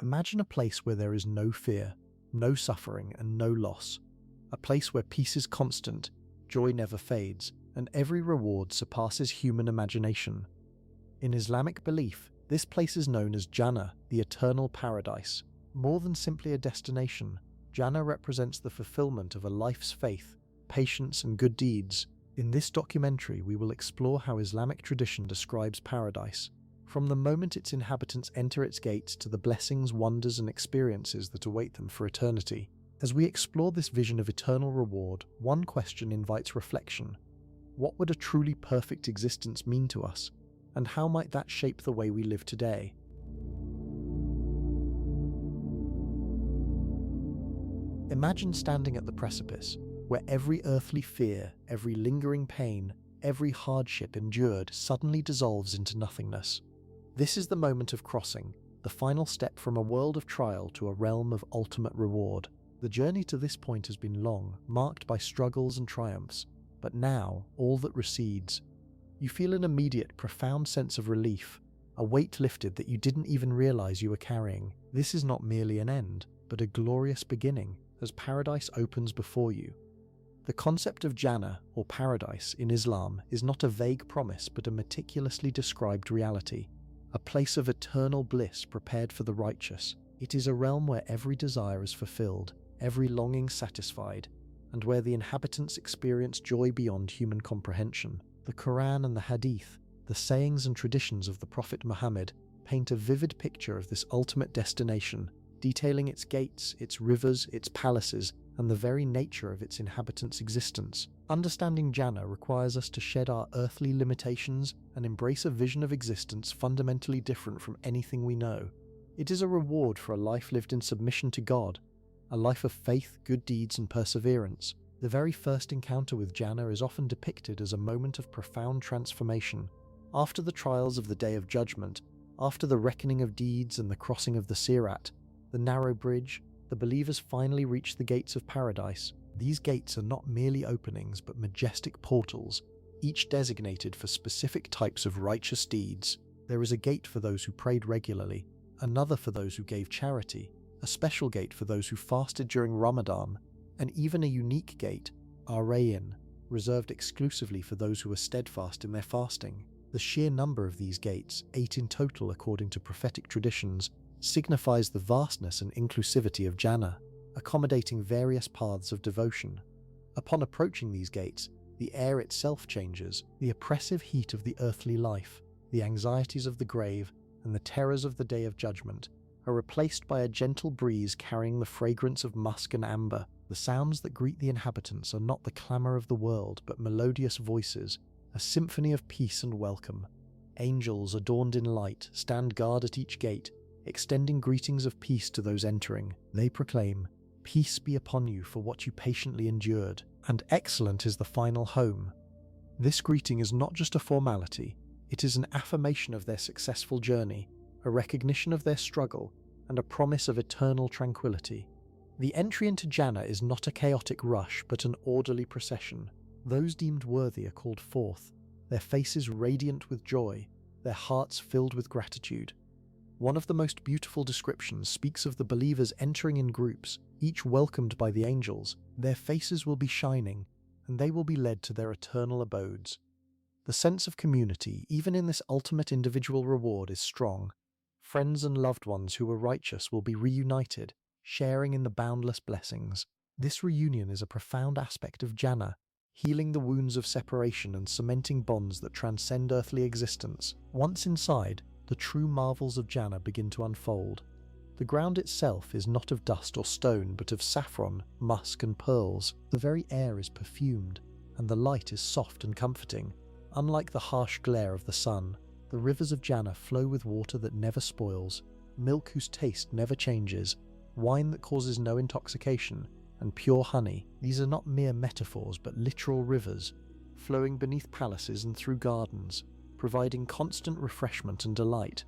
Imagine a place where there is no fear, no suffering, and no loss. A place where peace is constant, joy never fades, and every reward surpasses human imagination. In Islamic belief, this place is known as Jannah, the eternal paradise. More than simply a destination, Jannah represents the fulfillment of a life's faith, patience, and good deeds. In this documentary, we will explore how Islamic tradition describes paradise, from the moment its inhabitants enter its gates to the blessings, wonders, and experiences that await them for eternity. As we explore this vision of eternal reward, one question invites reflection. What would a truly perfect existence mean to us, and how might that shape the way we live today? Imagine standing at the precipice, where every earthly fear, every lingering pain, every hardship endured suddenly dissolves into nothingness. This is the moment of crossing, the final step from a world of trial to a realm of ultimate reward. The journey to this point has been long, marked by struggles and triumphs, but now all that recedes. You feel an immediate, profound sense of relief, a weight lifted that you didn't even realize you were carrying. This is not merely an end, but a glorious beginning, as paradise opens before you. The concept of Jannah, or paradise, in Islam is not a vague promise but a meticulously described reality, a place of eternal bliss prepared for the righteous. It is a realm where every desire is fulfilled, every longing satisfied, and where the inhabitants experience joy beyond human comprehension. The Quran and the Hadith, the sayings and traditions of the Prophet Muhammad, paint a vivid picture of this ultimate destination, detailing its gates, its rivers, its palaces, and the very nature of its inhabitants' existence. Understanding Jannah requires us to shed our earthly limitations and embrace a vision of existence fundamentally different from anything we know. It is a reward for a life lived in submission to God, a life of faith, good deeds, and perseverance. The very first encounter with Jannah is often depicted as a moment of profound transformation. After the trials of the Day of Judgment, after the reckoning of deeds and the crossing of the Sirat, the narrow bridge, the believers finally reach the gates of paradise. These gates are not merely openings but majestic portals, each designated for specific types of righteous deeds. There is a gate for those who prayed regularly, another for those who gave charity, a special gate for those who fasted during Ramadan, and even a unique gate, Ar-Rayyan, reserved exclusively for those who were steadfast in their fasting. The sheer number of these gates, 8 in total according to prophetic traditions, signifies the vastness and inclusivity of Jannah, accommodating various paths of devotion. Upon approaching these gates, the air itself changes. The oppressive heat of the earthly life, the anxieties of the grave, and the terrors of the Day of Judgment are replaced by a gentle breeze carrying the fragrance of musk and amber. The sounds that greet the inhabitants are not the clamour of the world, but melodious voices, a symphony of peace and welcome. Angels adorned in light stand guard at each gate, extending greetings of peace to those entering. They proclaim, "Peace be upon you for what you patiently endured," and excellent is the final home. This greeting is not just a formality, it is an affirmation of their successful journey, a recognition of their struggle, and a promise of eternal tranquility. The entry into Jannah is not a chaotic rush but an orderly procession. Those deemed worthy are called forth, their faces radiant with joy, their hearts filled with gratitude. One of the most beautiful descriptions speaks of the believers entering in groups, each welcomed by the angels. Their faces will be shining, and they will be led to their eternal abodes. The sense of community, even in this ultimate individual reward, is strong. Friends and loved ones who were righteous will be reunited, sharing in the boundless blessings. This reunion is a profound aspect of Jannah, healing the wounds of separation and cementing bonds that transcend earthly existence. Once inside, the true marvels of Jannah begin to unfold. The ground itself is not of dust or stone, but of saffron, musk, and pearls. The very air is perfumed, and the light is soft and comforting. Unlike the harsh glare of the sun, the rivers of Jannah flow with water that never spoils, milk whose taste never changes, wine that causes no intoxication, and pure honey. These are not mere metaphors but literal rivers, flowing beneath palaces and through gardens, providing constant refreshment and delight.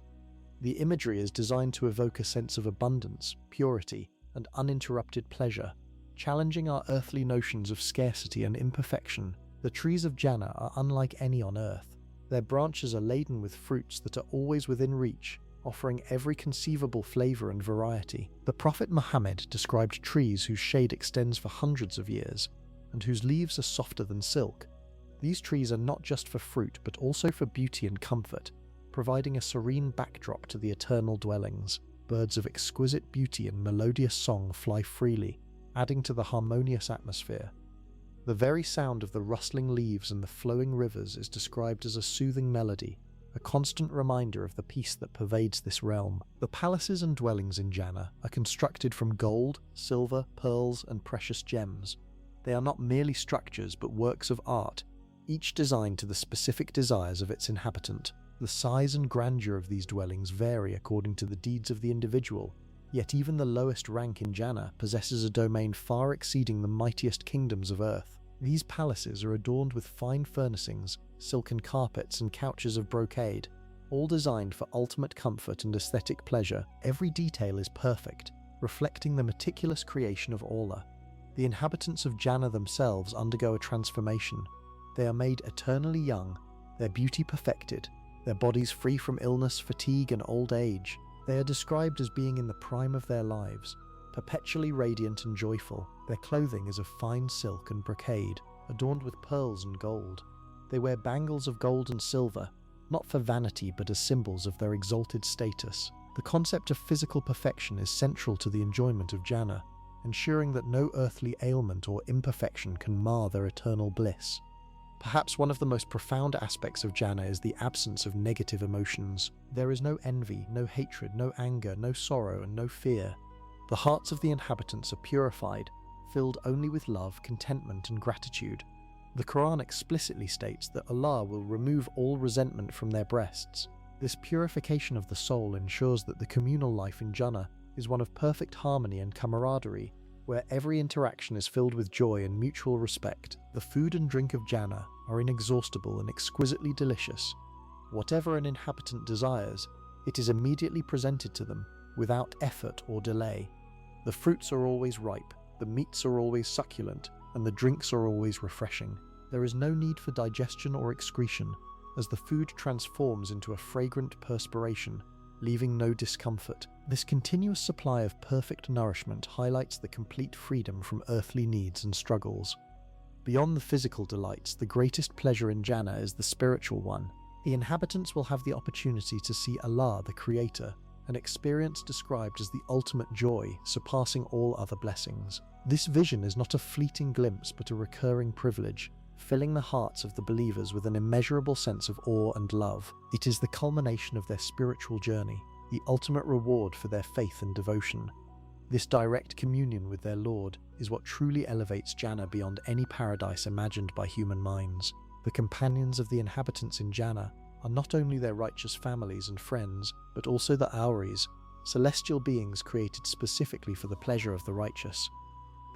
The imagery is designed to evoke a sense of abundance, purity, and uninterrupted pleasure, challenging our earthly notions of scarcity and imperfection. The trees of Jannah are unlike any on earth. Their branches are laden with fruits that are always within reach, offering every conceivable flavor and variety. The Prophet Muhammad described trees whose shade extends for hundreds of years, and whose leaves are softer than silk. These trees are not just for fruit, but also for beauty and comfort, providing a serene backdrop to the eternal dwellings. Birds of exquisite beauty and melodious song fly freely, adding to the harmonious atmosphere. The very sound of the rustling leaves and the flowing rivers is described as a soothing melody, a constant reminder of the peace that pervades this realm. The palaces and dwellings in Jannah are constructed from gold, silver, pearls, and precious gems. They are not merely structures, but works of art, each designed to the specific desires of its inhabitant. The size and grandeur of these dwellings vary according to the deeds of the individual, yet even the lowest rank in Jannah possesses a domain far exceeding the mightiest kingdoms of earth. These palaces are adorned with fine furnishings, silken carpets, and couches of brocade, all designed for ultimate comfort and aesthetic pleasure. Every detail is perfect, reflecting the meticulous creation of Allah. The inhabitants of Jannah themselves undergo a transformation. They are made eternally young, their beauty perfected, their bodies free from illness, fatigue, and old age. They are described as being in the prime of their lives, perpetually radiant and joyful. Their clothing is of fine silk and brocade, adorned with pearls and gold. They wear bangles of gold and silver, not for vanity but as symbols of their exalted status. The concept of physical perfection is central to the enjoyment of Jannah, ensuring that no earthly ailment or imperfection can mar their eternal bliss. Perhaps one of the most profound aspects of Jannah is the absence of negative emotions. There is no envy, no hatred, no anger, no sorrow, and no fear. The hearts of the inhabitants are purified, filled only with love, contentment, and gratitude. The Quran explicitly states that Allah will remove all resentment from their breasts. This purification of the soul ensures that the communal life in Jannah is one of perfect harmony and camaraderie, where every interaction is filled with joy and mutual respect. The food and drink of Jannah are inexhaustible and exquisitely delicious. Whatever an inhabitant desires, it is immediately presented to them, without effort or delay. The fruits are always ripe, the meats are always succulent, and the drinks are always refreshing. There is no need for digestion or excretion, as the food transforms into a fragrant perspiration, leaving no discomfort. This continuous supply of perfect nourishment highlights the complete freedom from earthly needs and struggles. Beyond the physical delights, the greatest pleasure in Jannah is the spiritual one. The inhabitants will have the opportunity to see Allah, the Creator, an experience described as the ultimate joy, surpassing all other blessings. This vision is not a fleeting glimpse, but a recurring privilege, filling the hearts of the believers with an immeasurable sense of awe and love. It is the culmination of their spiritual journey, the ultimate reward for their faith and devotion. This direct communion with their Lord is what truly elevates Jannah beyond any paradise imagined by human minds. The companions of the inhabitants in Jannah are not only their righteous families and friends, but also the Auris, celestial beings created specifically for the pleasure of the righteous.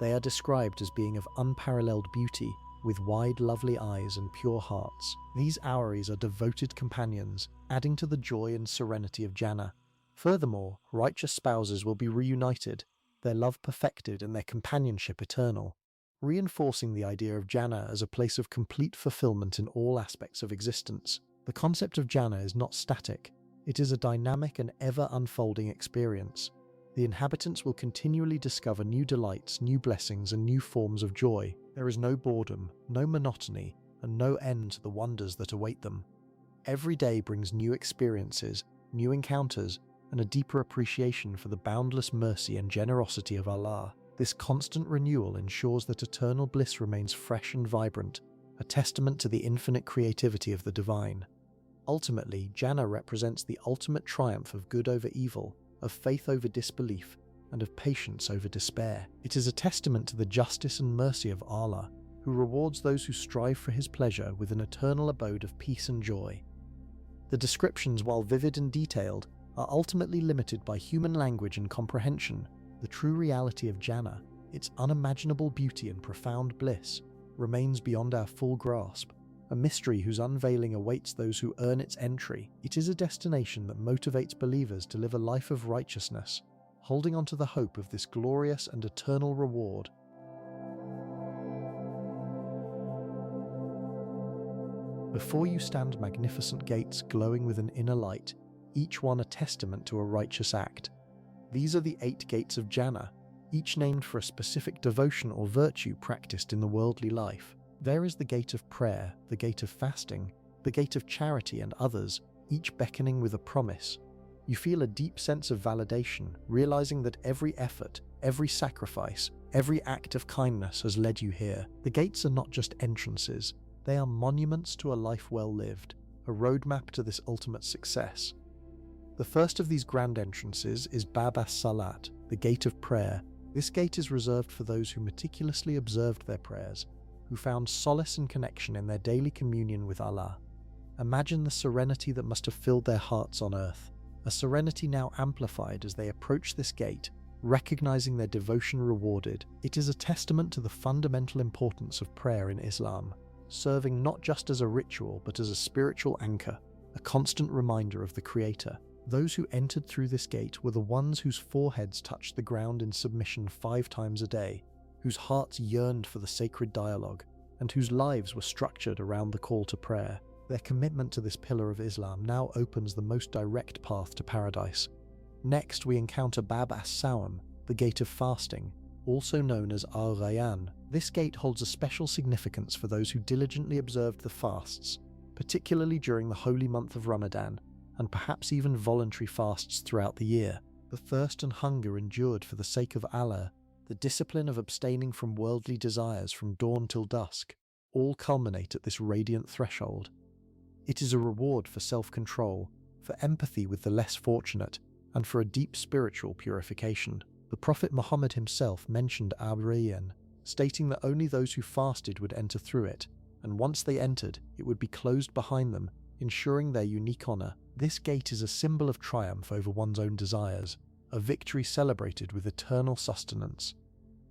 They are described as being of unparalleled beauty, with wide, lovely eyes and pure hearts. These Auris are devoted companions, adding to the joy and serenity of Jannah. Furthermore, righteous spouses will be reunited, their love perfected and their companionship eternal, reinforcing the idea of Jannah as a place of complete fulfillment in all aspects of existence. The concept of Jannah is not static, it is a dynamic and ever-unfolding experience. The inhabitants will continually discover new delights, new blessings, and new forms of joy. There is no boredom, no monotony, and no end to the wonders that await them. Every day brings new experiences, new encounters, and a deeper appreciation for the boundless mercy and generosity of Allah. This constant renewal ensures that eternal bliss remains fresh and vibrant, a testament to the infinite creativity of the divine. Ultimately, Jannah represents the ultimate triumph of good over evil, of faith over disbelief, and of patience over despair. It is a testament to the justice and mercy of Allah, who rewards those who strive for His pleasure with an eternal abode of peace and joy. The descriptions, while vivid and detailed, are ultimately limited by human language and comprehension. The true reality of Jannah, its unimaginable beauty and profound bliss, remains beyond our full grasp, a mystery whose unveiling awaits those who earn its entry. It is a destination that motivates believers to live a life of righteousness, holding on to the hope of this glorious and eternal reward. Before you stand magnificent gates glowing with an inner light, each one a testament to a righteous act. These are the 8 gates of Jannah, each named for a specific devotion or virtue practiced in the worldly life. There is the gate of prayer, the gate of fasting, the gate of charity, and others, each beckoning with a promise. You feel a deep sense of validation, realizing that every effort, every sacrifice, every act of kindness has led you here. The gates are not just entrances, they are monuments to a life well lived, a roadmap to this ultimate success. The first of these grand entrances is Bab as-Salat, the gate of prayer. This gate is reserved for those who meticulously observed their prayers, who found solace and connection in their daily communion with Allah. Imagine the serenity that must have filled their hearts on earth, a serenity now amplified as they approach this gate, recognizing their devotion rewarded. It is a testament to the fundamental importance of prayer in Islam, serving not just as a ritual but as a spiritual anchor, a constant reminder of the Creator. Those who entered through this gate were the ones whose foreheads touched the ground in submission 5 times a day, whose hearts yearned for the sacred dialogue, and whose lives were structured around the call to prayer. Their commitment to this pillar of Islam now opens the most direct path to paradise. Next, we encounter Bab as-Sawm, the gate of fasting, also known as Al-Rayyan. This gate holds a special significance for those who diligently observed the fasts, particularly during the holy month of Ramadan, and perhaps even voluntary fasts throughout the year. The thirst and hunger endured for the sake of Allah, the discipline of abstaining from worldly desires from dawn till dusk, all culminate at this radiant threshold. It is a reward for self-control, for empathy with the less fortunate, and for a deep spiritual purification. The Prophet Muhammad himself mentioned Al-Rayyan, stating that only those who fasted would enter through it, and once they entered, it would be closed behind them, ensuring their unique honor. This gate is a symbol of triumph over one's own desires, a victory celebrated with eternal sustenance.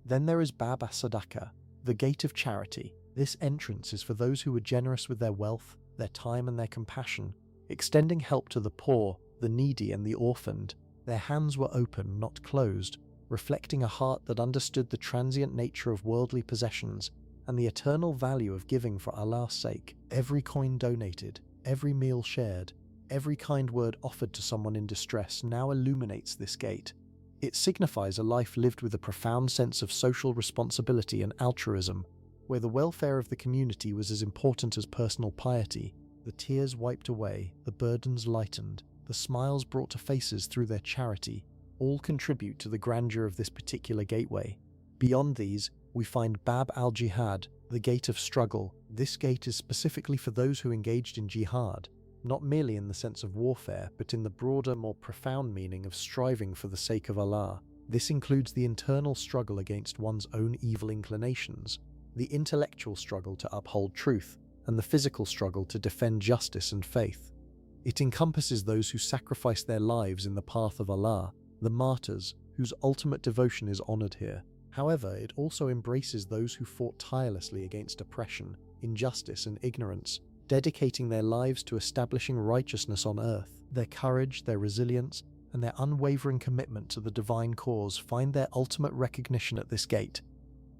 Then there is Bab as-Sadaqah, the gate of charity. This entrance is for those who were generous with their wealth, their time, and their compassion, extending help to the poor, the needy, and the orphaned. Their hands were open, not closed, reflecting a heart that understood the transient nature of worldly possessions and the eternal value of giving for Allah's sake. Every coin donated, every meal shared, every kind word offered to someone in distress now illuminates this gate. It signifies a life lived with a profound sense of social responsibility and altruism, where the welfare of the community was as important as personal piety. The tears wiped away, the burdens lightened, the smiles brought to faces through their charity, all contribute to the grandeur of this particular gateway. Beyond these, we find Bab al-Jihad, the gate of struggle. This gate is specifically for those who engaged in jihad, not merely in the sense of warfare, but in the broader, more profound meaning of striving for the sake of Allah. This includes the internal struggle against one's own evil inclinations, the intellectual struggle to uphold truth, and the physical struggle to defend justice and faith. It encompasses those who sacrifice their lives in the path of Allah, the martyrs, whose ultimate devotion is honored here. However, it also embraces those who fought tirelessly against oppression, injustice, and ignorance, dedicating their lives to establishing righteousness on earth. Their courage, their resilience, and their unwavering commitment to the divine cause find their ultimate recognition at this gate.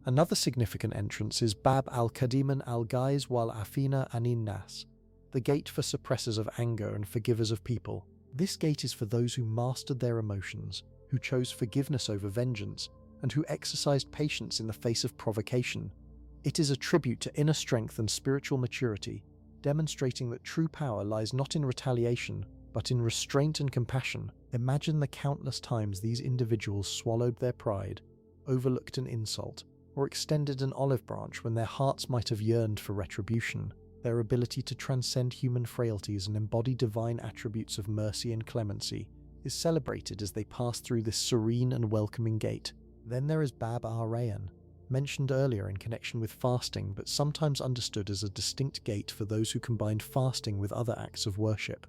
Another significant entrance is Bab al-Qadiman al-Ghaiz wal-Afina anin Nas, the gate for suppressors of anger and forgivers of people. This gate is for those who mastered their emotions, who chose forgiveness over vengeance, and who exercised patience in the face of provocation. It is a tribute to inner strength and spiritual maturity, demonstrating that true power lies not in retaliation, but in restraint and compassion. Imagine the countless times these individuals swallowed their pride, overlooked an insult, or extended an olive branch when their hearts might have yearned for retribution. Their ability to transcend human frailties and embody divine attributes of mercy and clemency is celebrated as they pass through this serene and welcoming gate. Then there is Bab al-Rayyan, mentioned earlier in connection with fasting, but sometimes understood as a distinct gate for those who combined fasting with other acts of worship.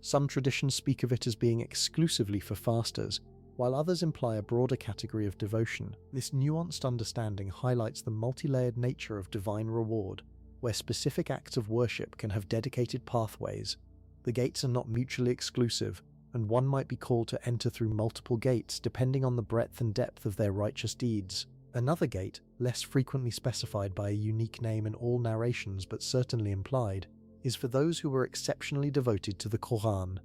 Some traditions speak of it as being exclusively for fasters, while others imply a broader category of devotion. This nuanced understanding highlights the multi-layered nature of divine reward, where specific acts of worship can have dedicated pathways. The gates are not mutually exclusive, and one might be called to enter through multiple gates depending on the breadth and depth of their righteous deeds. Another gate, less frequently specified by a unique name in all narrations but certainly implied, is for those who were exceptionally devoted to the Quran.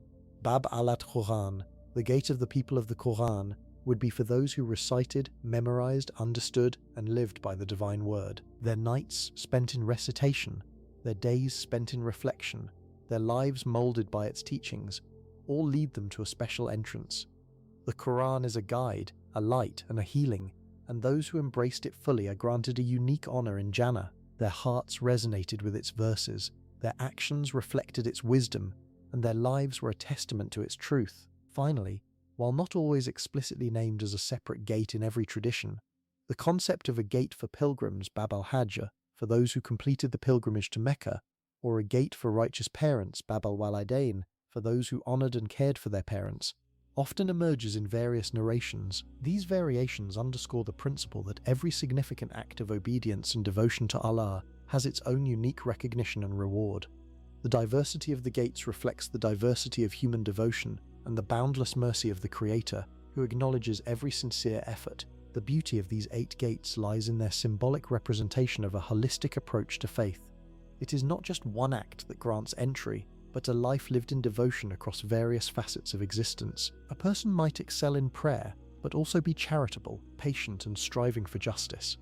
Bab al-Quran, the gate of the people of the Quran, would be for those who recited, memorized, understood, and lived by the divine word. Their nights spent in recitation, their days spent in reflection, their lives molded by its teachings, all lead them to a special entrance. The Quran is a guide, a light, and a healing, and those who embraced it fully are granted a unique honor in Jannah. Their hearts resonated with its verses, their actions reflected its wisdom, and their lives were a testament to its truth. Finally, while not always explicitly named as a separate gate in every tradition, the concept of a gate for pilgrims, Bab al-Hajj, for those who completed the pilgrimage to Mecca, or a gate for righteous parents, Bab al-Walidain, for those who honored and cared for their parents, often emerges in various narrations. These variations underscore the principle that every significant act of obedience and devotion to Allah has its own unique recognition and reward. The diversity of the gates reflects the diversity of human devotion and the boundless mercy of the Creator, who acknowledges every sincere effort. The beauty of these 8 gates lies in their symbolic representation of a holistic approach to faith. It is not just one act that grants entry, but a life lived in devotion across various facets of existence. A person might excel in prayer, but also be charitable, patient, and striving for justice.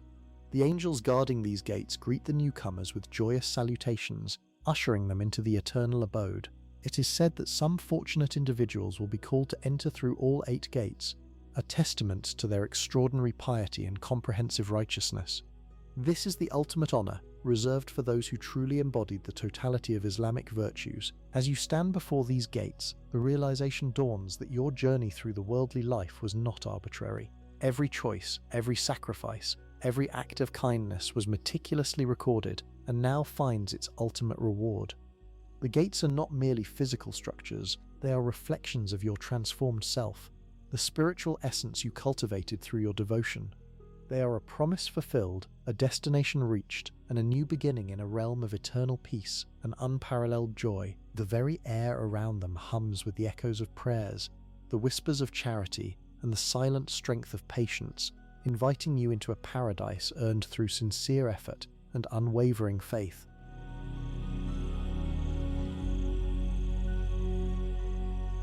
The angels guarding these gates greet the newcomers with joyous salutations, ushering them into the eternal abode. It is said that some fortunate individuals will be called to enter through all 8 gates, a testament to their extraordinary piety and comprehensive righteousness. This is the ultimate honor, reserved for those who truly embodied the totality of Islamic virtues. As you stand before these gates, the realization dawns that your journey through the worldly life was not arbitrary. Every choice, every sacrifice, every act of kindness was meticulously recorded and now finds its ultimate reward. The gates are not merely physical structures, they are reflections of your transformed self, the spiritual essence you cultivated through your devotion. They are a promise fulfilled, a destination reached, and a new beginning in a realm of eternal peace and unparalleled joy. The very air around them hums with the echoes of prayers, the whispers of charity, and the silent strength of patience, inviting you into a paradise earned through sincere effort and unwavering faith.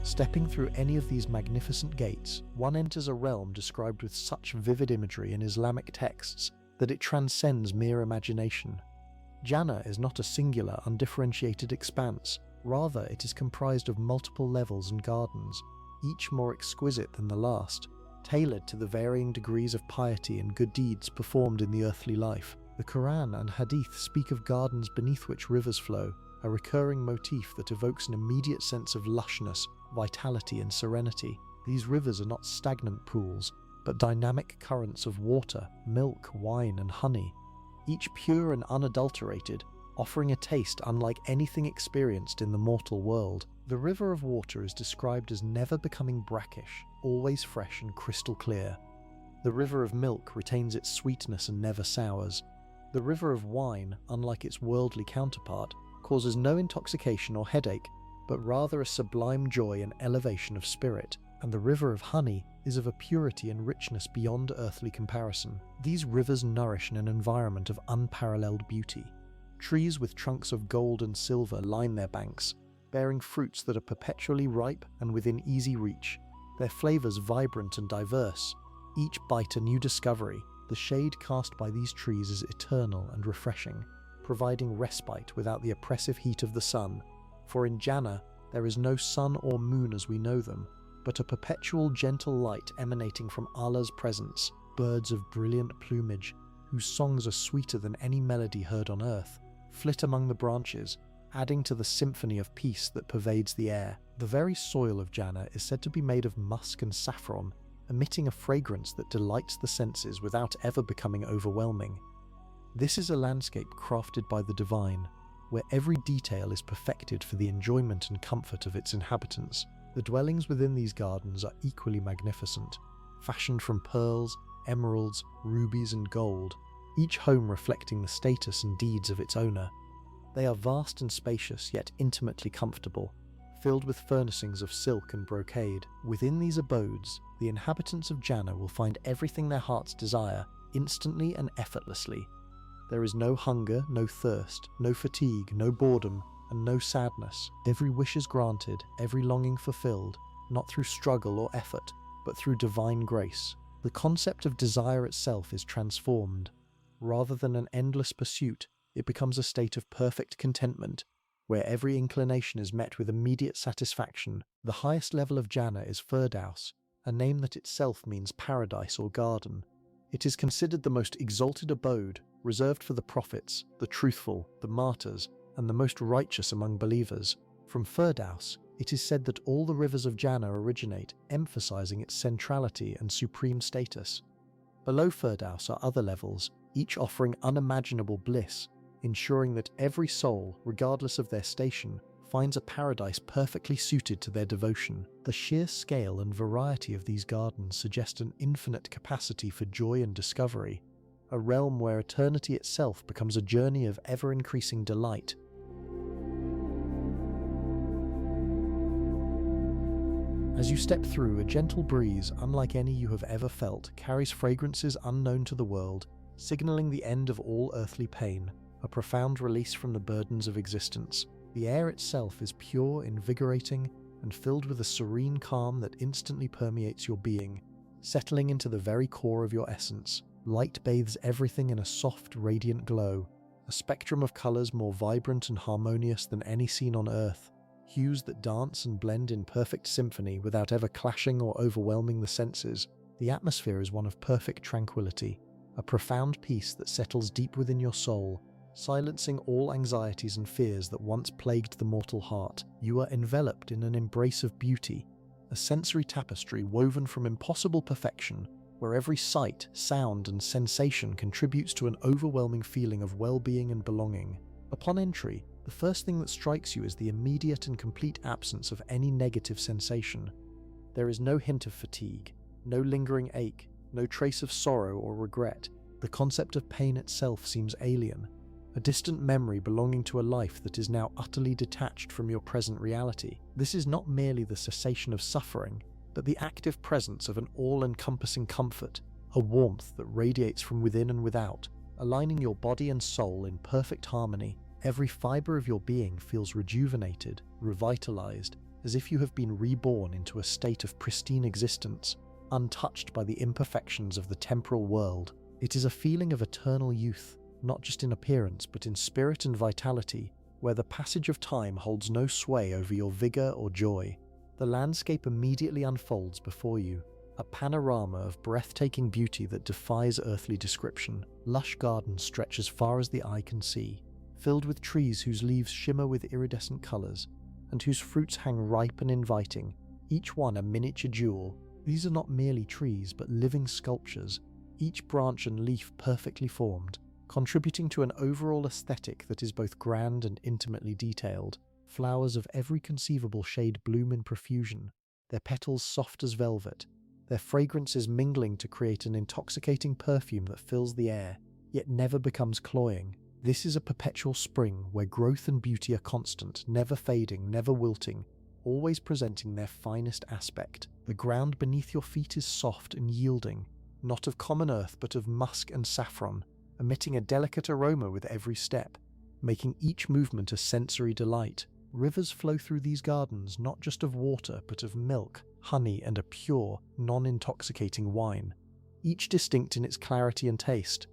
Stepping through any of these magnificent gates, one enters a realm described with such vivid imagery in Islamic texts that it transcends mere imagination. Jannah is not a singular, undifferentiated expanse, rather it is comprised of multiple levels and gardens, each more exquisite than the last, tailored to the varying degrees of piety and good deeds performed in the earthly life. The Quran and Hadith speak of gardens beneath which rivers flow, a recurring motif that evokes an immediate sense of lushness, vitality, and serenity. These rivers are not stagnant pools, but dynamic currents of water, milk, wine, and honey, each pure and unadulterated, offering a taste unlike anything experienced in the mortal world. The river of water is described as never becoming brackish, always fresh and crystal clear. The river of milk retains its sweetness and never sours. The river of wine, unlike its worldly counterpart, causes no intoxication or headache, but rather a sublime joy and elevation of spirit. And the river of honey is of a purity and richness beyond earthly comparison. These rivers nourish in an environment of unparalleled beauty. Trees with trunks of gold and silver line their banks, bearing fruits that are perpetually ripe and within easy reach, their flavors vibrant and diverse, each bite a new discovery. The shade cast by these trees is eternal and refreshing, providing respite without the oppressive heat of the sun. For in Jannah, there is no sun or moon as we know them, but a perpetual gentle light emanating from Allah's presence, birds of brilliant plumage, whose songs are sweeter than any melody heard on earth, flit among the branches, adding to the symphony of peace that pervades the air. The very soil of Jannah is said to be made of musk and saffron, emitting a fragrance that delights the senses without ever becoming overwhelming. This is a landscape crafted by the divine, where every detail is perfected for the enjoyment and comfort of its inhabitants. The dwellings within these gardens are equally magnificent, fashioned from pearls, emeralds, rubies, and gold, each home reflecting the status and deeds of its owner. They are vast and spacious, yet intimately comfortable, filled with furnishings of silk and brocade. Within these abodes, the inhabitants of Jannah will find everything their hearts desire, instantly and effortlessly. There is no hunger, no thirst, no fatigue, no boredom, and no sadness. Every wish is granted, every longing fulfilled, not through struggle or effort, but through divine grace. The concept of desire itself is transformed. Rather than an endless pursuit, it becomes a state of perfect contentment, where every inclination is met with immediate satisfaction. The highest level of Jannah is Firdaus, a name that itself means paradise or garden. It is considered the most exalted abode, reserved for the prophets, the truthful, the martyrs, and the most righteous among believers. From Firdaus, it is said that all the rivers of Jannah originate, emphasizing its centrality and supreme status. Below Firdaus are other levels, each offering unimaginable bliss, ensuring that every soul, regardless of their station, finds a paradise perfectly suited to their devotion. The sheer scale and variety of these gardens suggest an infinite capacity for joy and discovery, a realm where eternity itself becomes a journey of ever-increasing delight. As you step through, a gentle breeze, unlike any you have ever felt, carries fragrances unknown to the world, signaling the end of all earthly pain, a profound release from the burdens of existence. The air itself is pure, invigorating, and filled with a serene calm that instantly permeates your being, settling into the very core of your essence. Light bathes everything in a soft, radiant glow, a spectrum of colors more vibrant and harmonious than any seen on Earth, hues that dance and blend in perfect symphony without ever clashing or overwhelming the senses. The atmosphere is one of perfect tranquility, a profound peace that settles deep within your soul, silencing all anxieties and fears that once plagued the mortal heart. You are enveloped in an embrace of beauty, a sensory tapestry woven from impossible perfection, where every sight, sound, and sensation contributes to an overwhelming feeling of well-being and belonging. Upon entry, the first thing that strikes you is the immediate and complete absence of any negative sensation. There is no hint of fatigue, no lingering ache, no trace of sorrow or regret. The concept of pain itself seems alien, a distant memory belonging to a life that is now utterly detached from your present reality. This is not merely the cessation of suffering, but the active presence of an all-encompassing comfort, a warmth that radiates from within and without, aligning your body and soul in perfect harmony. Every fiber of your being feels rejuvenated, revitalized, as if you have been reborn into a state of pristine existence, untouched by the imperfections of the temporal world. It is a feeling of eternal youth, not just in appearance but in spirit and vitality, where the passage of time holds no sway over your vigor or joy. The landscape immediately unfolds before you, a panorama of breathtaking beauty that defies earthly description. Lush gardens stretch as far as the eye can see, filled with trees whose leaves shimmer with iridescent colors, and whose fruits hang ripe and inviting, each one a miniature jewel. These are not merely trees, but living sculptures, each branch and leaf perfectly formed, contributing to an overall aesthetic that is both grand and intimately detailed. Flowers of every conceivable shade bloom in profusion, their petals soft as velvet, their fragrances mingling to create an intoxicating perfume that fills the air, yet never becomes cloying. This is a perpetual spring where growth and beauty are constant, never fading, never wilting, always presenting their finest aspect. The ground beneath your feet is soft and yielding, not of common earth but of musk and saffron, emitting a delicate aroma with every step, making each movement a sensory delight. Rivers flow through these gardens not just of water but of milk, honey, and a pure, non-intoxicating wine, each distinct in its clarity and taste.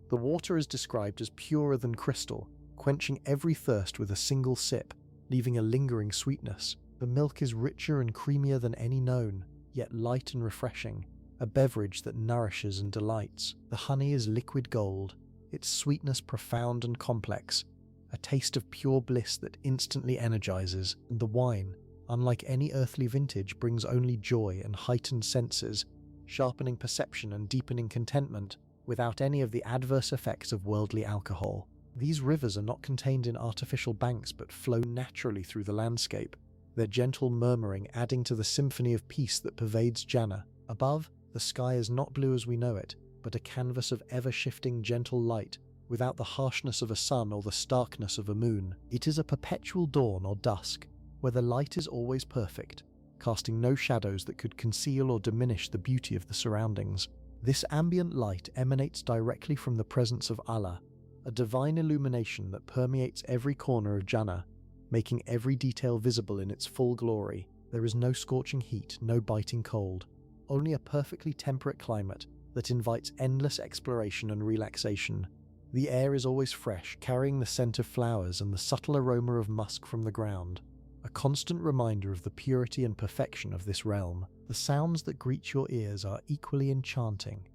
The water is described as purer than crystal, quenching every thirst with a single sip, leaving a lingering sweetness. The milk is richer and creamier than any known, yet light and refreshing, a beverage that nourishes and delights. The honey is liquid gold, its sweetness profound and complex, a taste of pure bliss that instantly energizes. And the wine, unlike any earthly vintage, brings only joy and heightened senses, sharpening perception and deepening contentment, without any of the adverse effects of worldly alcohol. These rivers are not contained in artificial banks but flow naturally through the landscape, their gentle murmuring adding to the symphony of peace that pervades Jannah. Above, the sky is not blue as we know it, but a canvas of ever-shifting gentle light, without the harshness of a sun or the starkness of a moon. It is a perpetual dawn or dusk, where the light is always perfect, casting no shadows that could conceal or diminish the beauty of the surroundings. This ambient light emanates directly from the presence of Allah, a divine illumination that permeates every corner of Jannah, making every detail visible in its full glory. There is no scorching heat, no biting cold, only a perfectly temperate climate that invites endless exploration and relaxation. The air is always fresh, carrying the scent of flowers and the subtle aroma of musk from the ground, a constant reminder of the purity and perfection of this realm. The sounds that greet your ears are equally enchanting.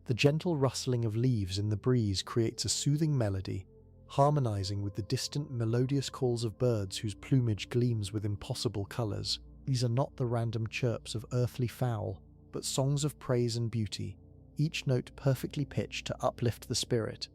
The gentle rustling of leaves in the breeze creates a soothing melody, harmonizing with the distant melodious calls of birds whose plumage gleams with impossible colors. These are not the random chirps of earthly fowl, but songs of praise and beauty, each note perfectly pitched to uplift the spirit.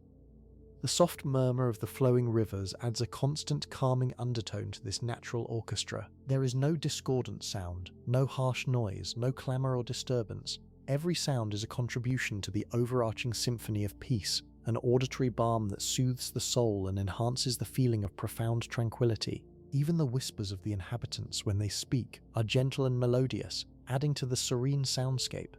The soft murmur of the flowing rivers adds a constant calming undertone to this natural orchestra. There is no discordant sound, no harsh noise, no clamor or disturbance. Every sound is a contribution to the overarching symphony of peace, an auditory balm that soothes the soul and enhances the feeling of profound tranquility. Even the whispers of the inhabitants when they speak are gentle and melodious, adding to the serene soundscape.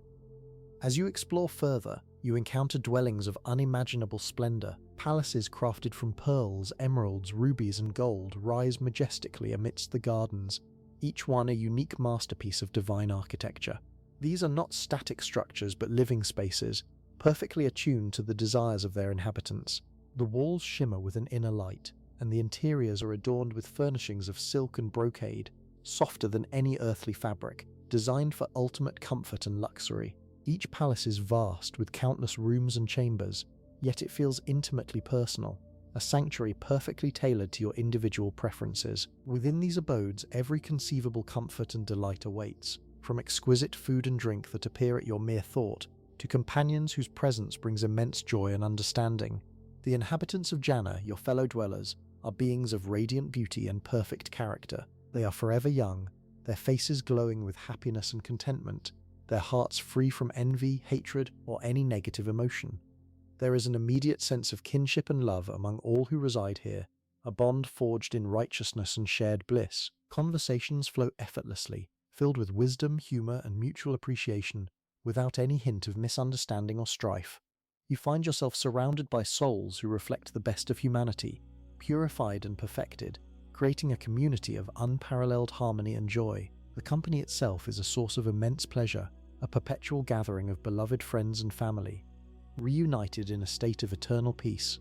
As you explore further, you encounter dwellings of unimaginable splendor. Palaces crafted from pearls, emeralds, rubies, and gold rise majestically amidst the gardens, each one a unique masterpiece of divine architecture. These are not static structures but living spaces, perfectly attuned to the desires of their inhabitants. The walls shimmer with an inner light, and the interiors are adorned with furnishings of silk and brocade, softer than any earthly fabric, designed for ultimate comfort and luxury. Each palace is vast, with countless rooms and chambers, yet it feels intimately personal, a sanctuary perfectly tailored to your individual preferences. Within these abodes, every conceivable comfort and delight awaits, from exquisite food and drink that appear at your mere thought, to companions whose presence brings immense joy and understanding. The inhabitants of Jannah, your fellow dwellers, are beings of radiant beauty and perfect character. They are forever young, their faces glowing with happiness and contentment, their hearts free from envy, hatred, or any negative emotion. There is an immediate sense of kinship and love among all who reside here, a bond forged in righteousness and shared bliss. Conversations flow effortlessly, filled with wisdom, humor, and mutual appreciation, without any hint of misunderstanding or strife. You find yourself surrounded by souls who reflect the best of humanity, purified and perfected, creating a community of unparalleled harmony and joy. The company itself is a source of immense pleasure, a perpetual gathering of beloved friends and family, reunited in a state of eternal peace.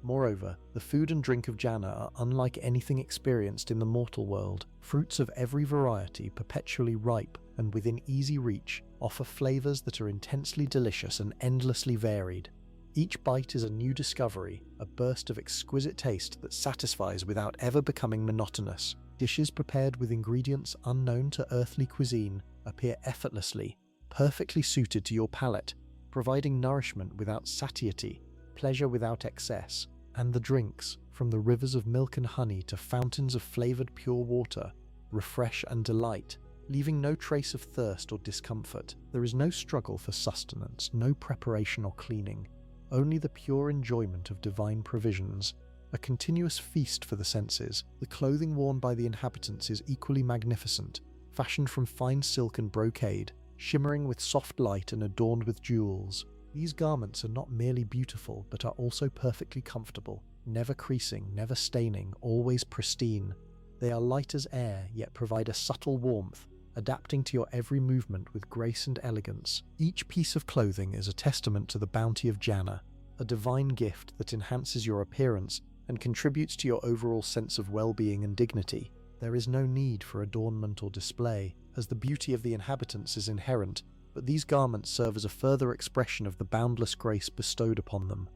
Moreover, the food and drink of Jannah are unlike anything experienced in the mortal world. Fruits of every variety, perpetually ripe and within easy reach, offer flavors that are intensely delicious and endlessly varied. Each bite is a new discovery, a burst of exquisite taste that satisfies without ever becoming monotonous. Dishes prepared with ingredients unknown to earthly cuisine appear effortlessly, perfectly suited to your palate, providing nourishment without satiety, pleasure without excess. And the drinks, from the rivers of milk and honey to fountains of flavored pure water, refresh and delight, leaving no trace of thirst or discomfort. There is no struggle for sustenance, no preparation or cleaning, only the pure enjoyment of divine provisions, a continuous feast for the senses. The clothing worn by the inhabitants is equally magnificent, fashioned from fine silk and brocade, shimmering with soft light and adorned with jewels. These garments are not merely beautiful, but are also perfectly comfortable, never creasing, never staining, always pristine. They are light as air, yet provide a subtle warmth, adapting to your every movement with grace and elegance. Each piece of clothing is a testament to the bounty of Jannah, a divine gift that enhances your appearance and contributes to your overall sense of well-being and dignity. There is no need for adornment or display, as the beauty of the inhabitants is inherent, but these garments serve as a further expression of the boundless grace bestowed upon them.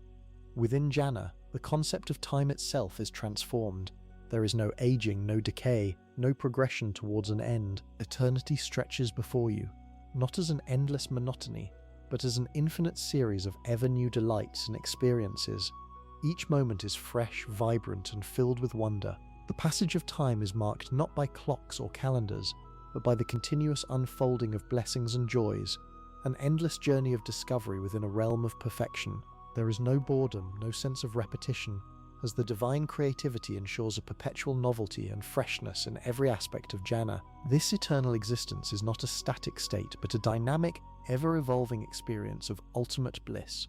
Within Jannah, the concept of time itself is transformed. There is no aging, no decay, no progression towards an end. Eternity stretches before you, not as an endless monotony, but as an infinite series of ever-new delights and experiences. Each moment is fresh, vibrant, and filled with wonder. The passage of time is marked not by clocks or calendars, but by the continuous unfolding of blessings and joys, an endless journey of discovery within a realm of perfection. There is no boredom, no sense of repetition, as the divine creativity ensures a perpetual novelty and freshness in every aspect of Jannah. This eternal existence is not a static state, but a dynamic, ever-evolving experience of ultimate bliss.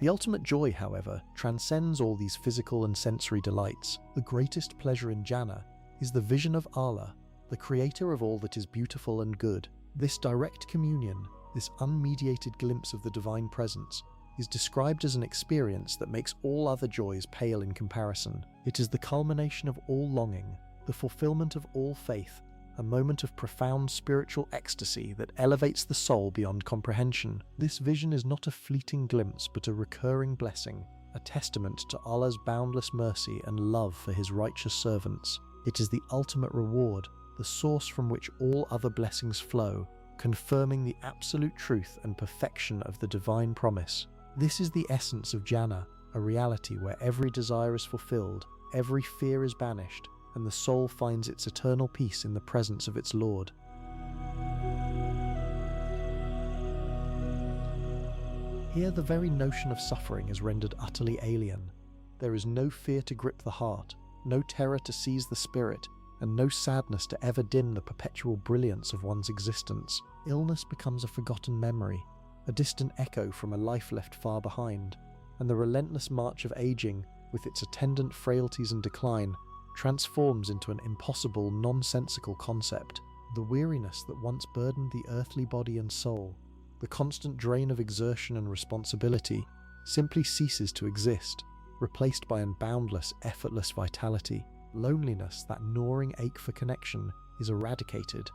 The ultimate joy, however, transcends all these physical and sensory delights. The greatest pleasure in Jannah is the vision of Allah, the creator of all that is beautiful and good. This direct communion, this unmediated glimpse of the divine presence, is described as an experience that makes all other joys pale in comparison. It is the culmination of all longing, the fulfillment of all faith, a moment of profound spiritual ecstasy that elevates the soul beyond comprehension. This vision is not a fleeting glimpse but a recurring blessing, a testament to Allah's boundless mercy and love for his righteous servants. It is the ultimate reward, the source from which all other blessings flow, confirming the absolute truth and perfection of the divine promise. This is the essence of Jannah, a reality where every desire is fulfilled, every fear is banished, and the soul finds its eternal peace in the presence of its Lord. Here the very notion of suffering is rendered utterly alien. There is no fear to grip the heart, no terror to seize the spirit, and no sadness to ever dim the perpetual brilliance of one's existence. Illness becomes a forgotten memory, a distant echo from a life left far behind, and the relentless march of aging, with its attendant frailties and decline, transforms into an impossible, nonsensical concept. The weariness that once burdened the earthly body and soul, the constant drain of exertion and responsibility, simply ceases to exist, replaced by an boundless, effortless vitality. Loneliness, that gnawing ache for connection, is eradicated.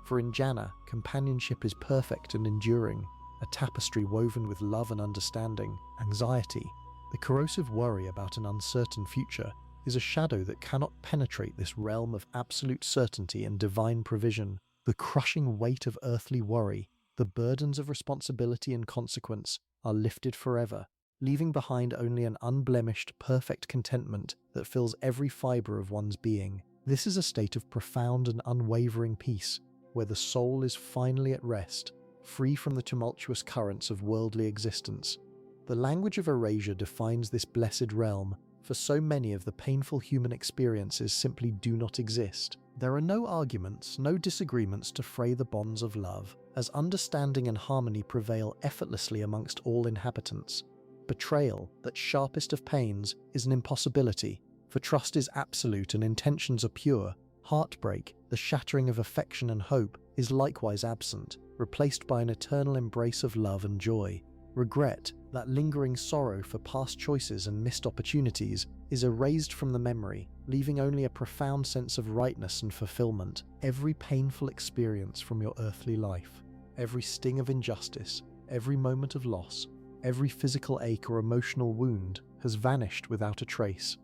For in Jannah, companionship is perfect and enduring, a tapestry woven with love and understanding. Anxiety, the corrosive worry about an uncertain future, is a shadow that cannot penetrate this realm of absolute certainty and divine provision. The crushing weight of earthly worry, the burdens of responsibility and consequence, are lifted forever, leaving behind only an unblemished, perfect contentment that fills every fibre of one's being. This is a state of profound and unwavering peace, where the soul is finally at rest, free from the tumultuous currents of worldly existence. The language of erasure defines this blessed realm, for so many of the painful human experiences simply do not exist. There are no arguments, no disagreements to fray the bonds of love, as understanding and harmony prevail effortlessly amongst all inhabitants. Betrayal, that sharpest of pains, is an impossibility, for trust is absolute and intentions are pure. Heartbreak, the shattering of affection and hope, is likewise absent, replaced by an eternal embrace of love and joy. Regret, that lingering sorrow for past choices and missed opportunities, is erased from the memory, leaving only a profound sense of rightness and fulfillment. Every painful experience from your earthly life, every sting of injustice, every moment of loss, every physical ache or emotional wound has vanished without a trace.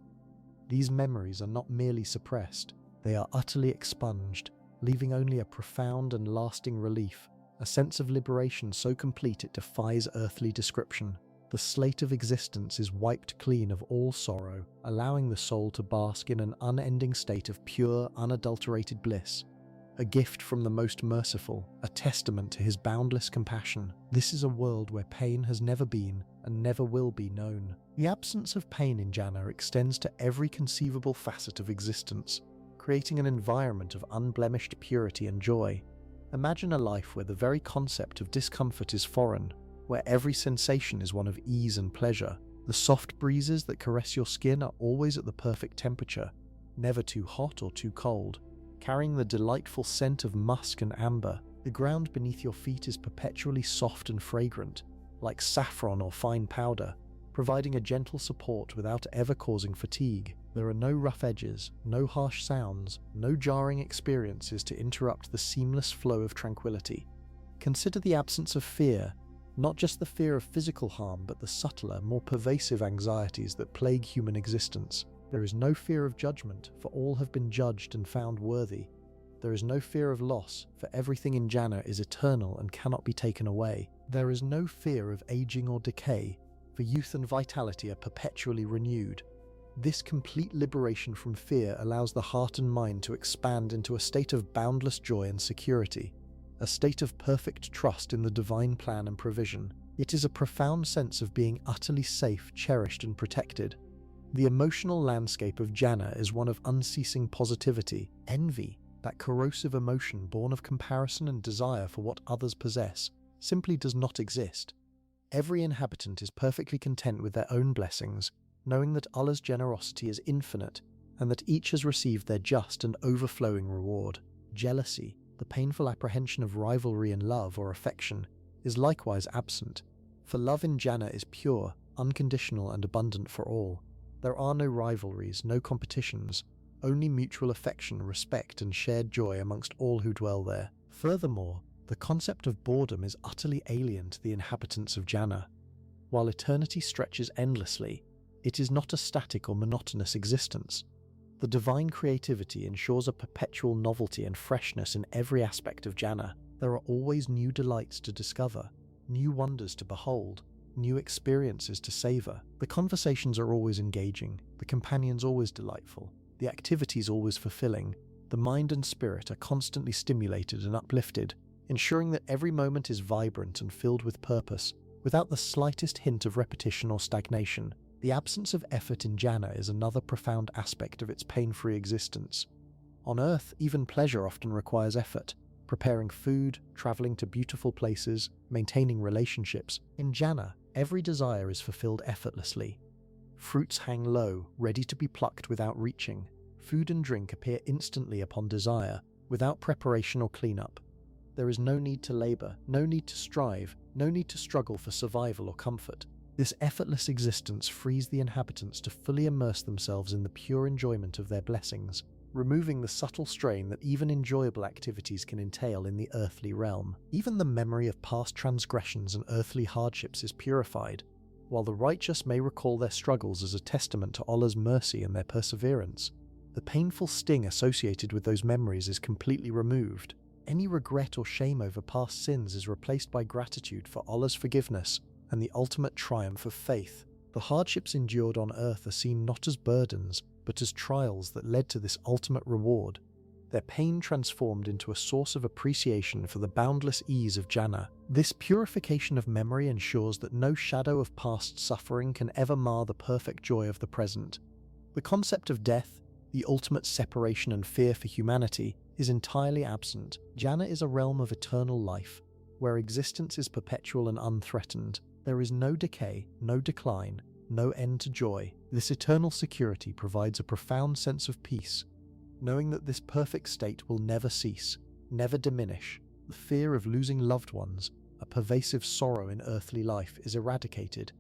These memories are not merely suppressed, they are utterly expunged, leaving only a profound and lasting relief, a sense of liberation so complete it defies earthly description. The slate of existence is wiped clean of all sorrow, allowing the soul to bask in an unending state of pure, unadulterated bliss. A gift from the most merciful, a testament to his boundless compassion. This is a world where pain has never been and never will be known. The absence of pain in Jannah extends to every conceivable facet of existence, creating an environment of unblemished purity and joy. Imagine a life where the very concept of discomfort is foreign, where every sensation is one of ease and pleasure. The soft breezes that caress your skin are always at the perfect temperature, never too hot or too cold, carrying the delightful scent of musk and amber. The ground beneath your feet is perpetually soft and fragrant, like saffron or fine powder, providing a gentle support without ever causing fatigue. There are no rough edges, no harsh sounds, no jarring experiences to interrupt the seamless flow of tranquility. Consider the absence of fear, not just the fear of physical harm, but the subtler, more pervasive anxieties that plague human existence. There is no fear of judgment, for all have been judged and found worthy. There is no fear of loss, for everything in Jannah is eternal and cannot be taken away. There is no fear of aging or decay, for youth and vitality are perpetually renewed. This complete liberation from fear allows the heart and mind to expand into a state of boundless joy and security, a state of perfect trust in the divine plan and provision. It is a profound sense of being utterly safe, cherished, and protected. The emotional landscape of Jannah is one of unceasing positivity. Envy, that corrosive emotion born of comparison and desire for what others possess, simply does not exist. Every inhabitant is perfectly content with their own blessings, knowing that Allah's generosity is infinite and that each has received their just and overflowing reward. Jealousy, the painful apprehension of rivalry in love or affection, is likewise absent, for love in Jannah is pure, unconditional and abundant for all. There are no rivalries, no competitions, only mutual affection, respect and shared joy amongst all who dwell there. Furthermore, the concept of boredom is utterly alien to the inhabitants of Jannah. While eternity stretches endlessly, it is not a static or monotonous existence. The divine creativity ensures a perpetual novelty and freshness in every aspect of Jannah. There are always new delights to discover, new wonders to behold, new experiences to savor. The conversations are always engaging, the companions always delightful, the activities always fulfilling. The mind and spirit are constantly stimulated and uplifted, ensuring that every moment is vibrant and filled with purpose, without the slightest hint of repetition or stagnation. The absence of effort in Jannah is another profound aspect of its pain-free existence. On earth, even pleasure often requires effort. Preparing food, traveling to beautiful places, maintaining relationships. In Jannah, every desire is fulfilled effortlessly. Fruits hang low, ready to be plucked without reaching. Food and drink appear instantly upon desire, without preparation or cleanup. There is no need to labor, no need to strive, no need to struggle for survival or comfort. This effortless existence frees the inhabitants to fully immerse themselves in the pure enjoyment of their blessings, removing the subtle strain that even enjoyable activities can entail in the earthly realm. Even the memory of past transgressions and earthly hardships is purified, while the righteous may recall their struggles as a testament to Allah's mercy and their perseverance. The painful sting associated with those memories is completely removed. Any regret or shame over past sins is replaced by gratitude for Allah's forgiveness and the ultimate triumph of faith. The hardships endured on earth are seen not as burdens, but as trials that led to this ultimate reward. Their pain transformed into a source of appreciation for the boundless ease of Jannah. This purification of memory ensures that no shadow of past suffering can ever mar the perfect joy of the present. The concept of death, the ultimate separation and fear for humanity, is entirely absent. Jannah is a realm of eternal life, where existence is perpetual and unthreatened. There is no decay, no decline, no end to joy. This eternal security provides a profound sense of peace, knowing that this perfect state will never cease, never diminish. The fear of losing loved ones, a pervasive sorrow in earthly life, is eradicated,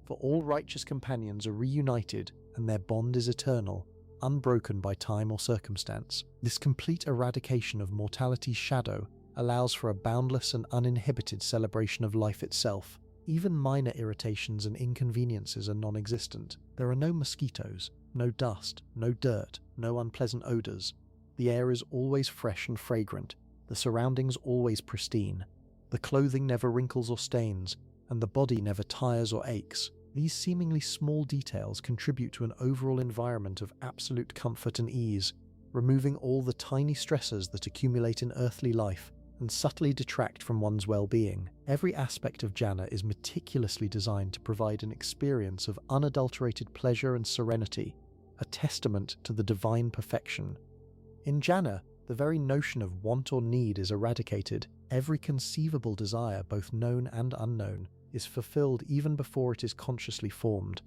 for all righteous companions are reunited and their bond is eternal, unbroken by time or circumstance. This complete eradication of mortality's shadow allows for a boundless and uninhibited celebration of life itself. Even minor irritations and inconveniences are non-existent. There are no mosquitoes, no dust, no dirt, no unpleasant odors. The air is always fresh and fragrant, the surroundings always pristine. The clothing never wrinkles or stains, and the body never tires or aches. These seemingly small details contribute to an overall environment of absolute comfort and ease, removing all the tiny stresses that accumulate in earthly life and subtly detract from one's well-being. Every aspect of Jannah is meticulously designed to provide an experience of unadulterated pleasure and serenity, a testament to the divine perfection. In Jannah, the very notion of want or need is eradicated. Every conceivable desire, both known and unknown, is fulfilled even before it is consciously formed.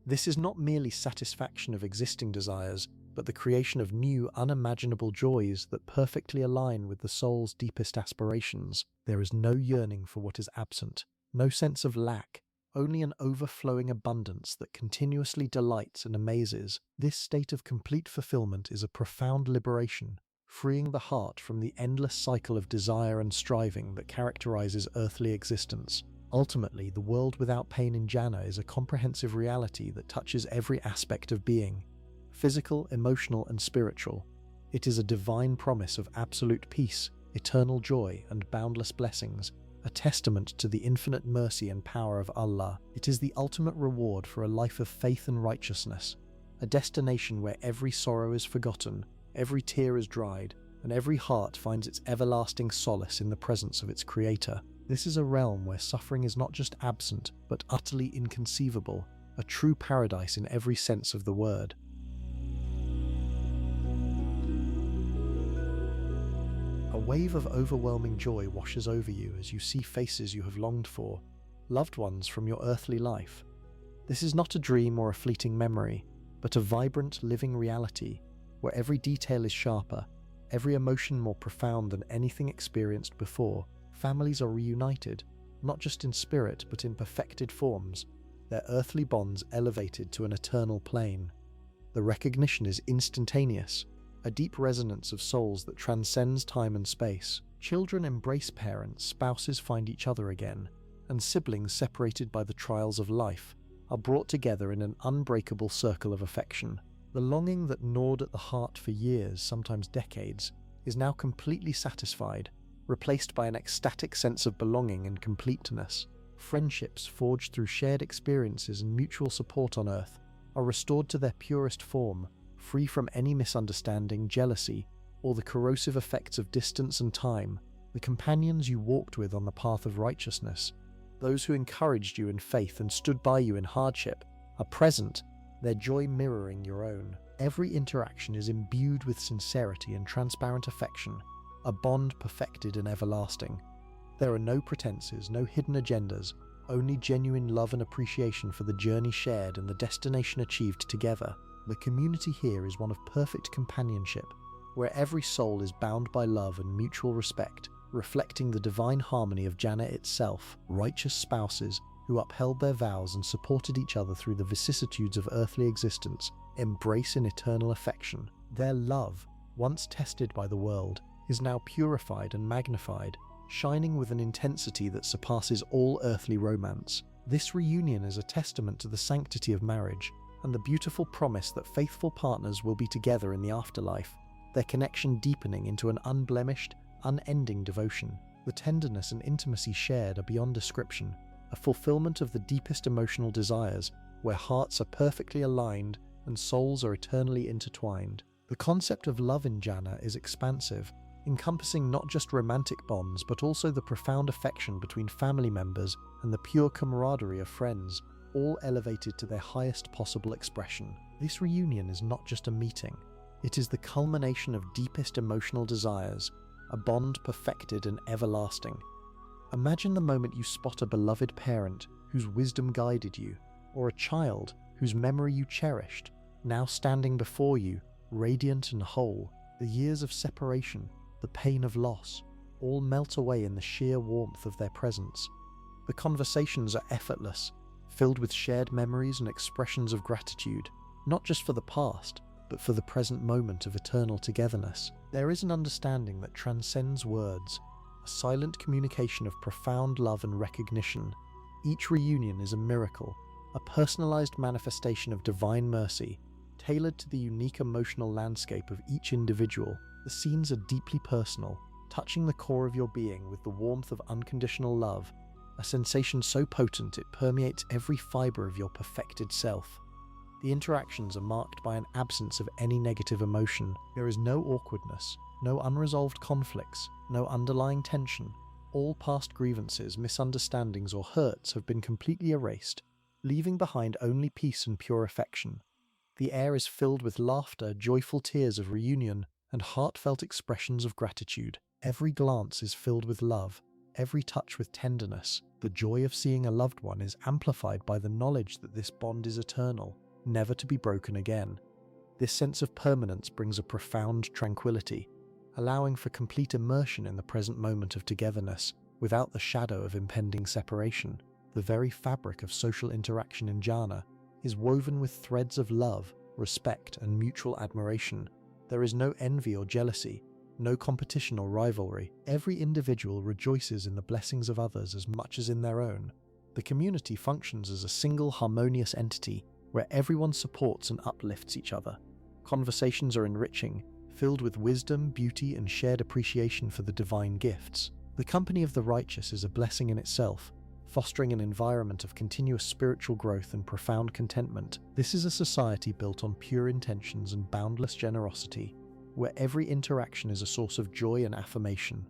This is not merely satisfaction of existing desires, but the creation of new, unimaginable joys that perfectly align with the soul's deepest aspirations. There is no yearning for what is absent, no sense of lack, only an overflowing abundance that continuously delights and amazes. This state of complete fulfillment is a profound liberation, freeing the heart from the endless cycle of desire and striving that characterizes earthly existence. Ultimately, the world without pain in Jannah is a comprehensive reality that touches every aspect of being, physical, emotional, and spiritual. It is a divine promise of absolute peace, eternal joy, and boundless blessings, a testament to the infinite mercy and power of Allah. It is the ultimate reward for a life of faith and righteousness, a destination where every sorrow is forgotten, every tear is dried, and every heart finds its everlasting solace in the presence of its Creator. This is a realm where suffering is not just absent, but utterly inconceivable, a true paradise in every sense of the word. A wave of overwhelming joy washes over you as you see faces you have longed for, loved ones from your earthly life. This is not a dream or a fleeting memory, but a vibrant, living reality where every detail is sharper, every emotion more profound than anything experienced before. Families are reunited, not just in spirit but in perfected forms, their earthly bonds elevated to an eternal plane. The recognition is instantaneous, a deep resonance of souls that transcends time and space. Children embrace parents, spouses find each other again, and siblings separated by the trials of life are brought together in an unbreakable circle of affection. The longing that gnawed at the heart for years, sometimes decades, is now completely satisfied, replaced by an ecstatic sense of belonging and completeness. Friendships forged through shared experiences and mutual support on Earth are restored to their purest form, free from any misunderstanding, jealousy, or the corrosive effects of distance and time. The companions you walked with on the path of righteousness, those who encouraged you in faith and stood by you in hardship, are present, their joy mirroring your own. Every interaction is imbued with sincerity and transparent affection, a bond perfected and everlasting. There are no pretenses, no hidden agendas, only genuine love and appreciation for the journey shared and the destination achieved together. The community here is one of perfect companionship, where every soul is bound by love and mutual respect, reflecting the divine harmony of Jannah itself. Righteous spouses who upheld their vows and supported each other through the vicissitudes of earthly existence embrace in eternal affection. Their love, once tested by the world, is now purified and magnified, shining with an intensity that surpasses all earthly romance. This reunion is a testament to the sanctity of marriage and the beautiful promise that faithful partners will be together in the afterlife, their connection deepening into an unblemished, unending devotion. The tenderness and intimacy shared are beyond description, a fulfillment of the deepest emotional desires, where hearts are perfectly aligned and souls are eternally intertwined. The concept of love in Jannah is expansive, encompassing not just romantic bonds but also the profound affection between family members and the pure camaraderie of friends, all elevated to their highest possible expression. This reunion is not just a meeting, it is the culmination of deepest emotional desires, a bond perfected and everlasting. Imagine the moment you spot a beloved parent whose wisdom guided you, or a child whose memory you cherished, now standing before you, radiant and whole. The years of separation, the pain of loss, all melt away in the sheer warmth of their presence. The conversations are effortless, filled with shared memories and expressions of gratitude, not just for the past, but for the present moment of eternal togetherness. There is an understanding that transcends words, a silent communication of profound love and recognition. Each reunion is a miracle, a personalized manifestation of divine mercy, tailored to the unique emotional landscape of each individual. The scenes are deeply personal, touching the core of your being with the warmth of unconditional love, a sensation so potent it permeates every fiber of your perfected self. The interactions are marked by an absence of any negative emotion. There is no awkwardness, no unresolved conflicts, no underlying tension. All past grievances, misunderstandings, or hurts have been completely erased, leaving behind only peace and pure affection. The air is filled with laughter, joyful tears of reunion, and heartfelt expressions of gratitude. Every glance is filled with love, every touch with tenderness. The joy of seeing a loved one is amplified by the knowledge that this bond is eternal, never to be broken again. This sense of permanence brings a profound tranquility, allowing for complete immersion in the present moment of togetherness, without the shadow of impending separation. The very fabric of social interaction in Jannah is woven with threads of love, respect, and mutual admiration. There is no envy or jealousy, no competition or rivalry. Every individual rejoices in the blessings of others as much as in their own. The community functions as a single harmonious entity where everyone supports and uplifts each other. Conversations are enriching, filled with wisdom, beauty, and shared appreciation for the divine gifts. The company of the righteous is a blessing in itself, fostering an environment of continuous spiritual growth and profound contentment. This is a society built on pure intentions and boundless generosity, where every interaction is a source of joy and affirmation.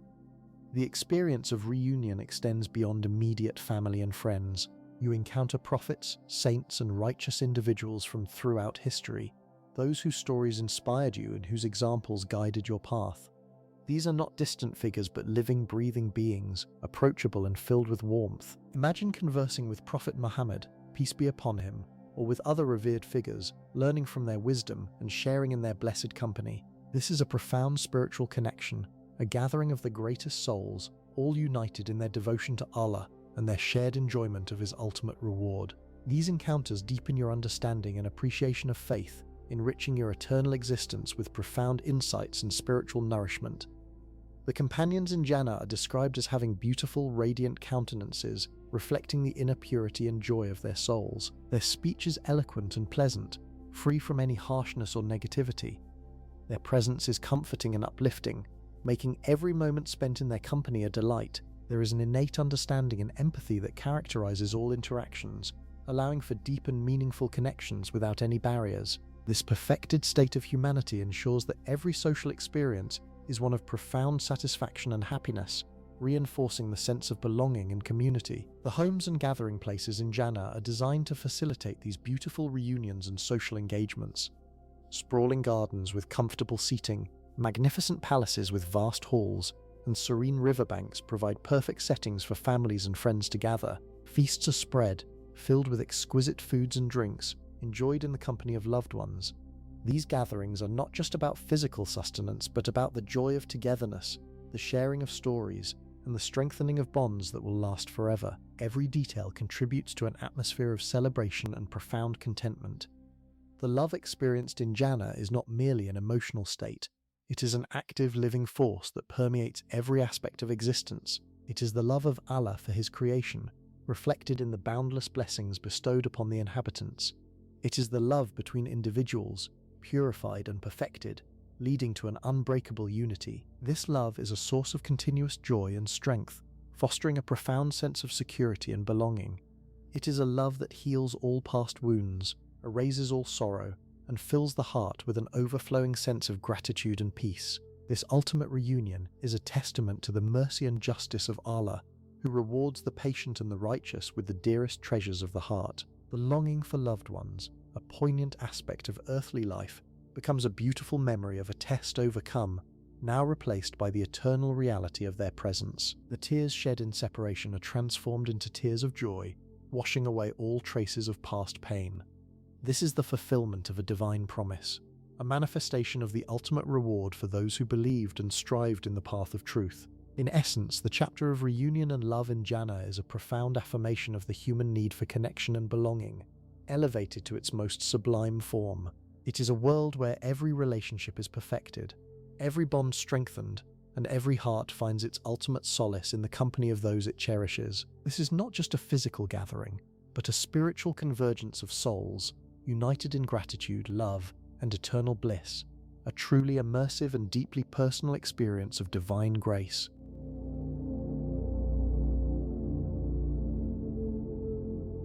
The experience of reunion extends beyond immediate family and friends. You encounter prophets, saints, and righteous individuals from throughout history, those whose stories inspired you and whose examples guided your path. These are not distant figures but living, breathing beings, approachable and filled with warmth. Imagine conversing with Prophet Muhammad, peace be upon him, or with other revered figures, learning from their wisdom and sharing in their blessed company. This is a profound spiritual connection, a gathering of the greatest souls, all united in their devotion to Allah and their shared enjoyment of His ultimate reward. These encounters deepen your understanding and appreciation of faith, enriching your eternal existence with profound insights and spiritual nourishment. The companions in Jannah are described as having beautiful, radiant countenances, reflecting the inner purity and joy of their souls. Their speech is eloquent and pleasant, free from any harshness or negativity. Their presence is comforting and uplifting, making every moment spent in their company a delight. There is an innate understanding and empathy that characterizes all interactions, allowing for deep and meaningful connections without any barriers. This perfected state of humanity ensures that every social experience is one of profound satisfaction and happiness, reinforcing the sense of belonging and community. The homes and gathering places in Jannah are designed to facilitate these beautiful reunions and social engagements. Sprawling gardens with comfortable seating, magnificent palaces with vast halls, and serene riverbanks provide perfect settings for families and friends to gather. Feasts are spread, filled with exquisite foods and drinks, enjoyed in the company of loved ones. These gatherings are not just about physical sustenance, but about the joy of togetherness, the sharing of stories, and the strengthening of bonds that will last forever. Every detail contributes to an atmosphere of celebration and profound contentment. The love experienced in Jannah is not merely an emotional state. It is an active living force that permeates every aspect of existence. It is the love of Allah for His creation, reflected in the boundless blessings bestowed upon the inhabitants. It is the love between individuals, purified and perfected, leading to an unbreakable unity. This love is a source of continuous joy and strength, fostering a profound sense of security and belonging. It is a love that heals all past wounds, erases all sorrow, and fills the heart with an overflowing sense of gratitude and peace. This ultimate reunion is a testament to the mercy and justice of Allah, who rewards the patient and the righteous with the dearest treasures of the heart. The longing for loved ones, a poignant aspect of earthly life, becomes a beautiful memory of a test overcome, now replaced by the eternal reality of their presence. The tears shed in separation are transformed into tears of joy, washing away all traces of past pain. This is the fulfillment of a divine promise, a manifestation of the ultimate reward for those who believed and strived in the path of truth. In essence, the chapter of reunion and love in Jannah is a profound affirmation of the human need for connection and belonging, elevated to its most sublime form. It is a world where every relationship is perfected, every bond strengthened, and every heart finds its ultimate solace in the company of those it cherishes. This is not just a physical gathering, but a spiritual convergence of souls, united in gratitude, love, and eternal bliss, a truly immersive and deeply personal experience of divine grace.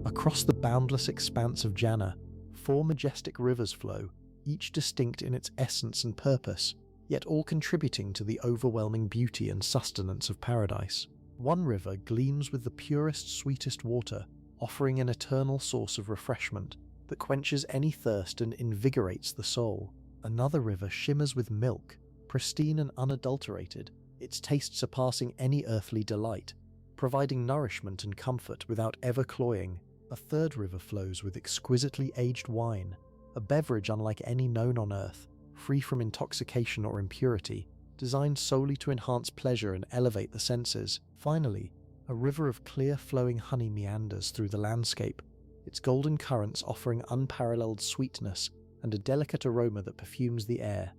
Across the boundless expanse of Jannah, 4 majestic rivers flow, each distinct in its essence and purpose, yet all contributing to the overwhelming beauty and sustenance of paradise. One river gleams with the purest, sweetest water, offering an eternal source of refreshment that quenches any thirst and invigorates the soul. Another river shimmers with milk, pristine and unadulterated, its taste surpassing any earthly delight, providing nourishment and comfort without ever cloying. A third river flows with exquisitely aged wine, a beverage unlike any known on earth, free from intoxication or impurity, designed solely to enhance pleasure and elevate the senses. Finally, a river of clear flowing honey meanders through the landscape, its golden currents offering unparalleled sweetness and a delicate aroma that perfumes the air.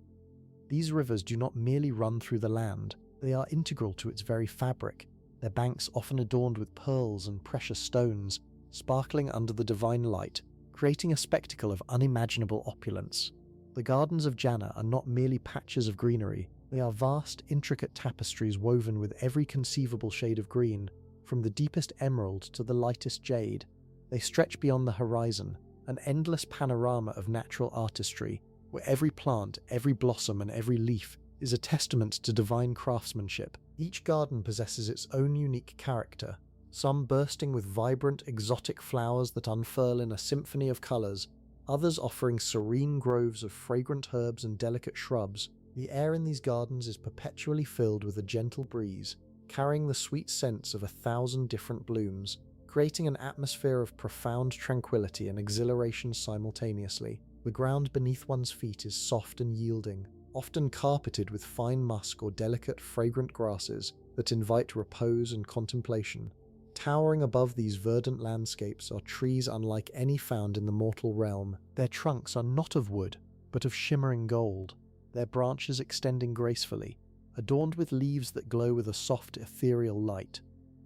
These rivers do not merely run through the land, they are integral to its very fabric, their banks often adorned with pearls and precious stones, sparkling under the divine light, creating a spectacle of unimaginable opulence. The gardens of Jannah are not merely patches of greenery, they are vast, intricate tapestries woven with every conceivable shade of green, from the deepest emerald to the lightest jade. They stretch beyond the horizon, an endless panorama of natural artistry, where every plant, every blossom, and every leaf is a testament to divine craftsmanship. Each garden possesses its own unique character, some bursting with vibrant, exotic flowers that unfurl in a symphony of colors, others offering serene groves of fragrant herbs and delicate shrubs, The air in these gardens is perpetually filled with a gentle breeze, carrying the sweet scents of 1,000 different blooms, creating an atmosphere of profound tranquility and exhilaration simultaneously. The ground beneath one's feet is soft and yielding, often carpeted with fine musk or delicate, fragrant grasses that invite repose and contemplation. Towering above these verdant landscapes are trees unlike any found in the mortal realm. Their trunks are not of wood, but of shimmering gold, their branches extending gracefully, adorned with leaves that glow with a soft, ethereal light.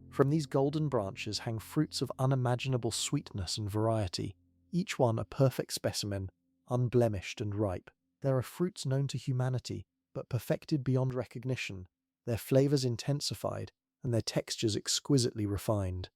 From these golden branches hang fruits of unimaginable sweetness and variety, each one a perfect specimen, unblemished and ripe. There are fruits known to humanity, but perfected beyond recognition, their flavors intensified, and their textures exquisitely refined.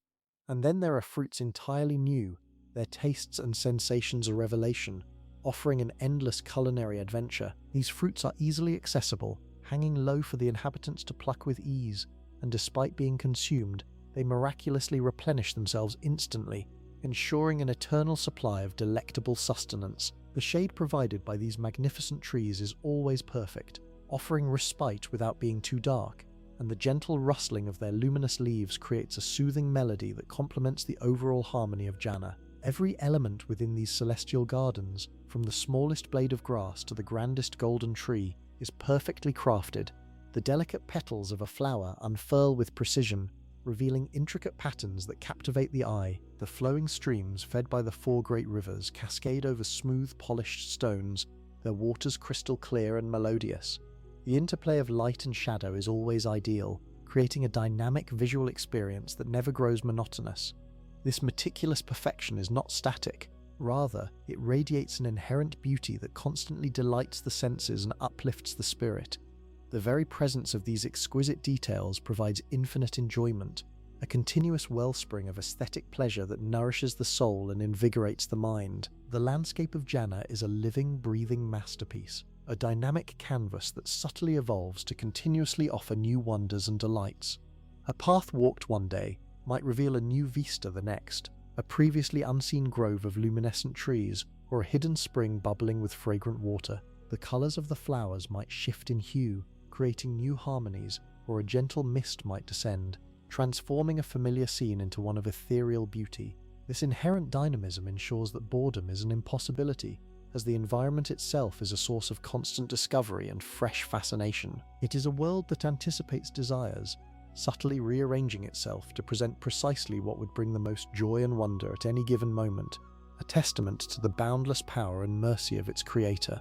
And then there are fruits entirely new, their tastes and sensations a revelation, offering an endless culinary adventure. These fruits are easily accessible, hanging low for the inhabitants to pluck with ease, and despite being consumed, they miraculously replenish themselves instantly, ensuring an eternal supply of delectable sustenance. The shade provided by these magnificent trees is always perfect, offering respite without being too dark, and the gentle rustling of their luminous leaves creates a soothing melody that complements the overall harmony of Jannah. Every element within these celestial gardens, from the smallest blade of grass to the grandest golden tree, is perfectly crafted. The delicate petals of a flower unfurl with precision, revealing intricate patterns that captivate the eye. The flowing streams, fed by the 4 great rivers, cascade over smooth, polished stones, their waters crystal clear and melodious. The interplay of light and shadow is always ideal, creating a dynamic visual experience that never grows monotonous. This meticulous perfection is not static. Rather, it radiates an inherent beauty that constantly delights the senses and uplifts the spirit. The very presence of these exquisite details provides infinite enjoyment, a continuous wellspring of aesthetic pleasure that nourishes the soul and invigorates the mind. The landscape of Jannah is a living, breathing masterpiece, a dynamic canvas that subtly evolves to continuously offer new wonders and delights. A path walked one day might reveal a new vista the next, a previously unseen grove of luminescent trees, or a hidden spring bubbling with fragrant water. The colors of the flowers might shift in hue, creating new harmonies, or a gentle mist might descend, transforming a familiar scene into one of ethereal beauty. This inherent dynamism ensures that boredom is an impossibility, as the environment itself is a source of constant discovery and fresh fascination. It is a world that anticipates desires, subtly rearranging itself to present precisely what would bring the most joy and wonder at any given moment, a testament to the boundless power and mercy of its creator.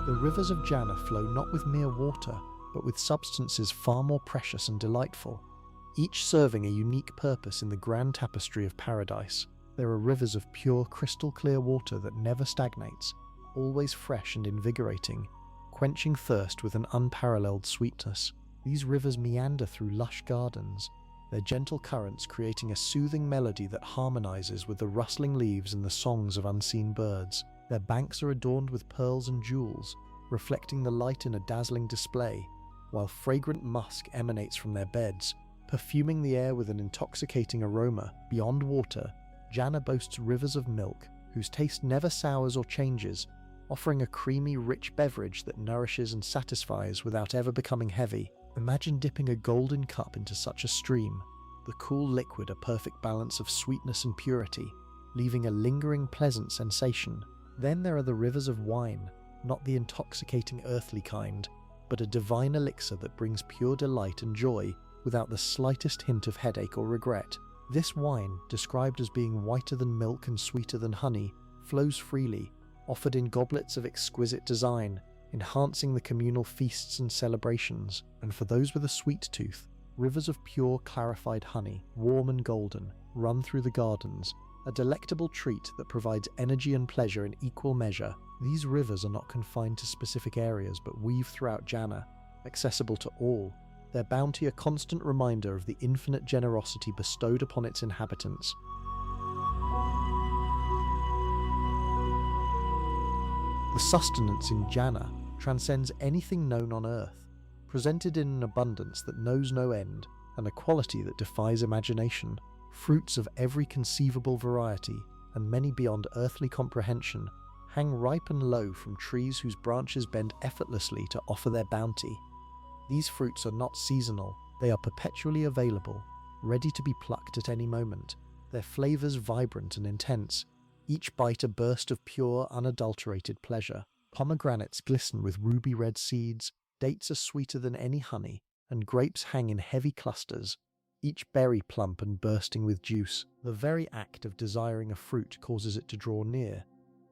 The rivers of Jannah flow not with mere water, but with substances far more precious and delightful, each serving a unique purpose in the grand tapestry of paradise. There are rivers of pure, crystal-clear water that never stagnates, always fresh and invigorating, quenching thirst with an unparalleled sweetness. These rivers meander through lush gardens, their gentle currents creating a soothing melody that harmonizes with the rustling leaves and the songs of unseen birds. Their banks are adorned with pearls and jewels, reflecting the light in a dazzling display, while fragrant musk emanates from their beds, perfuming the air with an intoxicating aroma. Beyond water, Jannah boasts rivers of milk, whose taste never sours or changes, offering a creamy, rich beverage that nourishes and satisfies without ever becoming heavy. Imagine dipping a golden cup into such a stream, the cool liquid a perfect balance of sweetness and purity, leaving a lingering pleasant sensation. Then there are the rivers of wine, not the intoxicating earthly kind, but a divine elixir that brings pure delight and joy without the slightest hint of headache or regret. This wine, described as being whiter than milk and sweeter than honey, flows freely, offered in goblets of exquisite design, enhancing the communal feasts and celebrations. And for those with a sweet tooth, rivers of pure clarified honey, warm and golden, run through the gardens, a delectable treat that provides energy and pleasure in equal measure. These rivers are not confined to specific areas but weave throughout Jannah, accessible to all, their bounty a constant reminder of the infinite generosity bestowed upon its inhabitants. The sustenance in Jannah transcends anything known on earth, presented in an abundance that knows no end and a quality that defies imagination. Fruits of every conceivable variety, and many beyond earthly comprehension, hang ripe and low from trees whose branches bend effortlessly to offer their bounty. These fruits are not seasonal, they are perpetually available, ready to be plucked at any moment, their flavors vibrant and intense, each bite a burst of pure, unadulterated pleasure. Pomegranates glisten with ruby-red seeds, dates are sweeter than any honey, and grapes hang in heavy clusters, each berry plump and bursting with juice. The very act of desiring a fruit causes it to draw near,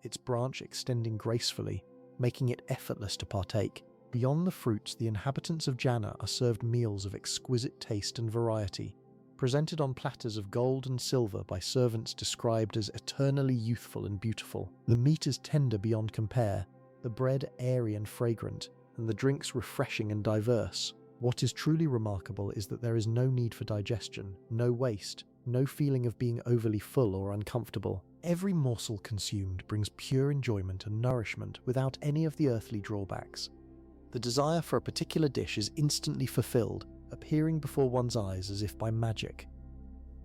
its branch extending gracefully, making it effortless to partake. Beyond the fruits, the inhabitants of Jannah are served meals of exquisite taste and variety, presented on platters of gold and silver by servants described as eternally youthful and beautiful. The meat is tender beyond compare, the bread airy and fragrant, and the drinks refreshing and diverse. What is truly remarkable is that there is no need for digestion, no waste, no feeling of being overly full or uncomfortable. Every morsel consumed brings pure enjoyment and nourishment without any of the earthly drawbacks. The desire for a particular dish is instantly fulfilled, appearing before one's eyes as if by magic.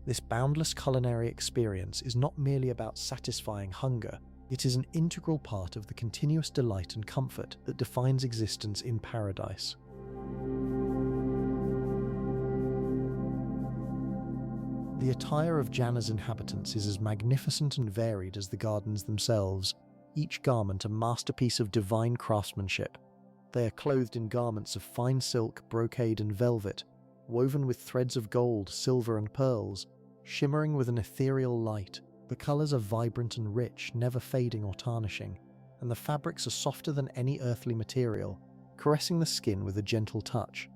This boundless culinary experience is not merely about satisfying hunger, it is an integral part of the continuous delight and comfort that defines existence in paradise. The attire of Jannah's inhabitants is as magnificent and varied as the gardens themselves, each garment a masterpiece of divine craftsmanship. They are clothed in garments of fine silk, brocade and velvet, woven with threads of gold, silver and pearls, shimmering with an ethereal light. The colours are vibrant and rich, never fading or tarnishing, and the fabrics are softer than any earthly material, caressing the skin with a gentle touch.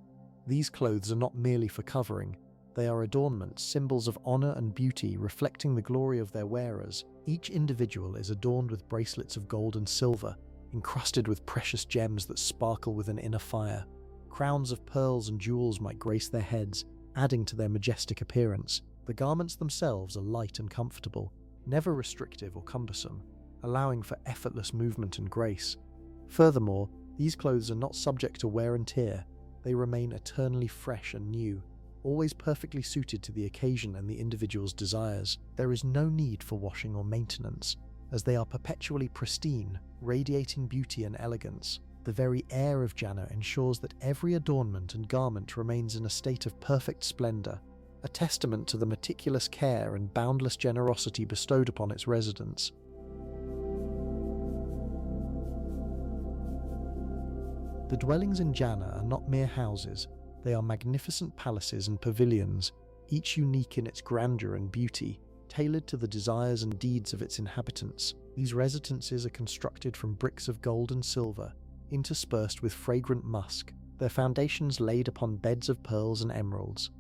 These clothes are not merely for covering, they are adornments, symbols of honour and beauty reflecting the glory of their wearers. Each individual is adorned with bracelets of gold and silver, encrusted with precious gems that sparkle with an inner fire. Crowns of pearls and jewels might grace their heads, adding to their majestic appearance. The garments themselves are light and comfortable, never restrictive or cumbersome, allowing for effortless movement and grace. Furthermore, these clothes are not subject to wear and tear, they remain eternally fresh and new, always perfectly suited to the occasion and the individual's desires. There is no need for washing or maintenance, as they are perpetually pristine, radiating beauty and elegance. The very air of Jannah ensures that every adornment and garment remains in a state of perfect splendor, a testament to the meticulous care and boundless generosity bestowed upon its residents. The dwellings in Jannah are not mere houses, they are magnificent palaces and pavilions, each unique in its grandeur and beauty, tailored to the desires and deeds of its inhabitants. These residences are constructed from bricks of gold and silver, interspersed with fragrant musk, their foundations laid upon beds of pearls and emeralds.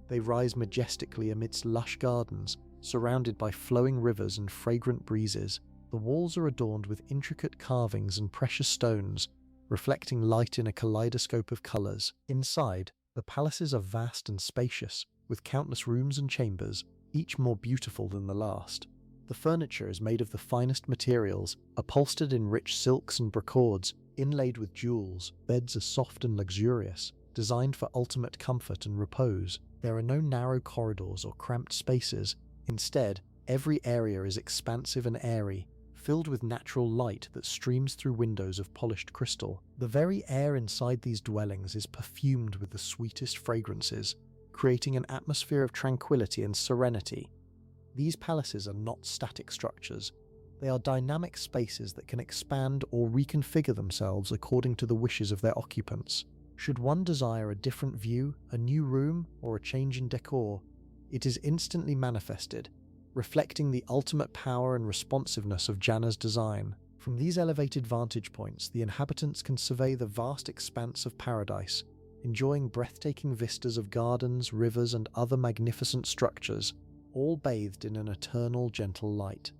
They rise majestically amidst lush gardens, surrounded by flowing rivers and fragrant breezes. The walls are adorned with intricate carvings and precious stones, reflecting light in a kaleidoscope of colours. Inside, the palaces are vast and spacious, with countless rooms and chambers, each more beautiful than the last. The furniture is made of the finest materials, upholstered in rich silks and brocades, inlaid with jewels. Beds are soft and luxurious, designed for ultimate comfort and repose. There are no narrow corridors or cramped spaces. Instead, every area is expansive and airy, filled with natural light that streams through windows of polished crystal. The very air inside these dwellings is perfumed with the sweetest fragrances, creating an atmosphere of tranquility and serenity. These palaces are not static structures. They are dynamic spaces that can expand or reconfigure themselves according to the wishes of their occupants. Should one desire a different view, a new room, or a change in decor, it is instantly manifested, reflecting the ultimate power and responsiveness of Jannah's design. From these elevated vantage points, the inhabitants can survey the vast expanse of paradise, enjoying breathtaking vistas of gardens, rivers, and other magnificent structures, all bathed in an eternal gentle light.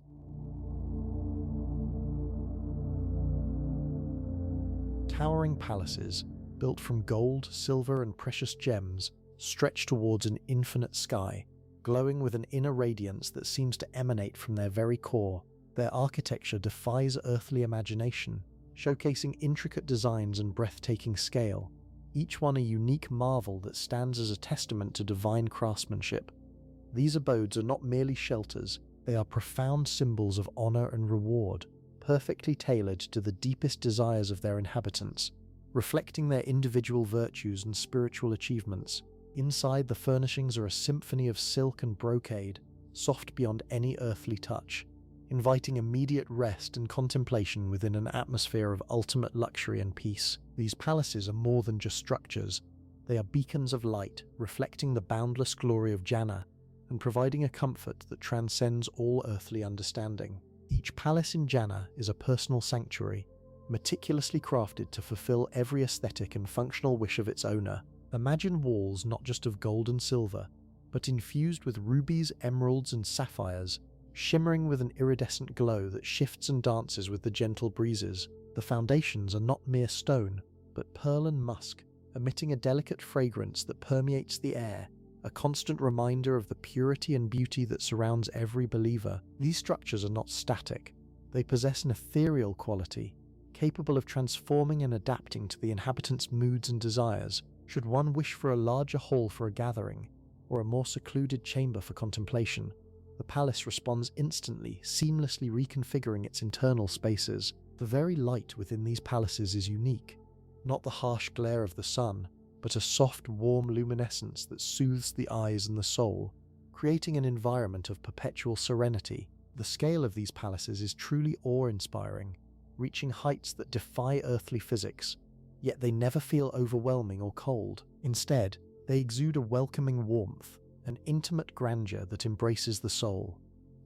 Towering palaces, built from gold, silver, and precious gems, stretch towards an infinite sky, glowing with an inner radiance that seems to emanate from their very core. Their architecture defies earthly imagination, showcasing intricate designs and breathtaking scale, each one a unique marvel that stands as a testament to divine craftsmanship. These abodes are not merely shelters, They are profound symbols of honor and reward, perfectly tailored to the deepest desires of their inhabitants, reflecting their individual virtues and spiritual achievements. Inside, the furnishings are a symphony of silk and brocade, soft beyond any earthly touch, inviting immediate rest and contemplation within an atmosphere of ultimate luxury and peace. These palaces are more than just structures. They are beacons of light, reflecting the boundless glory of Jannah and providing a comfort that transcends all earthly understanding. Each palace in Jannah is a personal sanctuary, meticulously crafted to fulfill every aesthetic and functional wish of its owner. Imagine walls not just of gold and silver, but infused with rubies, emeralds, and sapphires, shimmering with an iridescent glow that shifts and dances with the gentle breezes. The foundations are not mere stone, but pearl and musk, emitting a delicate fragrance that permeates the air, a constant reminder of the purity and beauty that surrounds every believer. These structures are not static. They possess an ethereal quality, capable of transforming and adapting to the inhabitants' moods and desires. Should one wish for a larger hall for a gathering, or a more secluded chamber for contemplation, the palace responds instantly, seamlessly reconfiguring its internal spaces. The very light within these palaces is unique, not the harsh glare of the sun, but a soft, warm luminescence that soothes the eyes and the soul, creating an environment of perpetual serenity. The scale of these palaces is truly awe-inspiring, reaching heights that defy earthly physics, yet they never feel overwhelming or cold. Instead, they exude a welcoming warmth, an intimate grandeur that embraces the soul.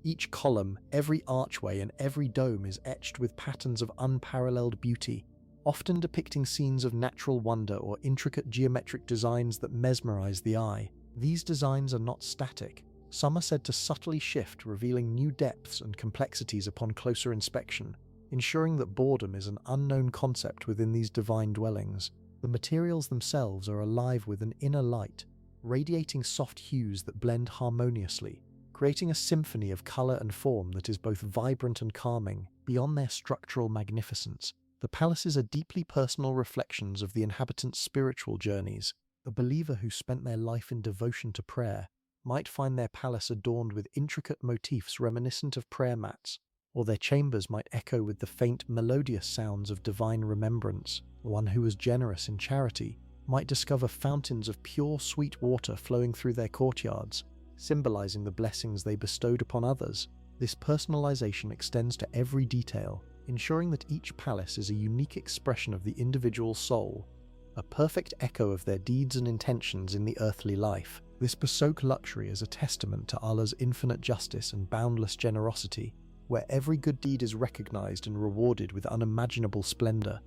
Each column, every archway, and every dome is etched with patterns of unparalleled beauty, often depicting scenes of natural wonder or intricate geometric designs that mesmerize the eye. These designs are not static. Some are said to subtly shift, revealing new depths and complexities upon closer inspection, ensuring that boredom is an unknown concept within these divine dwellings. The materials themselves are alive with an inner light, radiating soft hues that blend harmoniously, creating a symphony of color and form that is both vibrant and calming. Beyond their structural magnificence, the palaces are deeply personal reflections of the inhabitants' spiritual journeys. A believer who spent their life in devotion to prayer might find their palace adorned with intricate motifs reminiscent of prayer mats, or their chambers might echo with the faint, melodious sounds of divine remembrance. One who was generous in charity might discover fountains of pure, sweet water flowing through their courtyards, symbolizing the blessings they bestowed upon others. This personalization extends to every detail, ensuring that each palace is a unique expression of the individual soul, a perfect echo of their deeds and intentions in the earthly life. This bespoke luxury is a testament to Allah's infinite justice and boundless generosity, where every good deed is recognized and rewarded with unimaginable splendor.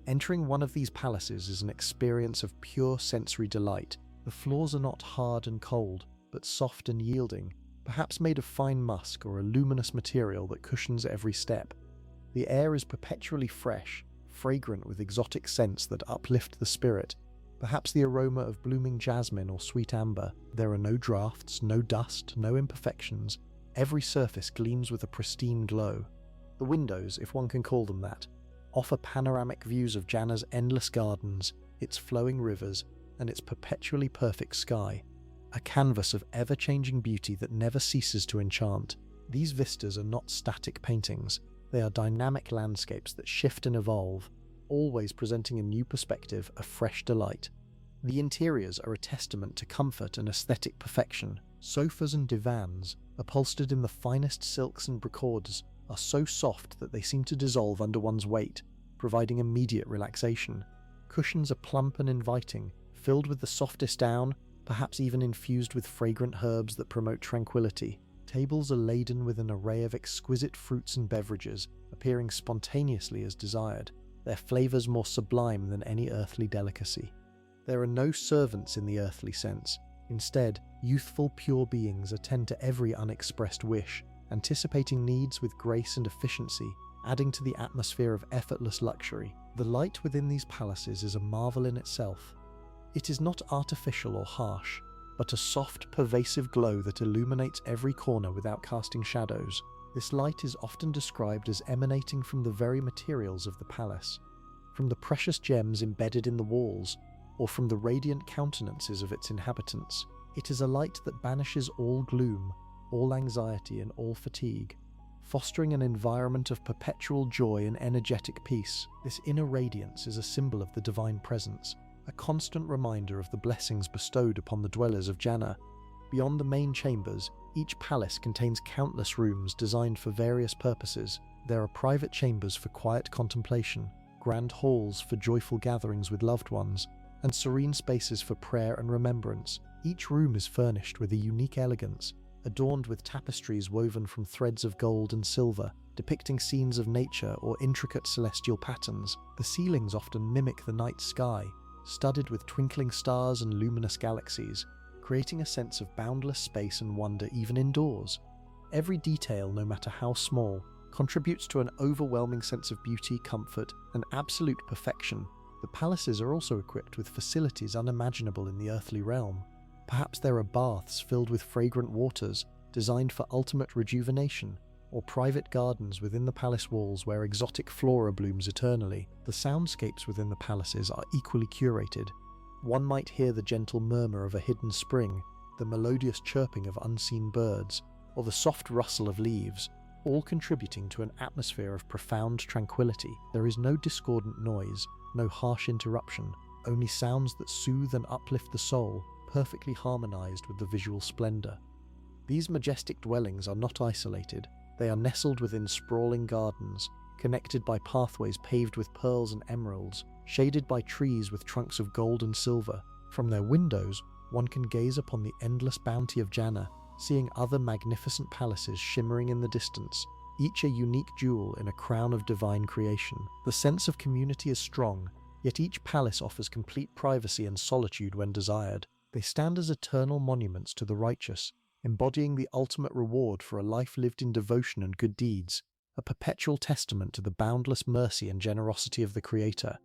Entering one of these palaces is an experience of pure sensory delight. The floors are not hard and cold, but soft and yielding, perhaps made of fine musk or a luminous material that cushions every step. The air is perpetually fresh, fragrant with exotic scents that uplift the spirit, perhaps the aroma of blooming jasmine or sweet amber. There are no drafts, no dust, no imperfections. Every surface gleams with a pristine glow. The windows, if one can call them that, offer panoramic views of Jannah's endless gardens, its flowing rivers, and its perpetually perfect sky, a canvas of ever-changing beauty that never ceases to enchant. These vistas are not static paintings. They are dynamic landscapes that shift and evolve, always presenting a new perspective, a fresh delight. The interiors are a testament to comfort and aesthetic perfection. Sofas and divans, upholstered in the finest silks and brocades, are so soft that they seem to dissolve under one's weight, providing immediate relaxation. Cushions are plump and inviting, filled with the softest down, perhaps even infused with fragrant herbs that promote tranquility. Tables are laden with an array of exquisite fruits and beverages, appearing spontaneously as desired, their flavors more sublime than any earthly delicacy. There are no servants in the earthly sense. Instead, youthful, pure beings attend to every unexpressed wish, anticipating needs with grace and efficiency, adding to the atmosphere of effortless luxury. The light within these palaces is a marvel in itself. It is not artificial or harsh, but a soft, pervasive glow that illuminates every corner without casting shadows. This light is often described as emanating from the very materials of the palace, from the precious gems embedded in the walls, or from the radiant countenances of its inhabitants. It is a light that banishes all gloom, all anxiety and all fatigue, fostering an environment of perpetual joy and energetic peace. This inner radiance is a symbol of the divine presence, a constant reminder of the blessings bestowed upon the dwellers of Jannah. Beyond the main chambers, each palace contains countless rooms designed for various purposes. There are private chambers for quiet contemplation, grand halls for joyful gatherings with loved ones, and serene spaces for prayer and remembrance. Each room is furnished with a unique elegance, adorned with tapestries woven from threads of gold and silver, depicting scenes of nature or intricate celestial patterns. The ceilings often mimic the night sky, studded with twinkling stars and luminous galaxies, creating a sense of boundless space and wonder even indoors. Every detail, no matter how small, contributes to an overwhelming sense of beauty, comfort, and absolute perfection. The palaces are also equipped with facilities unimaginable in the earthly realm. Perhaps there are baths filled with fragrant waters, designed for ultimate rejuvenation, or private gardens within the palace walls where exotic flora blooms eternally. The soundscapes within the palaces are equally curated. One might hear the gentle murmur of a hidden spring, the melodious chirping of unseen birds, or the soft rustle of leaves, all contributing to an atmosphere of profound tranquility. There is no discordant noise, no harsh interruption, only sounds that soothe and uplift the soul, perfectly harmonized with the visual splendor. These majestic dwellings are not isolated. They are nestled within sprawling gardens, connected by pathways paved with pearls and emeralds, shaded by trees with trunks of gold and silver. From their windows, one can gaze upon the endless bounty of Jannah, seeing other magnificent palaces shimmering in the distance, each a unique jewel in a crown of divine creation. The sense of community is strong, yet each palace offers complete privacy and solitude when desired. They stand as eternal monuments to the righteous, embodying the ultimate reward for a life lived in devotion and good deeds, a perpetual testament to the boundless mercy and generosity of the Creator.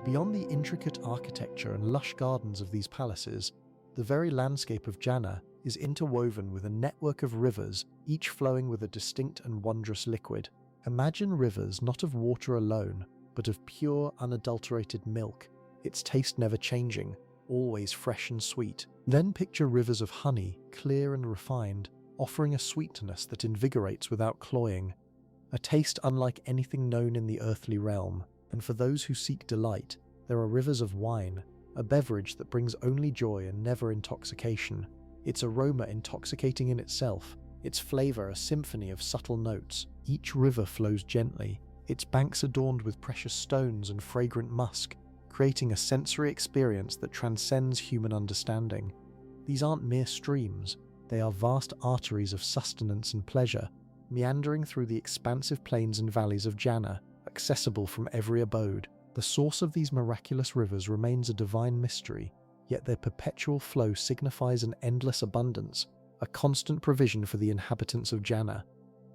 Beyond the intricate architecture and lush gardens of these palaces, the very landscape of Jannah is interwoven with a network of rivers, each flowing with a distinct and wondrous liquid. Imagine rivers not of water alone, but of pure, unadulterated milk, its taste never changing, always fresh and sweet. Then picture rivers of honey, clear and refined, offering a sweetness that invigorates without cloying, a taste unlike anything known in the earthly realm. And for those who seek delight, there are rivers of wine, a beverage that brings only joy and never intoxication. Its aroma intoxicating in itself, its flavor a symphony of subtle notes. Each river flows gently, its banks adorned with precious stones and fragrant musk, creating a sensory experience that transcends human understanding. These aren't mere streams, they are vast arteries of sustenance and pleasure, meandering through the expansive plains and valleys of Jannah, accessible from every abode. The source of these miraculous rivers remains a divine mystery, yet their perpetual flow signifies an endless abundance, a constant provision for the inhabitants of Jannah.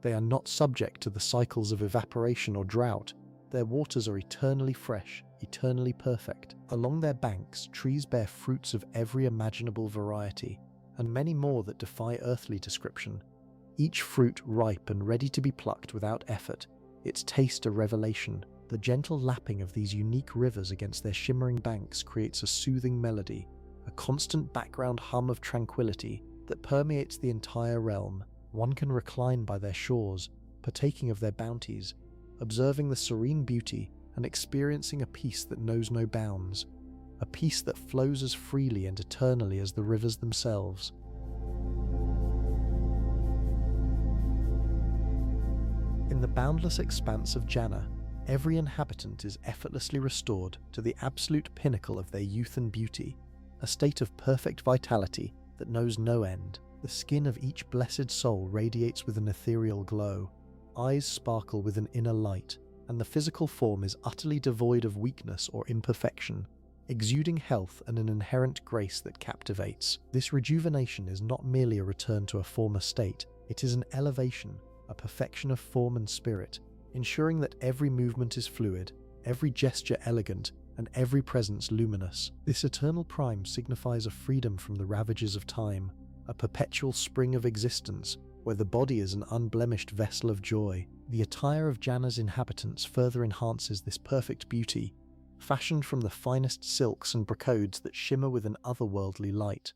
They are not subject to the cycles of evaporation or drought. Their waters are eternally fresh, eternally perfect. Along their banks, trees bear fruits of every imaginable variety, and many more that defy earthly description. Each fruit ripe and ready to be plucked without effort, its taste a revelation. The gentle lapping of these unique rivers against their shimmering banks creates a soothing melody, a constant background hum of tranquility that permeates the entire realm. One can recline by their shores, partaking of their bounties, observing the serene beauty and experiencing a peace that knows no bounds, a peace that flows as freely and eternally as the rivers themselves. In the boundless expanse of Jannah, every inhabitant is effortlessly restored to the absolute pinnacle of their youth and beauty, a state of perfect vitality that knows no end. The skin of each blessed soul radiates with an ethereal glow, eyes sparkle with an inner light, and the physical form is utterly devoid of weakness or imperfection, exuding health and an inherent grace that captivates. This rejuvenation is not merely a return to a former state, it is an elevation, a perfection of form and spirit, ensuring that every movement is fluid, every gesture elegant, and every presence luminous. This eternal prime signifies a freedom from the ravages of time, a perpetual spring of existence, where the body is an unblemished vessel of joy. The attire of Jannah's inhabitants further enhances this perfect beauty, fashioned from the finest silks and brocades that shimmer with an otherworldly light.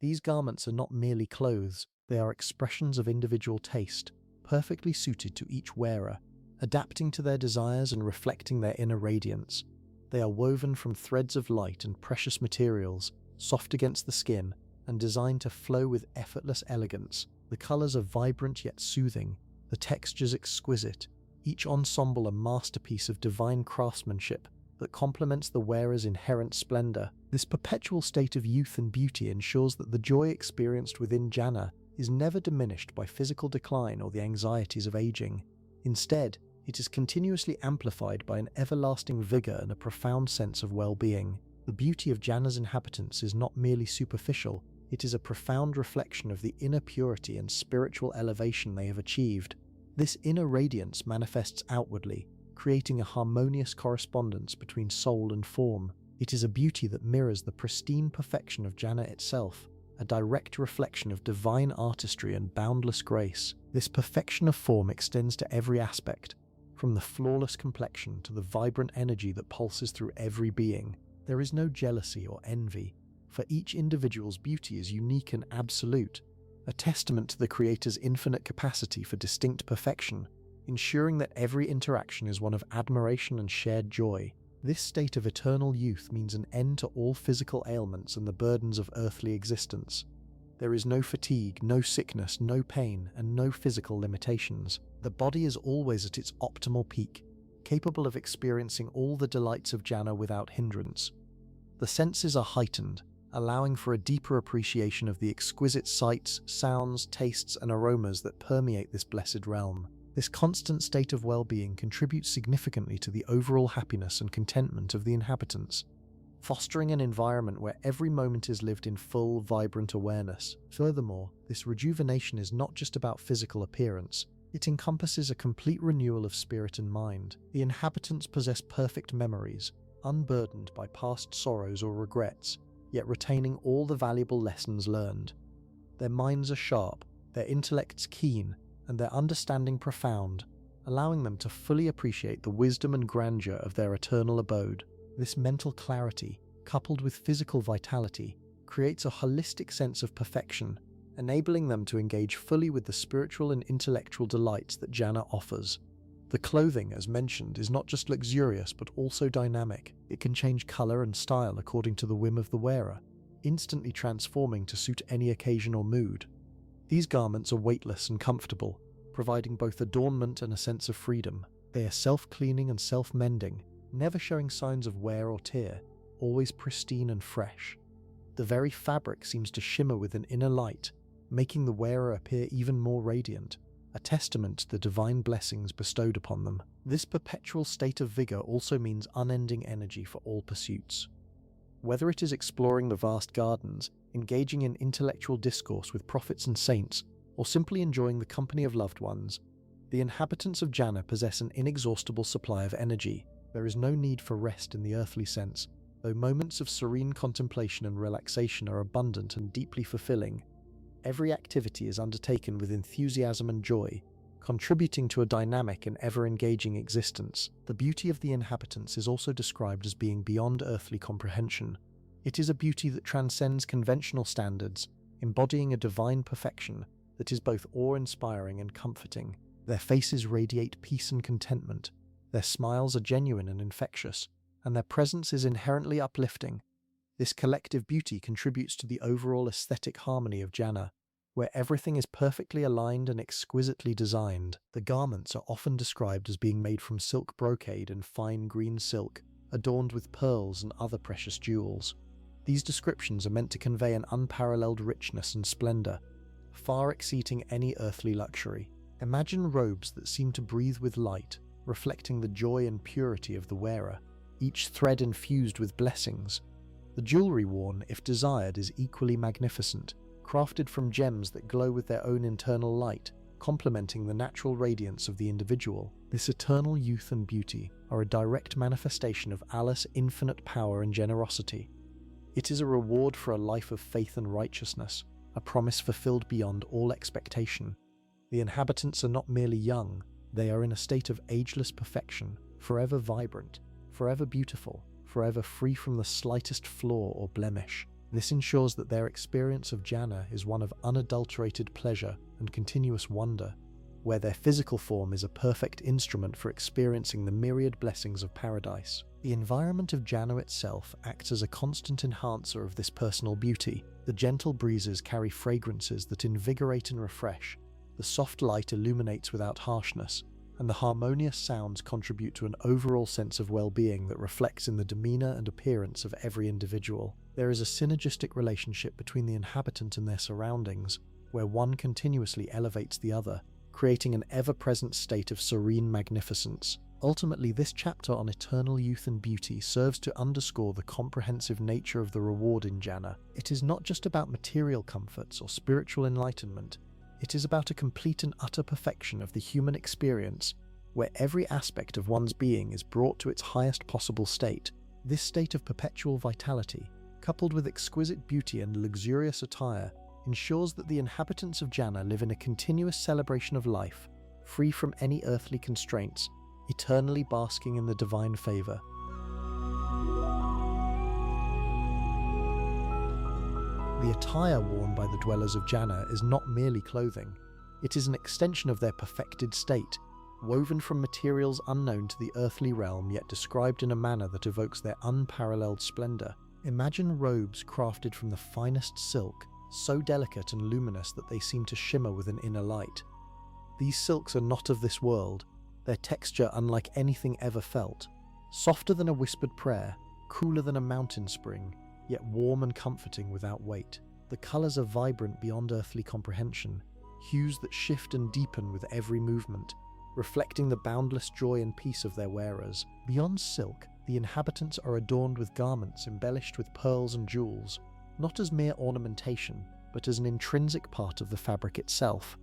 These garments are not merely clothes, they are expressions of individual taste, perfectly suited to each wearer, adapting to their desires and reflecting their inner radiance. They are woven from threads of light and precious materials, soft against the skin, and designed to flow with effortless elegance. The colors are vibrant yet soothing, the textures exquisite, each ensemble a masterpiece of divine craftsmanship that complements the wearer's inherent splendor. This perpetual state of youth and beauty ensures that the joy experienced within Jannah is never diminished by physical decline or the anxieties of aging. Instead, it is continuously amplified by an everlasting vigor and a profound sense of well-being. The beauty of Jannah's inhabitants is not merely superficial, it is a profound reflection of the inner purity and spiritual elevation they have achieved. This inner radiance manifests outwardly, creating a harmonious correspondence between soul and form. It is a beauty that mirrors the pristine perfection of Jannah itself, a direct reflection of divine artistry and boundless grace. This perfection of form extends to every aspect, from the flawless complexion to the vibrant energy that pulses through every being. There is no jealousy or envy, for each individual's beauty is unique and absolute, a testament to the Creator's infinite capacity for distinct perfection, ensuring that every interaction is one of admiration and shared joy. This state of eternal youth means an end to all physical ailments and the burdens of earthly existence. There is no fatigue, no sickness, no pain, and no physical limitations. The body is always at its optimal peak, capable of experiencing all the delights of Jannah without hindrance. The senses are heightened, allowing for a deeper appreciation of the exquisite sights, sounds, tastes, and aromas that permeate this blessed realm. This constant state of well-being contributes significantly to the overall happiness and contentment of the inhabitants, fostering an environment where every moment is lived in full, vibrant awareness. Furthermore, this rejuvenation is not just about physical appearance, it encompasses a complete renewal of spirit and mind. The inhabitants possess perfect memories, unburdened by past sorrows or regrets, yet retaining all the valuable lessons learned. Their minds are sharp, their intellects keen, and their understanding profound, allowing them to fully appreciate the wisdom and grandeur of their eternal abode. This mental clarity, coupled with physical vitality, creates a holistic sense of perfection, enabling them to engage fully with the spiritual and intellectual delights that Jannah offers. The clothing, as mentioned, is not just luxurious but also dynamic. It can change color and style according to the whim of the wearer, instantly transforming to suit any occasion or mood. These garments are weightless and comfortable, providing both adornment and a sense of freedom. They are self-cleaning and self-mending, never showing signs of wear or tear, always pristine and fresh. The very fabric seems to shimmer with an inner light, making the wearer appear even more radiant, a testament to the divine blessings bestowed upon them. This perpetual state of vigor also means unending energy for all pursuits. Whether it is exploring the vast gardens, engaging in intellectual discourse with prophets and saints, or simply enjoying the company of loved ones, the inhabitants of Jannah possess an inexhaustible supply of energy. There is no need for rest in the earthly sense, though moments of serene contemplation and relaxation are abundant and deeply fulfilling. Every activity is undertaken with enthusiasm and joy, contributing to a dynamic and ever-engaging existence. The beauty of the inhabitants is also described as being beyond earthly comprehension. It is a beauty that transcends conventional standards, embodying a divine perfection that is both awe-inspiring and comforting. Their faces radiate peace and contentment, their smiles are genuine and infectious, and their presence is inherently uplifting. This collective beauty contributes to the overall aesthetic harmony of Jannah, where everything is perfectly aligned and exquisitely designed. The garments are often described as being made from silk brocade and fine green silk, adorned with pearls and other precious jewels. These descriptions are meant to convey an unparalleled richness and splendor, far exceeding any earthly luxury. Imagine robes that seem to breathe with light, reflecting the joy and purity of the wearer, each thread infused with blessings. The jewelry worn, if desired, is equally magnificent, crafted from gems that glow with their own internal light, complementing the natural radiance of the individual. This eternal youth and beauty are a direct manifestation of Allah's infinite power and generosity. It is a reward for a life of faith and righteousness, a promise fulfilled beyond all expectation. The inhabitants are not merely young, they are in a state of ageless perfection, forever vibrant, forever beautiful, forever free from the slightest flaw or blemish. This ensures that their experience of Jannah is one of unadulterated pleasure and continuous wonder, where their physical form is a perfect instrument for experiencing the myriad blessings of paradise. The environment of Jannah itself acts as a constant enhancer of this personal beauty. The gentle breezes carry fragrances that invigorate and refresh, the soft light illuminates without harshness, and the harmonious sounds contribute to an overall sense of well-being that reflects in the demeanor and appearance of every individual. There is a synergistic relationship between the inhabitant and their surroundings, where one continuously elevates the other, creating an ever-present state of serene magnificence. Ultimately, this chapter on eternal youth and beauty serves to underscore the comprehensive nature of the reward in Jannah. It is not just about material comforts or spiritual enlightenment. It is about a complete and utter perfection of the human experience, where every aspect of one's being is brought to its highest possible state. This state of perpetual vitality, coupled with exquisite beauty and luxurious attire, ensures that the inhabitants of Jannah live in a continuous celebration of life, free from any earthly constraints, eternally basking in the divine favor. The attire worn by the dwellers of Jannah is not merely clothing. It is an extension of their perfected state, woven from materials unknown to the earthly realm yet described in a manner that evokes their unparalleled splendor. Imagine robes crafted from the finest silk, so delicate and luminous that they seem to shimmer with an inner light. These silks are not of this world, their texture unlike anything ever felt. Softer than a whispered prayer, cooler than a mountain spring, yet warm and comforting without weight. The colors are vibrant beyond earthly comprehension, hues that shift and deepen with every movement, reflecting the boundless joy and peace of their wearers. Beyond silk, the inhabitants are adorned with garments embellished with pearls and jewels, not as mere ornamentation, but as an intrinsic part of the fabric itself.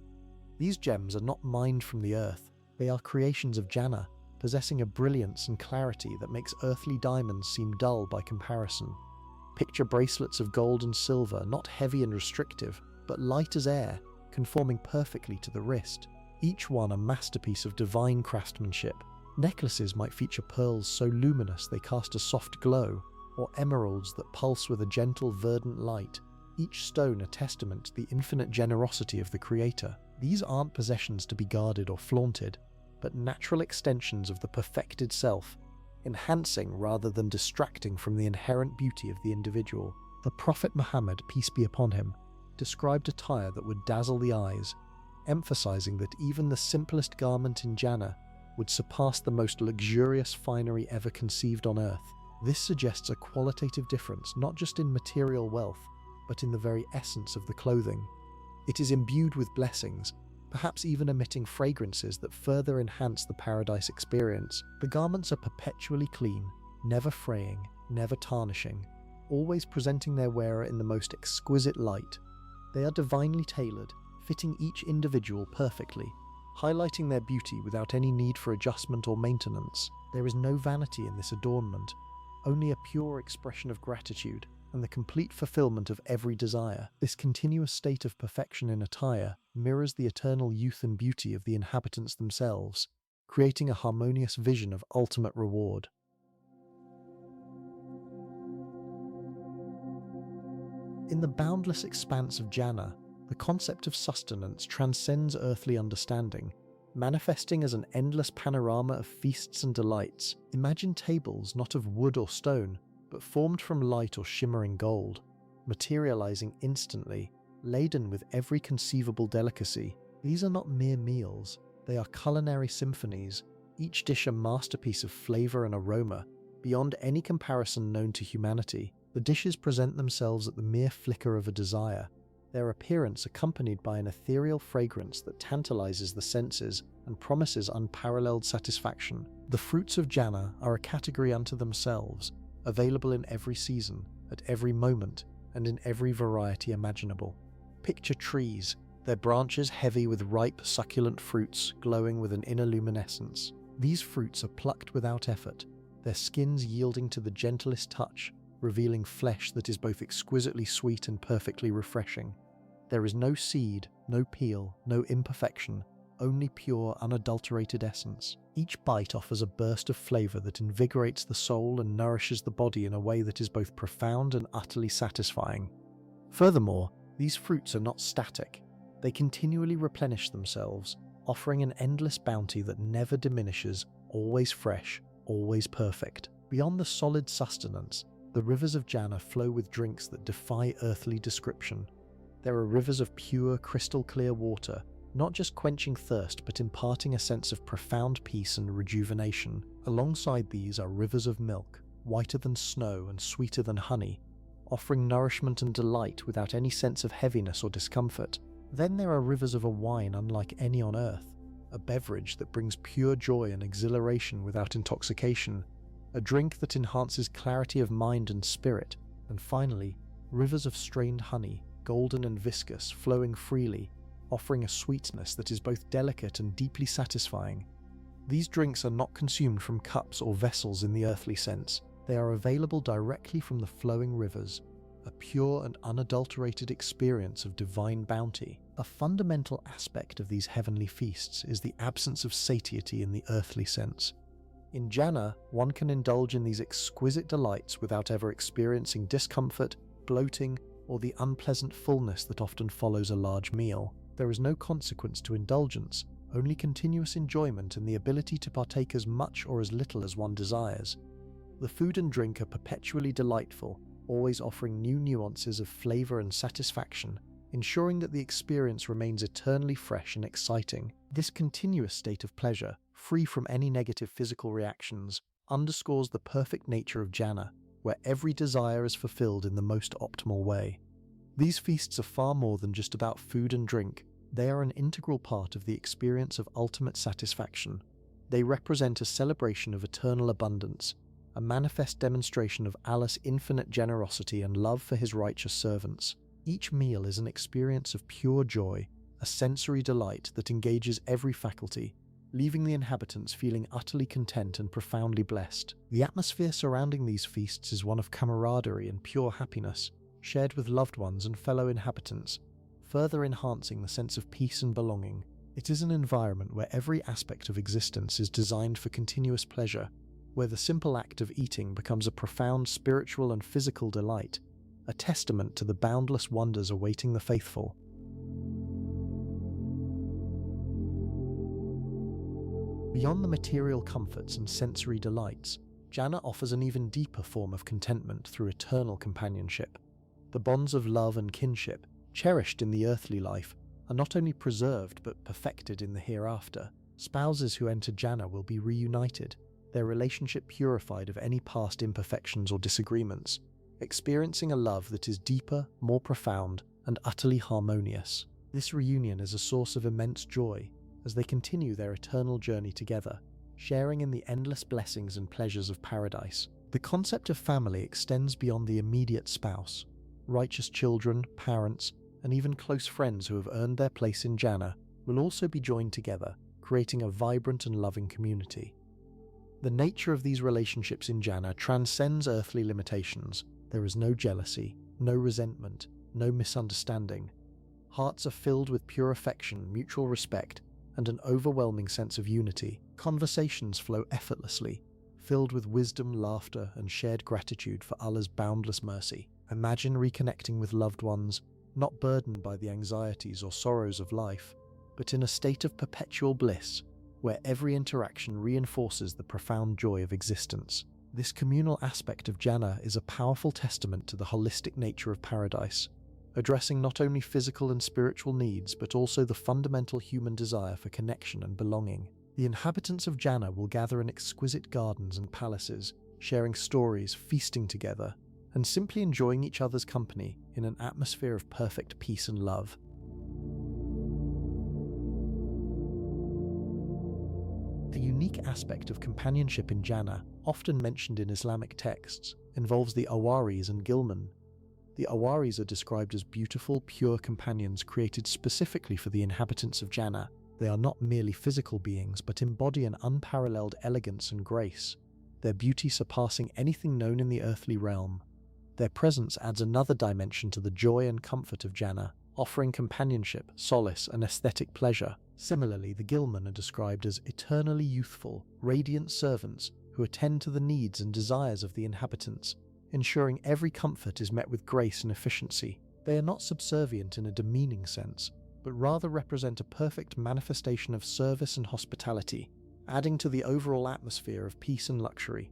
These gems are not mined from the earth, they are creations of Jannah, possessing a brilliance and clarity that makes earthly diamonds seem dull by comparison. Picture bracelets of gold and silver, not heavy and restrictive, but light as air, conforming perfectly to the wrist, each one a masterpiece of divine craftsmanship. Necklaces might feature pearls so luminous they cast a soft glow, or emeralds that pulse with a gentle verdant light, each stone a testament to the infinite generosity of the Creator. These aren't possessions to be guarded or flaunted, but natural extensions of the perfected self, enhancing rather than distracting from the inherent beauty of the individual. The Prophet Muhammad, peace be upon him, described attire that would dazzle the eyes, emphasizing that even the simplest garment in Jannah would surpass the most luxurious finery ever conceived on earth. This suggests a qualitative difference not just in material wealth, but in the very essence of the clothing. It is imbued with blessings, perhaps even emitting fragrances that further enhance the paradise experience. The garments are perpetually clean, never fraying, never tarnishing, always presenting their wearer in the most exquisite light. They are divinely tailored, fitting each individual perfectly, highlighting their beauty without any need for adjustment or maintenance. There is no vanity in this adornment, only a pure expression of gratitude and the complete fulfillment of every desire. This continuous state of perfection in attire mirrors the eternal youth and beauty of the inhabitants themselves, creating a harmonious vision of ultimate reward. In the boundless expanse of Jannah, the concept of sustenance transcends earthly understanding, manifesting as an endless panorama of feasts and delights. Imagine tables not of wood or stone, but formed from light or shimmering gold, materializing instantly, laden with every conceivable delicacy. These are not mere meals, they are culinary symphonies, each dish a masterpiece of flavor and aroma, beyond any comparison known to humanity. The dishes present themselves at the mere flicker of a desire, their appearance accompanied by an ethereal fragrance that tantalizes the senses and promises unparalleled satisfaction. The fruits of Jannah are a category unto themselves, available in every season, at every moment, and in every variety imaginable. Picture trees, their branches heavy with ripe, succulent fruits glowing with an inner luminescence. These fruits are plucked without effort, their skins yielding to the gentlest touch, revealing flesh that is both exquisitely sweet and perfectly refreshing. There is no seed, no peel, no imperfection, only pure, unadulterated essence. Each bite offers a burst of flavor that invigorates the soul and nourishes the body in a way that is both profound and utterly satisfying. Furthermore, these fruits are not static. They continually replenish themselves, offering an endless bounty that never diminishes, always fresh, always perfect. Beyond the solid sustenance, the rivers of Jannah flow with drinks that defy earthly description. There are rivers of pure, crystal-clear water, not just quenching thirst but imparting a sense of profound peace and rejuvenation. Alongside these are rivers of milk, whiter than snow and sweeter than honey, offering nourishment and delight without any sense of heaviness or discomfort. Then there are rivers of a wine unlike any on earth, a beverage that brings pure joy and exhilaration without intoxication, a drink that enhances clarity of mind and spirit, and finally, rivers of strained honey, golden and viscous, flowing freely, offering a sweetness that is both delicate and deeply satisfying. These drinks are not consumed from cups or vessels in the earthly sense. They are available directly from the flowing rivers, a pure and unadulterated experience of divine bounty. A fundamental aspect of these heavenly feasts is the absence of satiety in the earthly sense. In Jannah, one can indulge in these exquisite delights without ever experiencing discomfort, bloating, or the unpleasant fullness that often follows a large meal. There is no consequence to indulgence, only continuous enjoyment and the ability to partake as much or as little as one desires. The food and drink are perpetually delightful, always offering new nuances of flavor and satisfaction, ensuring that the experience remains eternally fresh and exciting. This continuous state of pleasure, free from any negative physical reactions, underscores the perfect nature of Jannah, where every desire is fulfilled in the most optimal way. These feasts are far more than just about food and drink. They are an integral part of the experience of ultimate satisfaction. They represent a celebration of eternal abundance, a manifest demonstration of Allah's infinite generosity and love for His righteous servants. Each meal is an experience of pure joy, a sensory delight that engages every faculty, leaving the inhabitants feeling utterly content and profoundly blessed. The atmosphere surrounding these feasts is one of camaraderie and pure happiness, shared with loved ones and fellow inhabitants, further enhancing the sense of peace and belonging. It is an environment where every aspect of existence is designed for continuous pleasure, where the simple act of eating becomes a profound spiritual and physical delight, a testament to the boundless wonders awaiting the faithful. Beyond the material comforts and sensory delights, Jannah offers an even deeper form of contentment through eternal companionship. The bonds of love and kinship, cherished in the earthly life, are not only preserved but perfected in the hereafter. Spouses who enter Jannah will be reunited, their relationship purified of any past imperfections or disagreements, experiencing a love that is deeper, more profound, and utterly harmonious. This reunion is a source of immense joy as they continue their eternal journey together, sharing in the endless blessings and pleasures of paradise. The concept of family extends beyond the immediate spouse. Righteous children, parents, and even close friends who have earned their place in Jannah will also be joined together, creating a vibrant and loving community. The nature of these relationships in Jannah transcends earthly limitations. There is no jealousy, no resentment, no misunderstanding. Hearts are filled with pure affection, mutual respect, and an overwhelming sense of unity. Conversations flow effortlessly, filled with wisdom, laughter, and shared gratitude for Allah's boundless mercy. Imagine reconnecting with loved ones, not burdened by the anxieties or sorrows of life, but in a state of perpetual bliss, where every interaction reinforces the profound joy of existence. This communal aspect of Jannah is a powerful testament to the holistic nature of paradise, addressing not only physical and spiritual needs but also the fundamental human desire for connection and belonging. The inhabitants of Jannah will gather in exquisite gardens and palaces, sharing stories, feasting together, and simply enjoying each other's company in an atmosphere of perfect peace and love. The unique aspect of companionship in Jannah, often mentioned in Islamic texts, involves the awaris and gilman. The awaris are described as beautiful, pure companions created specifically for the inhabitants of Jannah. They are not merely physical beings, but embody an unparalleled elegance and grace, their beauty surpassing anything known in the earthly realm. Their presence adds another dimension to the joy and comfort of Jannah, offering companionship, solace, and aesthetic pleasure. Similarly, the Gilman are described as eternally youthful, radiant servants who attend to the needs and desires of the inhabitants, ensuring every comfort is met with grace and efficiency. They are not subservient in a demeaning sense, but rather represent a perfect manifestation of service and hospitality, adding to the overall atmosphere of peace and luxury.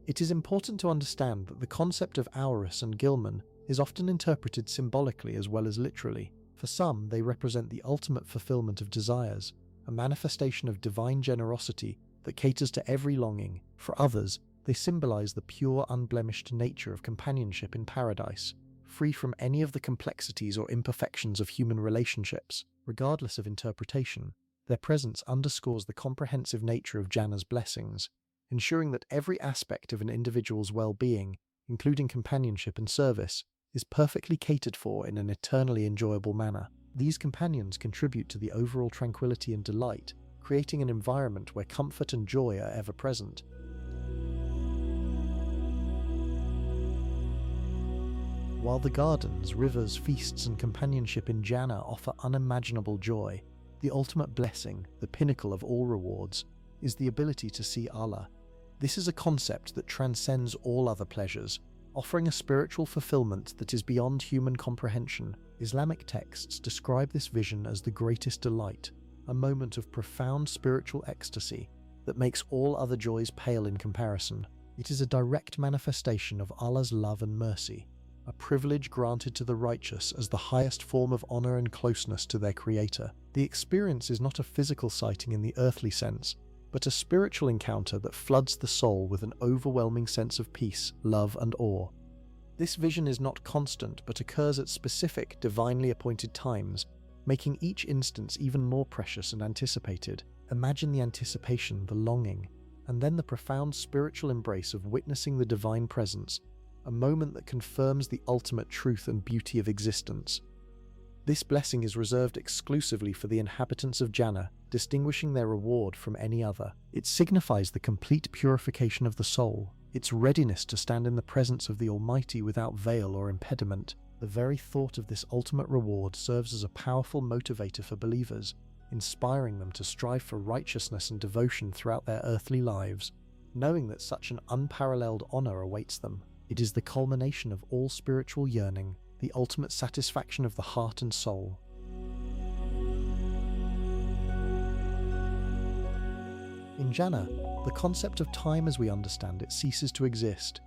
It is important to understand that the concept of Aurus and Gilman is often interpreted symbolically as well as literally. For some, they represent the ultimate fulfillment of desires, a manifestation of divine generosity that caters to every longing. For others, they symbolize the pure, unblemished nature of companionship in paradise, free from any of the complexities or imperfections of human relationships. Regardless of interpretation, their presence underscores the comprehensive nature of Jannah's blessings, ensuring that every aspect of an individual's well-being, including companionship and service, is perfectly catered for in an eternally enjoyable manner. These companions contribute to the overall tranquility and delight, creating an environment where comfort and joy are ever present. While the gardens, rivers, feasts, and companionship in Jannah offer unimaginable joy, the ultimate blessing, the pinnacle of all rewards, is the ability to see Allah. This is a concept that transcends all other pleasures, offering a spiritual fulfillment that is beyond human comprehension. Islamic texts describe this vision as the greatest delight, a moment of profound spiritual ecstasy that makes all other joys pale in comparison. It is a direct manifestation of Allah's love and mercy, a privilege granted to the righteous as the highest form of honor and closeness to their Creator. The experience is not a physical sighting in the earthly sense, but a spiritual encounter that floods the soul with an overwhelming sense of peace, love, and awe. This vision is not constant, but occurs at specific, divinely appointed times, making each instance even more precious and anticipated. Imagine the anticipation, the longing, and then the profound spiritual embrace of witnessing the divine presence, a moment that confirms the ultimate truth and beauty of existence. This blessing is reserved exclusively for the inhabitants of Jannah, distinguishing their reward from any other. It signifies the complete purification of the soul, its readiness to stand in the presence of the Almighty without veil or impediment. The very thought of this ultimate reward serves as a powerful motivator for believers, inspiring them to strive for righteousness and devotion throughout their earthly lives, knowing that such an unparalleled honor awaits them. It is the culmination of all spiritual yearning, the ultimate satisfaction of the heart and soul. In Jannah, the concept of time as we understand it ceases to exist.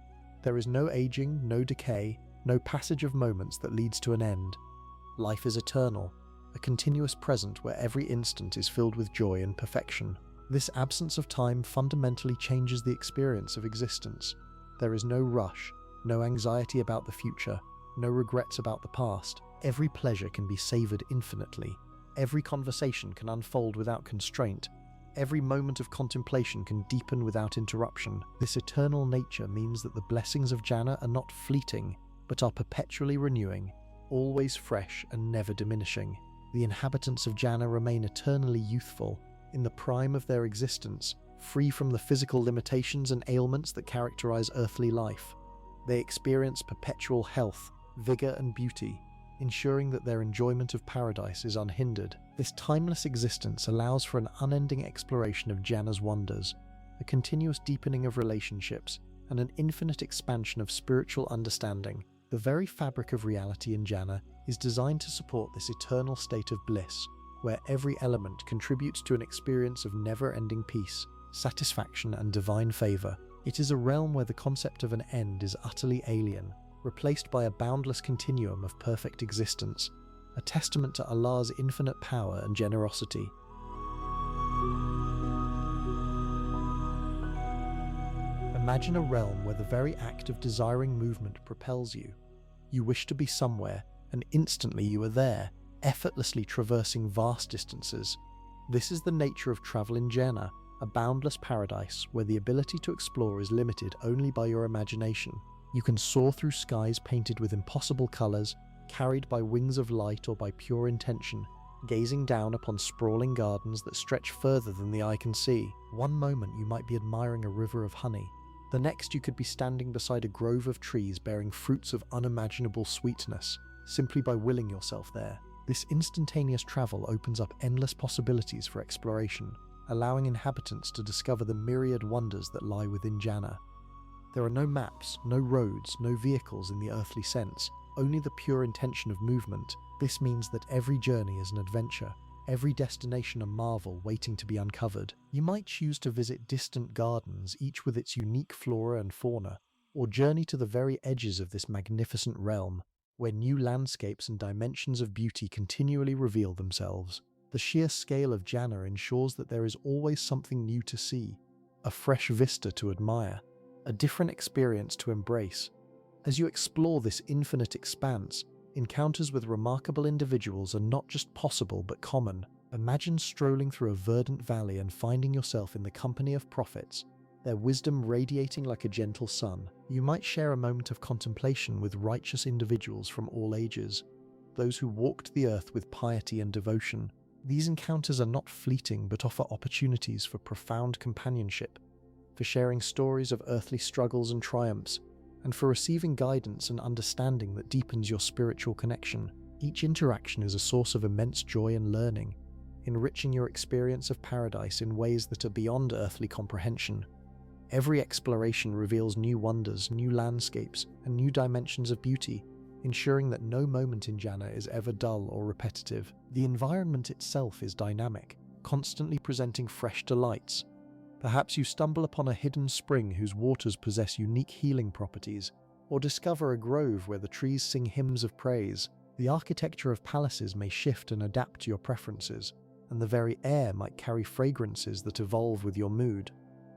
There is no aging, no decay, no passage of moments that leads to an end. Life is eternal, a continuous present where every instant is filled with joy and perfection. This absence of time fundamentally changes the experience of existence. There is no rush, no anxiety about the future, no regrets about the past. Every pleasure can be savored infinitely. Every conversation can unfold without constraint. Every moment of contemplation can deepen without interruption. This eternal nature means that the blessings of Jannah are not fleeting, but are perpetually renewing, always fresh and never diminishing. The inhabitants of Jannah remain eternally youthful, in the prime of their existence, free from the physical limitations and ailments that characterize earthly life. They experience perpetual health, vigor, and beauty, ensuring that their enjoyment of paradise is unhindered. This timeless existence allows for an unending exploration of Jannah's wonders, a continuous deepening of relationships, and an infinite expansion of spiritual understanding. The very fabric of reality in Jannah is designed to support this eternal state of bliss, where every element contributes to an experience of never-ending peace, satisfaction, and divine favor. It is a realm where the concept of an end is utterly alien, replaced by a boundless continuum of perfect existence, a testament to Allah's infinite power and generosity. Imagine a realm where the very act of desiring movement propels you. You wish to be somewhere, and instantly you are there, effortlessly traversing vast distances. This is the nature of travel in Jannah, a boundless paradise where the ability to explore is limited only by your imagination. You can soar through skies painted with impossible colors, carried by wings of light or by pure intention, gazing down upon sprawling gardens that stretch further than the eye can see. One moment you might be admiring a river of honey. The next you could be standing beside a grove of trees bearing fruits of unimaginable sweetness, simply by willing yourself there. This instantaneous travel opens up endless possibilities for exploration, allowing inhabitants to discover the myriad wonders that lie within Jannah. There are no maps, no roads, no vehicles in the earthly sense, only the pure intention of movement. This means that every journey is an adventure, every destination a marvel waiting to be uncovered. You might choose to visit distant gardens, each with its unique flora and fauna, or journey to the very edges of this magnificent realm, where new landscapes and dimensions of beauty continually reveal themselves. The sheer scale of Jannah ensures that there is always something new to see, a fresh vista to admire, a different experience to embrace. As you explore this infinite expanse, encounters with remarkable individuals are not just possible but common. Imagine strolling through a verdant valley and finding yourself in the company of prophets, their wisdom radiating like a gentle sun. You might share a moment of contemplation with righteous individuals from all ages, those who walked the earth with piety and devotion. These encounters are not fleeting but offer opportunities for profound companionship, for sharing stories of earthly struggles and triumphs, and for receiving guidance and understanding that deepens your spiritual connection. Each interaction is a source of immense joy and learning, enriching your experience of paradise in ways that are beyond earthly comprehension. Every exploration reveals new wonders, new landscapes, and new dimensions of beauty, ensuring that no moment in Jannah is ever dull or repetitive. The environment itself is dynamic, constantly presenting fresh delights. Perhaps you stumble upon a hidden spring whose waters possess unique healing properties, or discover a grove where the trees sing hymns of praise. The architecture of palaces may shift and adapt to your preferences, and the very air might carry fragrances that evolve with your mood.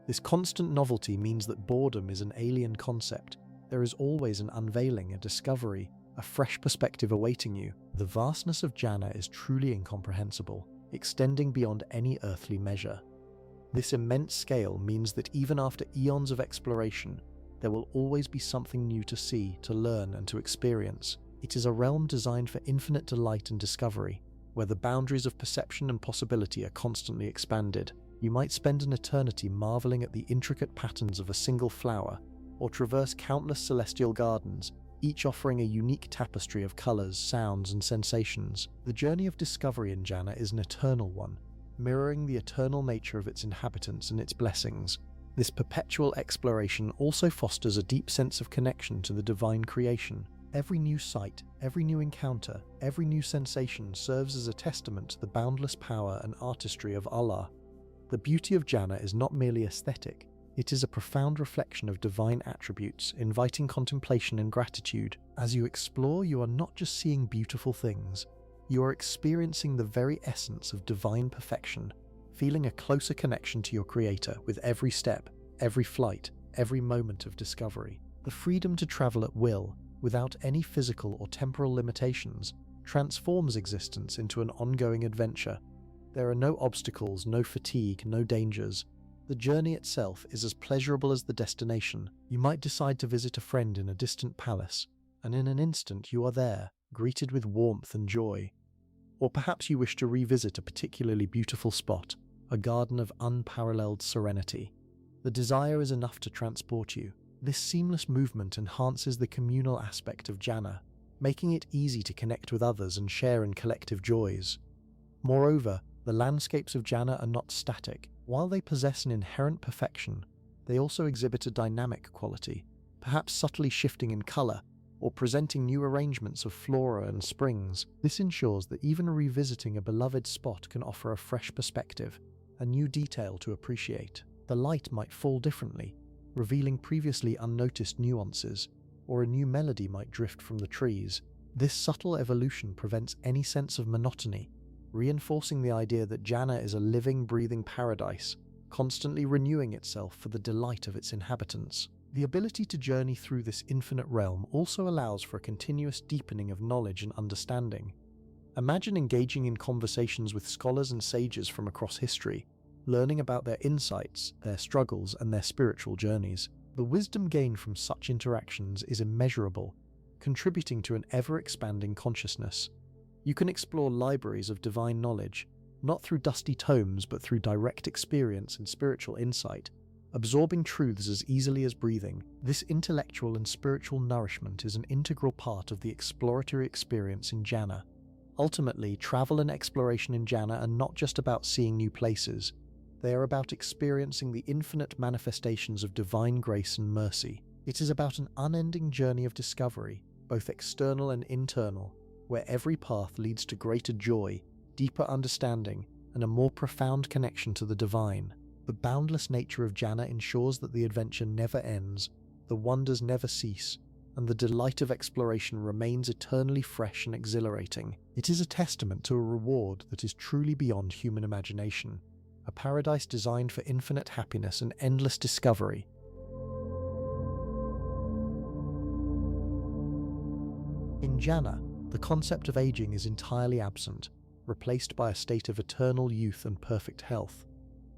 This constant novelty means that boredom is an alien concept. There is always an unveiling, a discovery, a fresh perspective awaiting you. The vastness of Jannah is truly incomprehensible, extending beyond any earthly measure. This immense scale means that even after eons of exploration, there will always be something new to see, to learn, and to experience. It is a realm designed for infinite delight and discovery, where the boundaries of perception and possibility are constantly expanded. You might spend an eternity marveling at the intricate patterns of a single flower, or traverse countless celestial gardens, each offering a unique tapestry of colors, sounds, and sensations. The journey of discovery in Jannah is an eternal one, mirroring the eternal nature of its inhabitants and its blessings. This perpetual exploration also fosters a deep sense of connection to the divine creation. Every new sight, every new encounter, every new sensation serves as a testament to the boundless power and artistry of Allah. The beauty of Jannah is not merely aesthetic, it is a profound reflection of divine attributes, inviting contemplation and gratitude. As you explore, you are not just seeing beautiful things, you are experiencing the very essence of divine perfection, feeling a closer connection to your Creator with every step, every flight, every moment of discovery. The freedom to travel at will, without any physical or temporal limitations, transforms existence into an ongoing adventure. There are no obstacles, no fatigue, no dangers. The journey itself is as pleasurable as the destination. You might decide to visit a friend in a distant palace, and in an instant you are there, greeted with warmth and joy. Or perhaps you wish to revisit a particularly beautiful spot, a garden of unparalleled serenity. The desire is enough to transport you. This seamless movement enhances the communal aspect of Jannah, making it easy to connect with others and share in collective joys. Moreover, the landscapes of Jannah are not static. While they possess an inherent perfection, they also exhibit a dynamic quality, perhaps subtly shifting in color, or presenting new arrangements of flora and springs. This ensures that even revisiting a beloved spot can offer a fresh perspective, a new detail to appreciate. The light might fall differently, revealing previously unnoticed nuances, or a new melody might drift from the trees. This subtle evolution prevents any sense of monotony, reinforcing the idea that Jannah is a living, breathing paradise, constantly renewing itself for the delight of its inhabitants. The ability to journey through this infinite realm also allows for a continuous deepening of knowledge and understanding. Imagine engaging in conversations with scholars and sages from across history, learning about their insights, their struggles, and their spiritual journeys. The wisdom gained from such interactions is immeasurable, contributing to an ever-expanding consciousness. You can explore libraries of divine knowledge, not through dusty tomes but through direct experience and spiritual insight, absorbing truths as easily as breathing. This intellectual and spiritual nourishment is an integral part of the exploratory experience in Jannah. Ultimately, travel and exploration in Jannah are not just about seeing new places. They are about experiencing the infinite manifestations of divine grace and mercy. It is about an unending journey of discovery, both external and internal, where every path leads to greater joy, deeper understanding, and a more profound connection to the divine. The boundless nature of Jannah ensures that the adventure never ends, the wonders never cease, and the delight of exploration remains eternally fresh and exhilarating. It is a testament to a reward that is truly beyond human imagination, a paradise designed for infinite happiness and endless discovery. In Jannah, the concept of aging is entirely absent, replaced by a state of eternal youth and perfect health.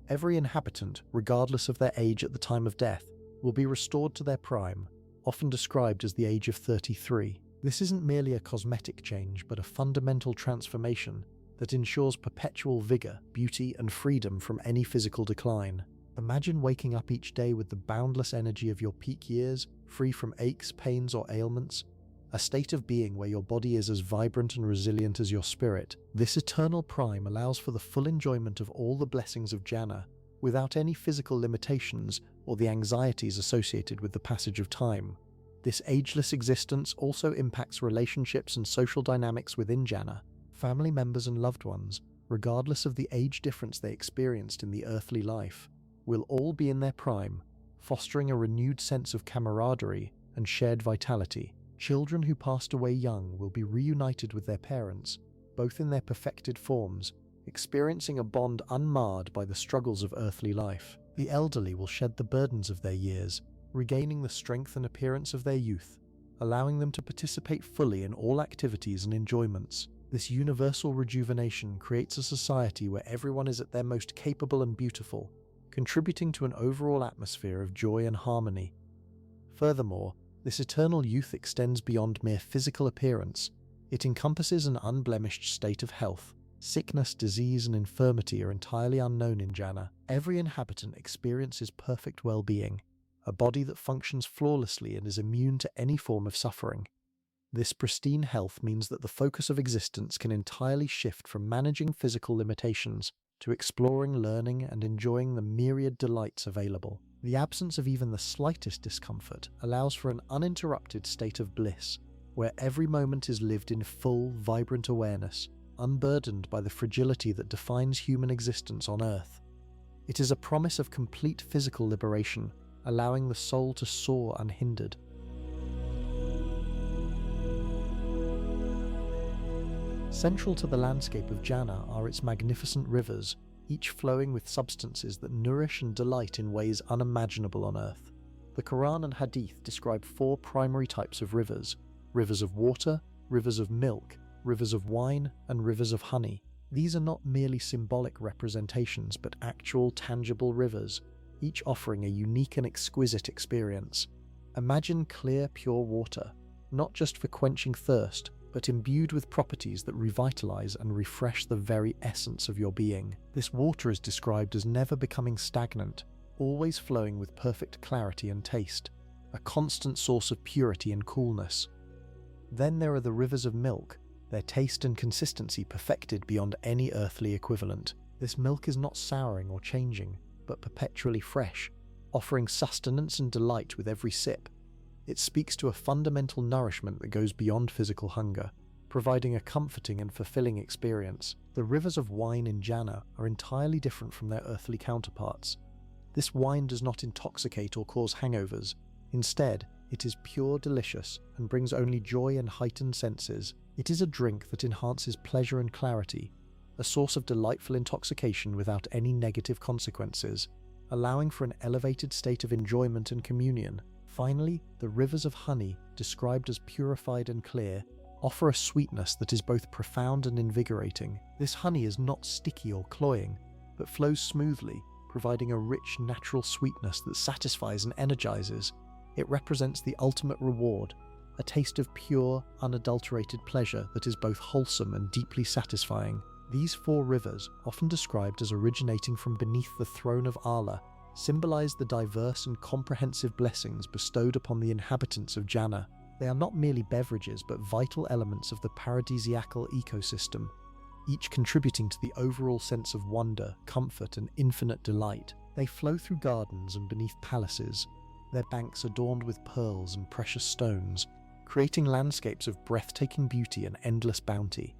Every inhabitant, regardless of their age at the time of death, will be restored to their prime, often described as the age of 33. This isn't merely a cosmetic change, but a fundamental transformation that ensures perpetual vigor, beauty, and freedom from any physical decline. Imagine waking up each day with the boundless energy of your peak years, free from aches, pains, or ailments, a state of being where your body is as vibrant and resilient as your spirit. This eternal prime allows for the full enjoyment of all the blessings of Jannah, without any physical limitations or the anxieties associated with the passage of time. This ageless existence also impacts relationships and social dynamics within Jannah. Family members and loved ones, regardless of the age difference they experienced in the earthly life, will all be in their prime, fostering a renewed sense of camaraderie and shared vitality. Children who passed away young will be reunited with their parents, both in their perfected forms, experiencing a bond unmarred by the struggles of earthly life. The elderly will shed the burdens of their years, regaining the strength and appearance of their youth, allowing them to participate fully in all activities and enjoyments. This universal rejuvenation creates a society where everyone is at their most capable and beautiful, contributing to an overall atmosphere of joy and harmony. Furthermore, this eternal youth extends beyond mere physical appearance. It encompasses an unblemished state of health. Sickness, disease, and infirmity are entirely unknown in Jannah. Every inhabitant experiences perfect well-being, a body that functions flawlessly and is immune to any form of suffering. This pristine health means that the focus of existence can entirely shift from managing physical limitations to exploring, learning, and enjoying the myriad delights available. The absence of even the slightest discomfort allows for an uninterrupted state of bliss, where every moment is lived in full, vibrant awareness, unburdened by the fragility that defines human existence on Earth. It is a promise of complete physical liberation, allowing the soul to soar unhindered. Central to the landscape of Jannah are its magnificent rivers, each flowing with substances that nourish and delight in ways unimaginable on Earth. The Quran and Hadith describe 4 primary types of rivers: rivers of water, rivers of milk, rivers of wine, and rivers of honey. These are not merely symbolic representations, but actual, tangible rivers, each offering a unique and exquisite experience. Imagine clear, pure water, not just for quenching thirst, but imbued with properties that revitalize and refresh the very essence of your being. This water is described as never becoming stagnant, always flowing with perfect clarity and taste, a constant source of purity and coolness. Then there are the rivers of milk, their taste and consistency perfected beyond any earthly equivalent. This milk is not souring or changing, but perpetually fresh, offering sustenance and delight with every sip. It speaks to a fundamental nourishment that goes beyond physical hunger, providing a comforting and fulfilling experience. The rivers of wine in Jannah are entirely different from their earthly counterparts. This wine does not intoxicate or cause hangovers. Instead, it is pure, delicious, and brings only joy and heightened senses. It is a drink that enhances pleasure and clarity, a source of delightful intoxication without any negative consequences, allowing for an elevated state of enjoyment and communion. Finally, the rivers of honey, described as purified and clear, offer a sweetness that is both profound and invigorating. This honey is not sticky or cloying, but flows smoothly, providing a rich, natural sweetness that satisfies and energizes. It represents the ultimate reward, a taste of pure, unadulterated pleasure that is both wholesome and deeply satisfying. These 4 rivers, often described as originating from beneath the throne of Allah, symbolize the diverse and comprehensive blessings bestowed upon the inhabitants of Jannah. They are not merely beverages, but vital elements of the paradisiacal ecosystem, each contributing to the overall sense of wonder, comfort, and infinite delight. They flow through gardens and beneath palaces, their banks adorned with pearls and precious stones, creating landscapes of breathtaking beauty and endless bounty.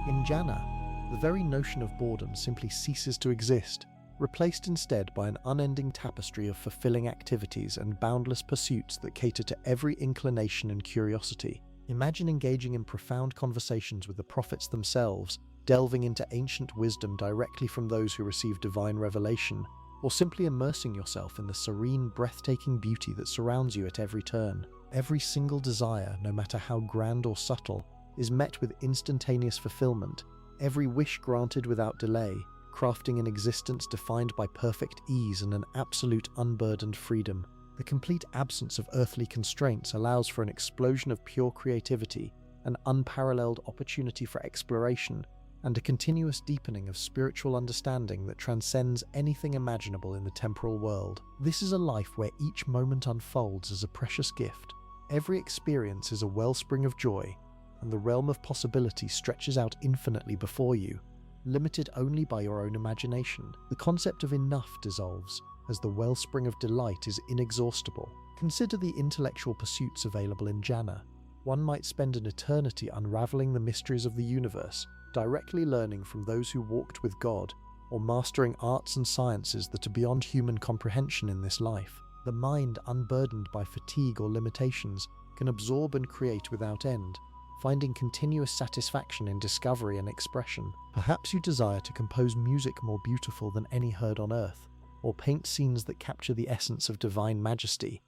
In Jannah, the very notion of boredom simply ceases to exist, replaced instead by an unending tapestry of fulfilling activities and boundless pursuits that cater to every inclination and curiosity. Imagine engaging in profound conversations with the prophets themselves, delving into ancient wisdom directly from those who receive divine revelation, or simply immersing yourself in the serene, breathtaking beauty that surrounds you at every turn. Every single desire, no matter how grand or subtle, is met with instantaneous fulfillment, every wish granted without delay, crafting an existence defined by perfect ease and an absolute unburdened freedom. The complete absence of earthly constraints allows for an explosion of pure creativity, an unparalleled opportunity for exploration, and a continuous deepening of spiritual understanding that transcends anything imaginable in the temporal world. This is a life where each moment unfolds as a precious gift. Every experience is a wellspring of joy, and the realm of possibility stretches out infinitely before you, limited only by your own imagination. The concept of enough dissolves, as the wellspring of delight is inexhaustible. Consider the intellectual pursuits available in Jannah. One might spend an eternity unraveling the mysteries of the universe, directly learning from those who walked with God, or mastering arts and sciences that are beyond human comprehension in this life. The mind, unburdened by fatigue or limitations, can absorb and create without end, finding continuous satisfaction in discovery and expression. Perhaps you desire to compose music more beautiful than any heard on earth, or paint scenes that capture the essence of divine majesty.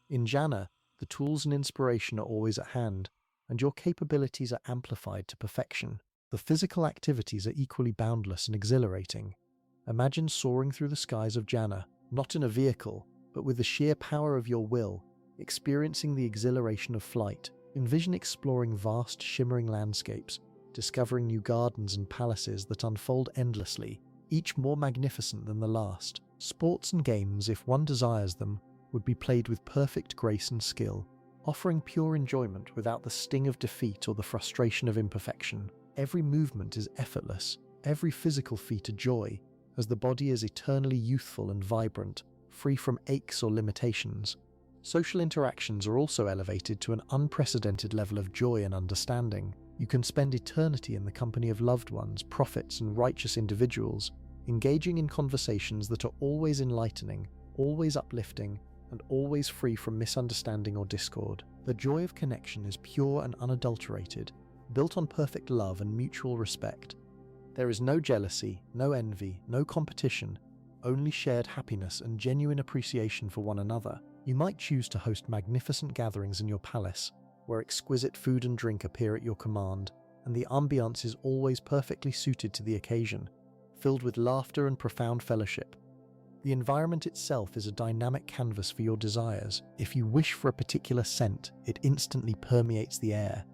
In Jannah, the tools and inspiration are always at hand, and your capabilities are amplified to perfection. The physical activities are equally boundless and exhilarating. Imagine soaring through the skies of Jannah, not in a vehicle, but with the sheer power of your will, experiencing the exhilaration of flight. Envision exploring vast, shimmering landscapes, discovering new gardens and palaces that unfold endlessly, each more magnificent than the last. Sports and games, if one desires them, would be played with perfect grace and skill, offering pure enjoyment without the sting of defeat or the frustration of imperfection. Every movement is effortless, every physical feat a joy, as the body is eternally youthful and vibrant, free from aches or limitations. Social interactions are also elevated to an unprecedented level of joy and understanding. You can spend eternity in the company of loved ones, prophets, and righteous individuals, engaging in conversations that are always enlightening, always uplifting, and always free from misunderstanding or discord. The joy of connection is pure and unadulterated, built on perfect love and mutual respect. There is no jealousy, no envy, no competition, only shared happiness and genuine appreciation for one another. You might choose to host magnificent gatherings in your palace, where exquisite food and drink appear at your command, and the ambiance is always perfectly suited to the occasion, filled with laughter and profound fellowship. The environment itself is a dynamic canvas for your desires. If you wish for a particular scent, it instantly permeates the air.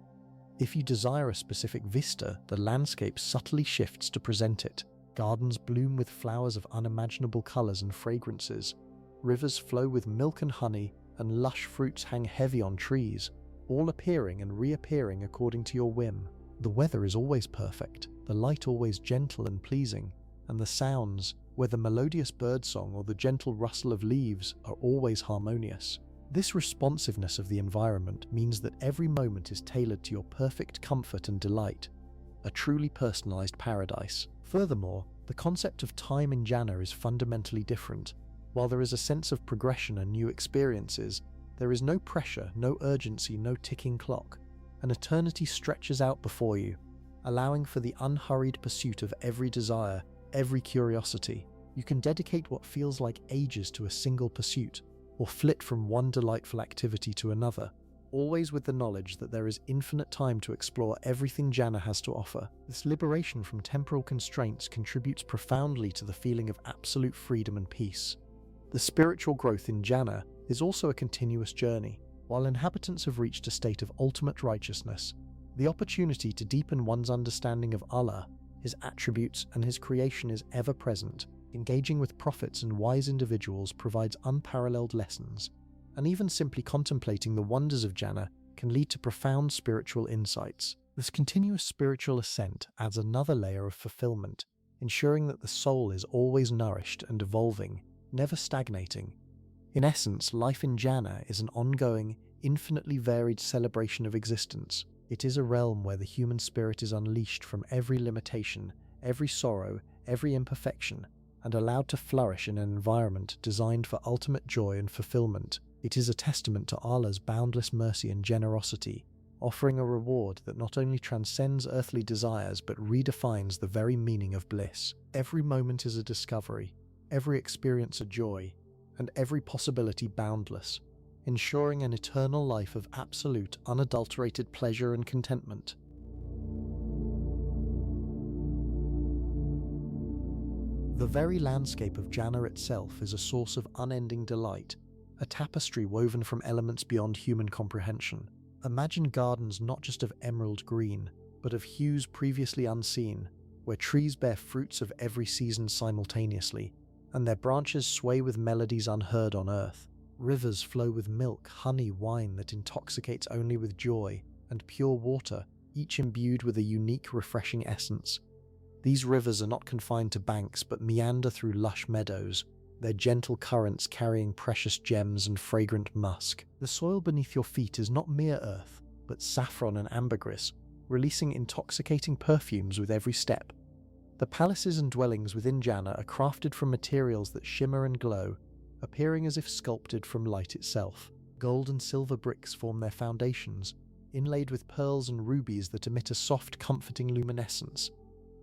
If you desire a specific vista, the landscape subtly shifts to present it. Gardens bloom with flowers of unimaginable colors and fragrances. Rivers flow with milk and honey, and lush fruits hang heavy on trees, all appearing and reappearing according to your whim. The weather is always perfect, the light always gentle and pleasing, and the sounds, whether melodious birdsong or the gentle rustle of leaves, are always harmonious. This responsiveness of the environment means that every moment is tailored to your perfect comfort and delight, a truly personalized paradise. Furthermore, the concept of time in Jannah is fundamentally different. While there is a sense of progression and new experiences, there is no pressure, no urgency, no ticking clock. An eternity stretches out before you, allowing for the unhurried pursuit of every desire, every curiosity. You can dedicate what feels like ages to a single pursuit, or flit from one delightful activity to another, always with the knowledge that there is infinite time to explore everything Jannah has to offer. This liberation from temporal constraints contributes profoundly to the feeling of absolute freedom and peace. The spiritual growth in Jannah is also a continuous journey. While inhabitants have reached a state of ultimate righteousness, the opportunity to deepen one's understanding of Allah, His attributes, and His creation is ever present. Engaging with prophets and wise individuals provides unparalleled lessons, and even simply contemplating the wonders of Jannah can lead to profound spiritual insights. This continuous spiritual ascent adds another layer of fulfillment, ensuring that the soul is always nourished and evolving, never stagnating. In essence, life in Jannah is an ongoing, infinitely varied celebration of existence. It is a realm where the human spirit is unleashed from every limitation, every sorrow, every imperfection, and allowed to flourish in an environment designed for ultimate joy and fulfillment. It is a testament to Allah's boundless mercy and generosity, offering a reward that not only transcends earthly desires but redefines the very meaning of bliss. Every moment is a discovery, every experience a joy, and every possibility boundless, ensuring an eternal life of absolute, unadulterated pleasure and contentment. The very landscape of Jannah itself is a source of unending delight, a tapestry woven from elements beyond human comprehension. Imagine gardens not just of emerald green, but of hues previously unseen, where trees bear fruits of every season simultaneously, and their branches sway with melodies unheard on earth. Rivers flow with milk, honey, wine that intoxicates only with joy, and pure water, each imbued with a unique, refreshing essence. These rivers are not confined to banks but meander through lush meadows, their gentle currents carrying precious gems and fragrant musk. The soil beneath your feet is not mere earth, but saffron and ambergris, releasing intoxicating perfumes with every step. The palaces and dwellings within Jannah are crafted from materials that shimmer and glow, appearing as if sculpted from light itself. Gold and silver bricks form their foundations, inlaid with pearls and rubies that emit a soft, comforting luminescence.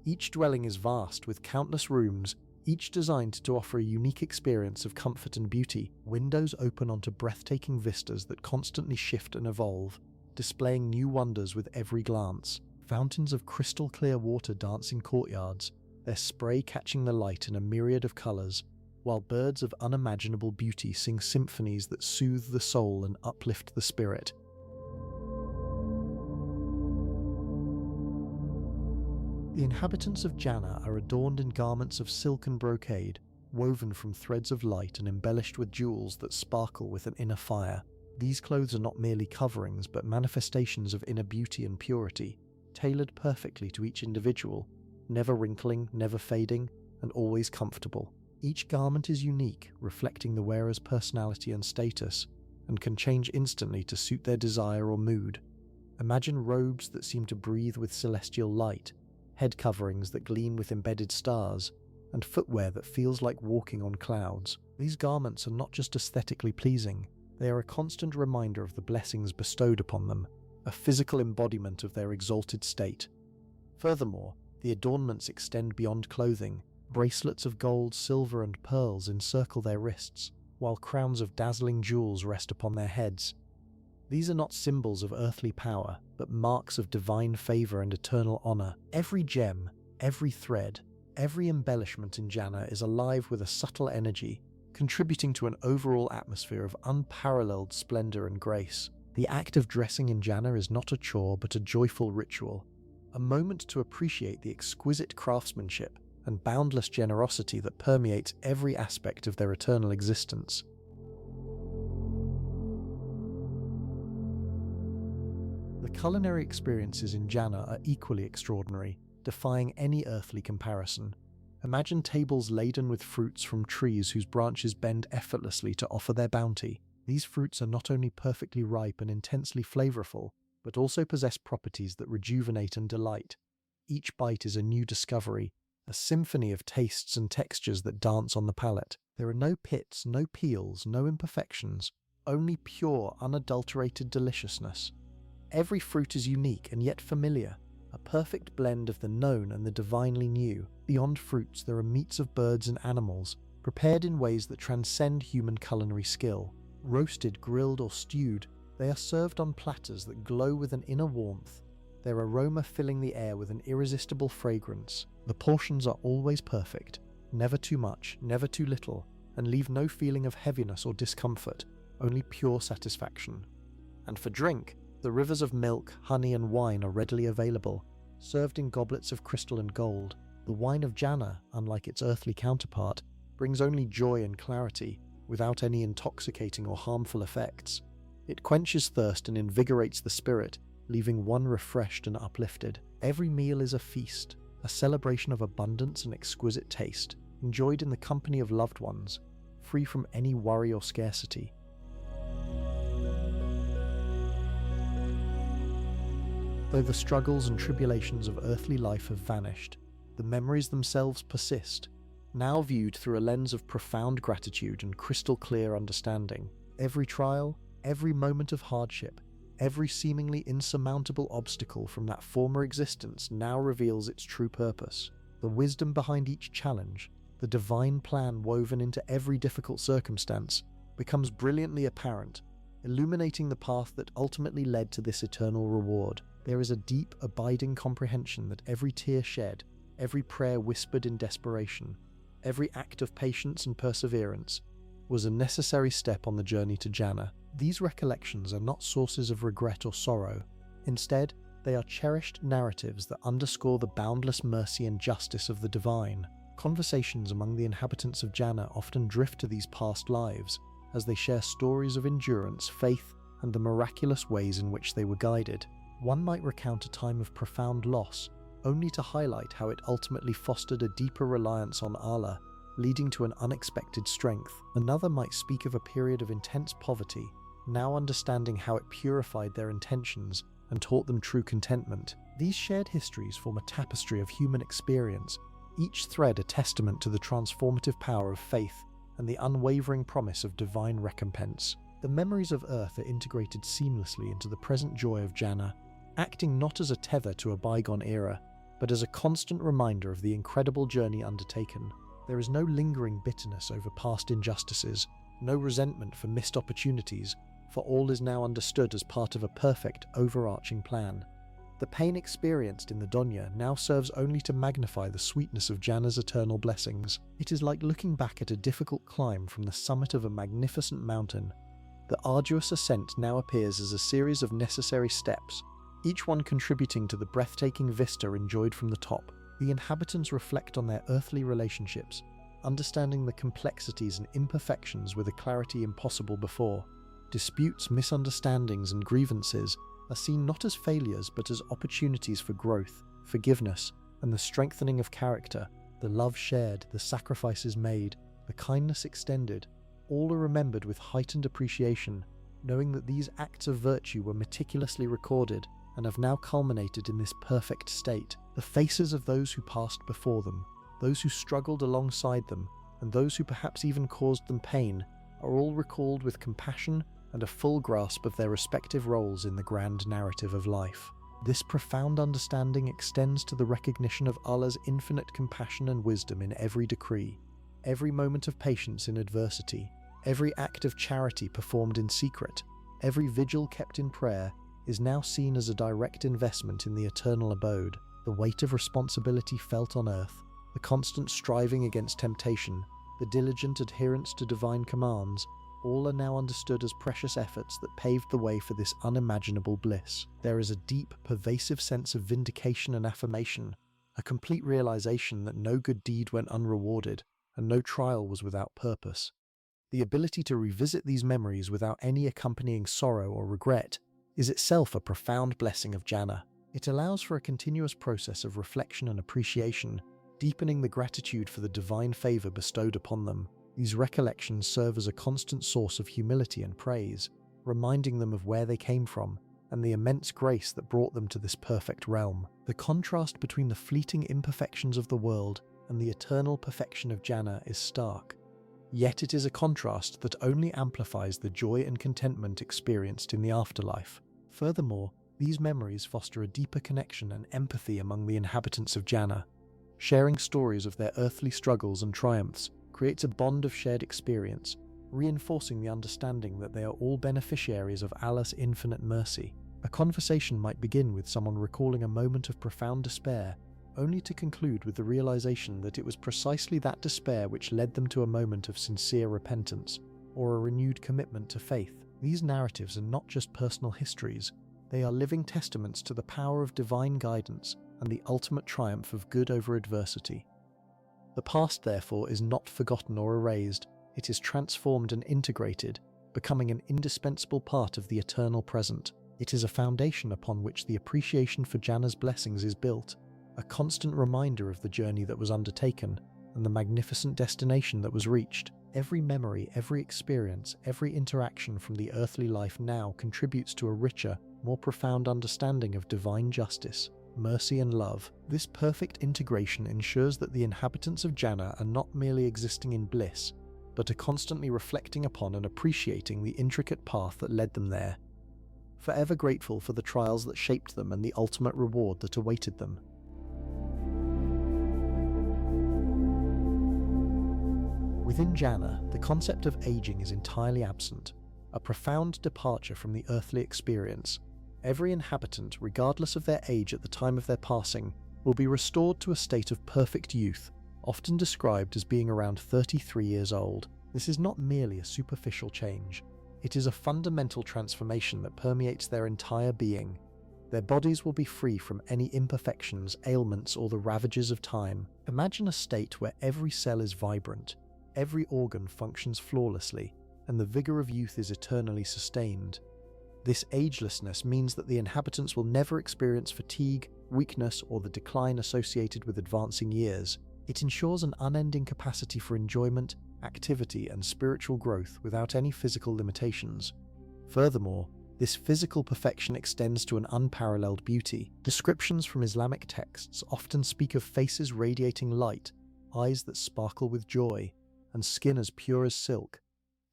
Each dwelling is vast, with countless rooms, each designed to offer a unique experience of comfort and beauty. Windows open onto breathtaking vistas that constantly shift and evolve, displaying new wonders with every glance. Fountains of crystal-clear water dance in courtyards, their spray catching the light in a myriad of colours, while birds of unimaginable beauty sing symphonies that soothe the soul and uplift the spirit. The inhabitants of Jannah are adorned in garments of silk and brocade, woven from threads of light and embellished with jewels that sparkle with an inner fire. These clothes are not merely coverings but manifestations of inner beauty and purity, tailored perfectly to each individual, never wrinkling, never fading, and always comfortable. Each garment is unique, reflecting the wearer's personality and status, and can change instantly to suit their desire or mood. Imagine robes that seem to breathe with celestial light, head coverings that gleam with embedded stars, and footwear that feels like walking on clouds. These garments are not just aesthetically pleasing, they are a constant reminder of the blessings bestowed upon them, a physical embodiment of their exalted state. Furthermore, the adornments extend beyond clothing. Bracelets of gold, silver, and pearls encircle their wrists, while crowns of dazzling jewels rest upon their heads. These are not symbols of earthly power, but marks of divine favor and eternal honor. Every gem, every thread, every embellishment in Jannah is alive with a subtle energy, contributing to an overall atmosphere of unparalleled splendor and grace. The act of dressing in Jannah is not a chore but a joyful ritual, a moment to appreciate the exquisite craftsmanship and boundless generosity that permeates every aspect of their eternal existence. The culinary experiences in Jannah are equally extraordinary, defying any earthly comparison. Imagine tables laden with fruits from trees whose branches bend effortlessly to offer their bounty. These fruits are not only perfectly ripe and intensely flavorful, but also possess properties that rejuvenate and delight. Each bite is a new discovery, a symphony of tastes and textures that dance on the palate. There are no pits, no peels, no imperfections, only pure, unadulterated deliciousness. Every fruit is unique and yet familiar, a perfect blend of the known and the divinely new. Beyond fruits, there are meats of birds and animals, prepared in ways that transcend human culinary skill. Roasted, grilled, or stewed, they are served on platters that glow with an inner warmth, their aroma filling the air with an irresistible fragrance. The portions are always perfect, never too much, never too little, and leave no feeling of heaviness or discomfort, only pure satisfaction. And for drink, the rivers of milk, honey, and wine are readily available, served in goblets of crystal and gold, The wine of Jannah, unlike its earthly counterpart, brings only joy and clarity, without any intoxicating or harmful effects. It quenches thirst and invigorates the spirit, leaving one refreshed and uplifted. Every meal is a feast, a celebration of abundance and exquisite taste, enjoyed in the company of loved ones, free from any worry or scarcity. Though the struggles and tribulations of earthly life have vanished, the memories themselves persist, now viewed through a lens of profound gratitude and crystal clear understanding. Every trial, every moment of hardship, every seemingly insurmountable obstacle from that former existence now reveals its true purpose. The wisdom behind each challenge, the divine plan woven into every difficult circumstance, becomes brilliantly apparent, illuminating the path that ultimately led to this eternal reward. There is a deep, abiding comprehension that every tear shed, every prayer whispered in desperation, every act of patience and perseverance was a necessary step on the journey to Jannah. These recollections are not sources of regret or sorrow. Instead, they are cherished narratives that underscore the boundless mercy and justice of the divine. Conversations among the inhabitants of Jannah often drift to these past lives, as they share stories of endurance, faith, and the miraculous ways in which they were guided. One might recount a time of profound loss, only to highlight how it ultimately fostered a deeper reliance on Allah, leading to an unexpected strength. Another might speak of a period of intense poverty, now understanding how it purified their intentions and taught them true contentment. These shared histories form a tapestry of human experience, each thread a testament to the transformative power of faith and the unwavering promise of divine recompense. The memories of earth are integrated seamlessly into the present joy of Jannah, acting not as a tether to a bygone era, but as a constant reminder of the incredible journey undertaken. There is no lingering bitterness over past injustices, no resentment for missed opportunities, for all is now understood as part of a perfect, overarching plan. The pain experienced in the Dunya now serves only to magnify the sweetness of Jannah's eternal blessings. It is like looking back at a difficult climb from the summit of a magnificent mountain. The arduous ascent now appears as a series of necessary steps, each one contributing to the breathtaking vista enjoyed from the top. The inhabitants reflect on their earthly relationships, understanding the complexities and imperfections with a clarity impossible before. Disputes, misunderstandings, and grievances are seen not as failures but as opportunities for growth, forgiveness, and the strengthening of character. The love shared, the sacrifices made, the kindness extended, all are remembered with heightened appreciation, knowing that these acts of virtue were meticulously recorded and have now culminated in this perfect state. The faces of those who passed before them, those who struggled alongside them, and those who perhaps even caused them pain, are all recalled with compassion and a full grasp of their respective roles in the grand narrative of life. This profound understanding extends to the recognition of Allah's infinite compassion and wisdom in every decree, every moment of patience in adversity, every act of charity performed in secret, every vigil kept in prayer, is now seen as a direct investment in the eternal abode. The weight of responsibility felt on earth, the constant striving against temptation, the diligent adherence to divine commands, all are now understood as precious efforts that paved the way for this unimaginable bliss. There is a deep, pervasive sense of vindication and affirmation, a complete realization that no good deed went unrewarded, and no trial was without purpose. The ability to revisit these memories without any accompanying sorrow or regret is itself a profound blessing of Jannah. It allows for a continuous process of reflection and appreciation, deepening the gratitude for the divine favor bestowed upon them. These recollections serve as a constant source of humility and praise, reminding them of where they came from and the immense grace that brought them to this perfect realm. The contrast between the fleeting imperfections of the world and the eternal perfection of Jannah is stark. Yet it is a contrast that only amplifies the joy and contentment experienced in the afterlife. Furthermore, these memories foster a deeper connection and empathy among the inhabitants of Jannah. Sharing stories of their earthly struggles and triumphs creates a bond of shared experience, reinforcing the understanding that they are all beneficiaries of Allah's infinite mercy. A conversation might begin with someone recalling a moment of profound despair, only to conclude with the realization that it was precisely that despair which led them to a moment of sincere repentance, or a renewed commitment to faith. These narratives are not just personal histories, they are living testaments to the power of divine guidance and the ultimate triumph of good over adversity. The past, therefore, is not forgotten or erased, it is transformed and integrated, becoming an indispensable part of the eternal present. It is a foundation upon which the appreciation for Jannah's blessings is built, a constant reminder of the journey that was undertaken and the magnificent destination that was reached. Every memory, every experience, every interaction from the earthly life now contributes to a richer, more profound understanding of divine justice, mercy and love. This perfect integration ensures that the inhabitants of Jannah are not merely existing in bliss, but are constantly reflecting upon and appreciating the intricate path that led them there, forever grateful for the trials that shaped them and the ultimate reward that awaited them. Within Jannah, the concept of aging is entirely absent, a profound departure from the earthly experience. Every inhabitant, regardless of their age at the time of their passing, will be restored to a state of perfect youth, often described as being around 33 years old. This is not merely a superficial change. It is a fundamental transformation that permeates their entire being. Their bodies will be free from any imperfections, ailments, or the ravages of time. Imagine a state where every cell is vibrant, every organ functions flawlessly, and the vigor of youth is eternally sustained. This agelessness means that the inhabitants will never experience fatigue, weakness, or the decline associated with advancing years. It ensures an unending capacity for enjoyment, activity, and spiritual growth without any physical limitations. Furthermore, this physical perfection extends to an unparalleled beauty. Descriptions from Islamic texts often speak of faces radiating light, eyes that sparkle with joy, and skin as pure as silk.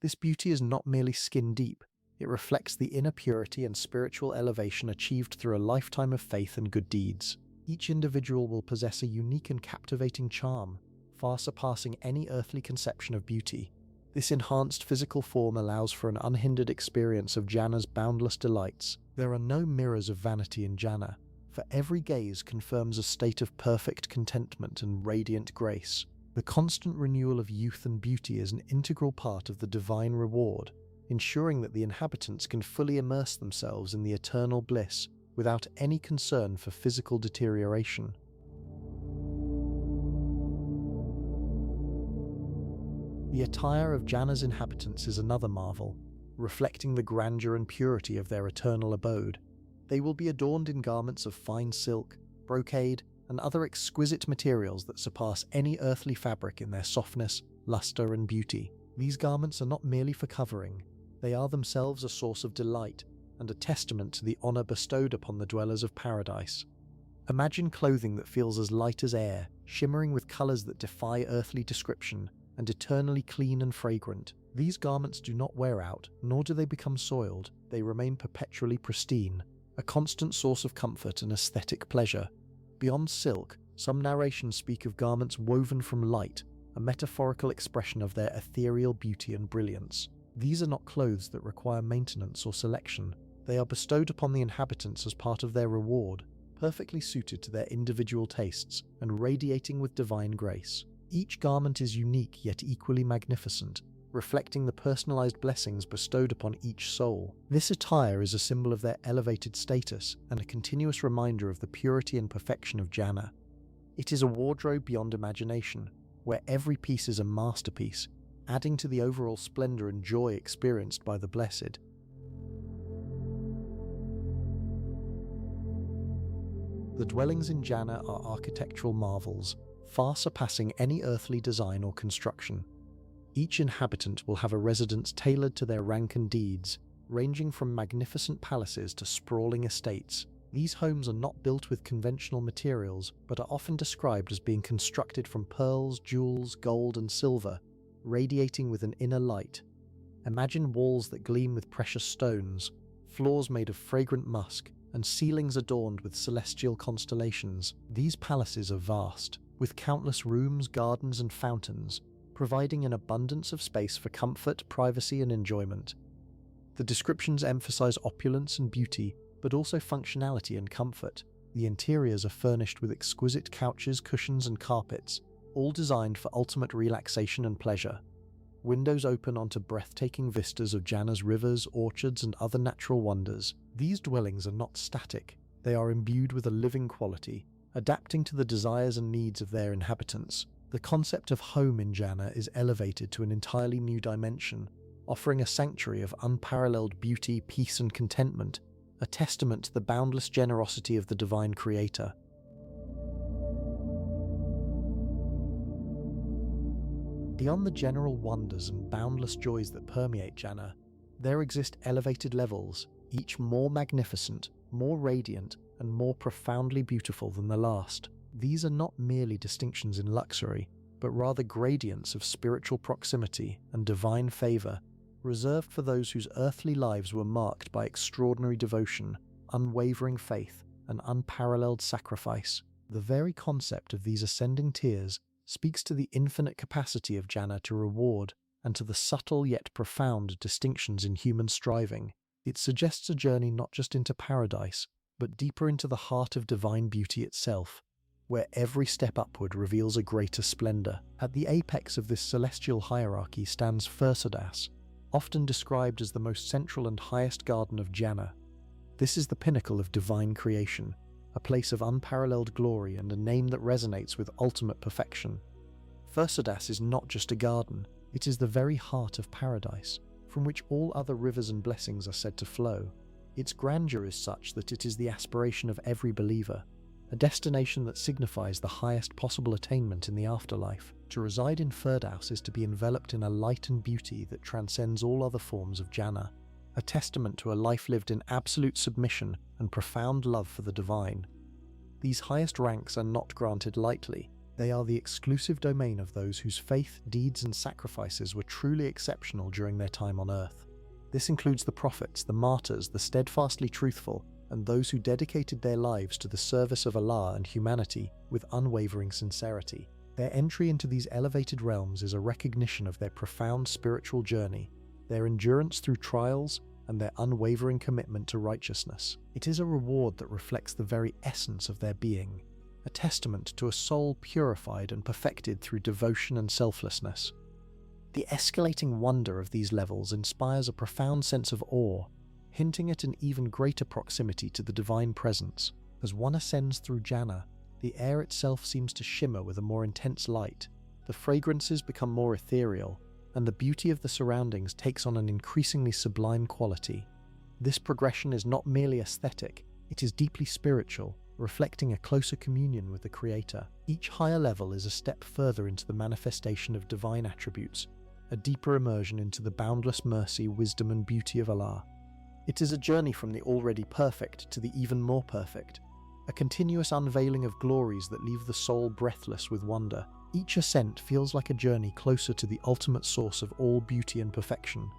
This beauty is not merely skin deep, it reflects the inner purity and spiritual elevation achieved through a lifetime of faith and good deeds. Each individual will possess a unique and captivating charm, far surpassing any earthly conception of beauty. This enhanced physical form allows for an unhindered experience of Jannah's boundless delights. There are no mirrors of vanity in Jannah, for every gaze confirms a state of perfect contentment and radiant grace. The constant renewal of youth and beauty is an integral part of the divine reward, ensuring that the inhabitants can fully immerse themselves in the eternal bliss without any concern for physical deterioration. The attire of Jannah's inhabitants is another marvel, reflecting the grandeur and purity of their eternal abode. They will be adorned in garments of fine silk, brocade, and other exquisite materials that surpass any earthly fabric in their softness, luster, and beauty. These garments are not merely for covering, they are themselves a source of delight and a testament to the honor bestowed upon the dwellers of paradise. Imagine clothing that feels as light as air, shimmering with colors that defy earthly description, and eternally clean and fragrant. These garments do not wear out, nor do they become soiled, they remain perpetually pristine, a constant source of comfort and aesthetic pleasure. Beyond silk, some narrations speak of garments woven from light, a metaphorical expression of their ethereal beauty and brilliance. These are not clothes that require maintenance or selection. They are bestowed upon the inhabitants as part of their reward, perfectly suited to their individual tastes and radiating with divine grace. Each garment is unique yet equally magnificent, reflecting the personalized blessings bestowed upon each soul. This attire is a symbol of their elevated status and a continuous reminder of the purity and perfection of Jannah. It is a wardrobe beyond imagination, where every piece is a masterpiece, adding to the overall splendor and joy experienced by the blessed. The dwellings in Jannah are architectural marvels, far surpassing any earthly design or construction. Each inhabitant will have a residence tailored to their rank and deeds, ranging from magnificent palaces to sprawling estates. These homes are not built with conventional materials, but are often described as being constructed from pearls, jewels, gold, and silver, radiating with an inner light. Imagine walls that gleam with precious stones, floors made of fragrant musk, and ceilings adorned with celestial constellations. These palaces are vast, with countless rooms, gardens, and fountains, providing an abundance of space for comfort, privacy, and enjoyment. The descriptions emphasize opulence and beauty, but also functionality and comfort. The interiors are furnished with exquisite couches, cushions, and carpets, all designed for ultimate relaxation and pleasure. Windows open onto breathtaking vistas of Jannah's rivers, orchards, and other natural wonders. These dwellings are not static, they are imbued with a living quality, adapting to the desires and needs of their inhabitants. The concept of home in Jannah is elevated to an entirely new dimension, offering a sanctuary of unparalleled beauty, peace, and contentment, a testament to the boundless generosity of the divine creator. Beyond the general wonders and boundless joys that permeate Jannah, there exist elevated levels, each more magnificent, more radiant, and more profoundly beautiful than the last. These are not merely distinctions in luxury, but rather gradients of spiritual proximity and divine favor, reserved for those whose earthly lives were marked by extraordinary devotion, unwavering faith, and unparalleled sacrifice. The very concept of these ascending tiers speaks to the infinite capacity of Jannah to reward and to the subtle yet profound distinctions in human striving. It suggests a journey not just into paradise, but deeper into the heart of divine beauty itself, where every step upward reveals a greater splendor. At the apex of this celestial hierarchy stands Firsadas, often described as the most central and highest garden of Jannah. This is the pinnacle of divine creation, a place of unparalleled glory and a name that resonates with ultimate perfection. Firsadas is not just a garden, it is the very heart of paradise, from which all other rivers and blessings are said to flow. Its grandeur is such that it is the aspiration of every believer, a destination that signifies the highest possible attainment in the afterlife. To reside in Firdaus is to be enveloped in a light and beauty that transcends all other forms of Jannah, a testament to a life lived in absolute submission and profound love for the divine. These highest ranks are not granted lightly. They are the exclusive domain of those whose faith, deeds, and sacrifices were truly exceptional during their time on earth. This includes the prophets, the martyrs, the steadfastly truthful, and those who dedicated their lives to the service of Allah and humanity with unwavering sincerity. Their entry into these elevated realms is a recognition of their profound spiritual journey, their endurance through trials, and their unwavering commitment to righteousness. It is a reward that reflects the very essence of their being, a testament to a soul purified and perfected through devotion and selflessness. The escalating wonder of these levels inspires a profound sense of awe, hinting at an even greater proximity to the divine presence. As one ascends through Jannah, the air itself seems to shimmer with a more intense light, the fragrances become more ethereal, and the beauty of the surroundings takes on an increasingly sublime quality. This progression is not merely aesthetic, it is deeply spiritual, reflecting a closer communion with the Creator. Each higher level is a step further into the manifestation of divine attributes, a deeper immersion into the boundless mercy, wisdom, and beauty of Allah. It is a journey from the already perfect to the even more perfect, a continuous unveiling of glories that leave the soul breathless with wonder. Each ascent feels like a journey closer to the ultimate source of all beauty and perfection.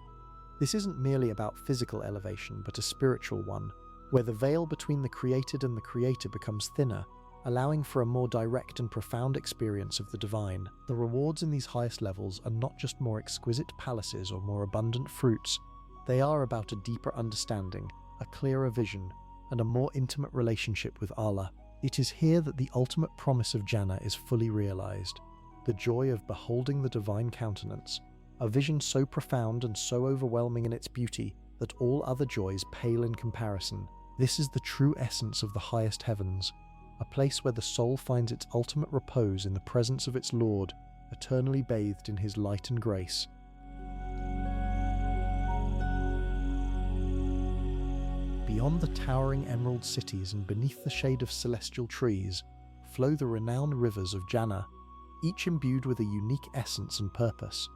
This isn't merely about physical elevation, but a spiritual one, where the veil between the created and the Creator becomes thinner, allowing for a more direct and profound experience of the divine. The rewards in these highest levels are not just more exquisite palaces or more abundant fruits, they are about a deeper understanding, a clearer vision, and a more intimate relationship with Allah. It is here that the ultimate promise of Jannah is fully realized, the joy of beholding the divine countenance, a vision so profound and so overwhelming in its beauty that all other joys pale in comparison. This is the true essence of the highest heavens, a place where the soul finds its ultimate repose in the presence of its Lord, eternally bathed in His light and grace. Beyond the towering emerald cities and beneath the shade of celestial trees, flow the renowned rivers of Jannah, each imbued with a unique essence and purpose.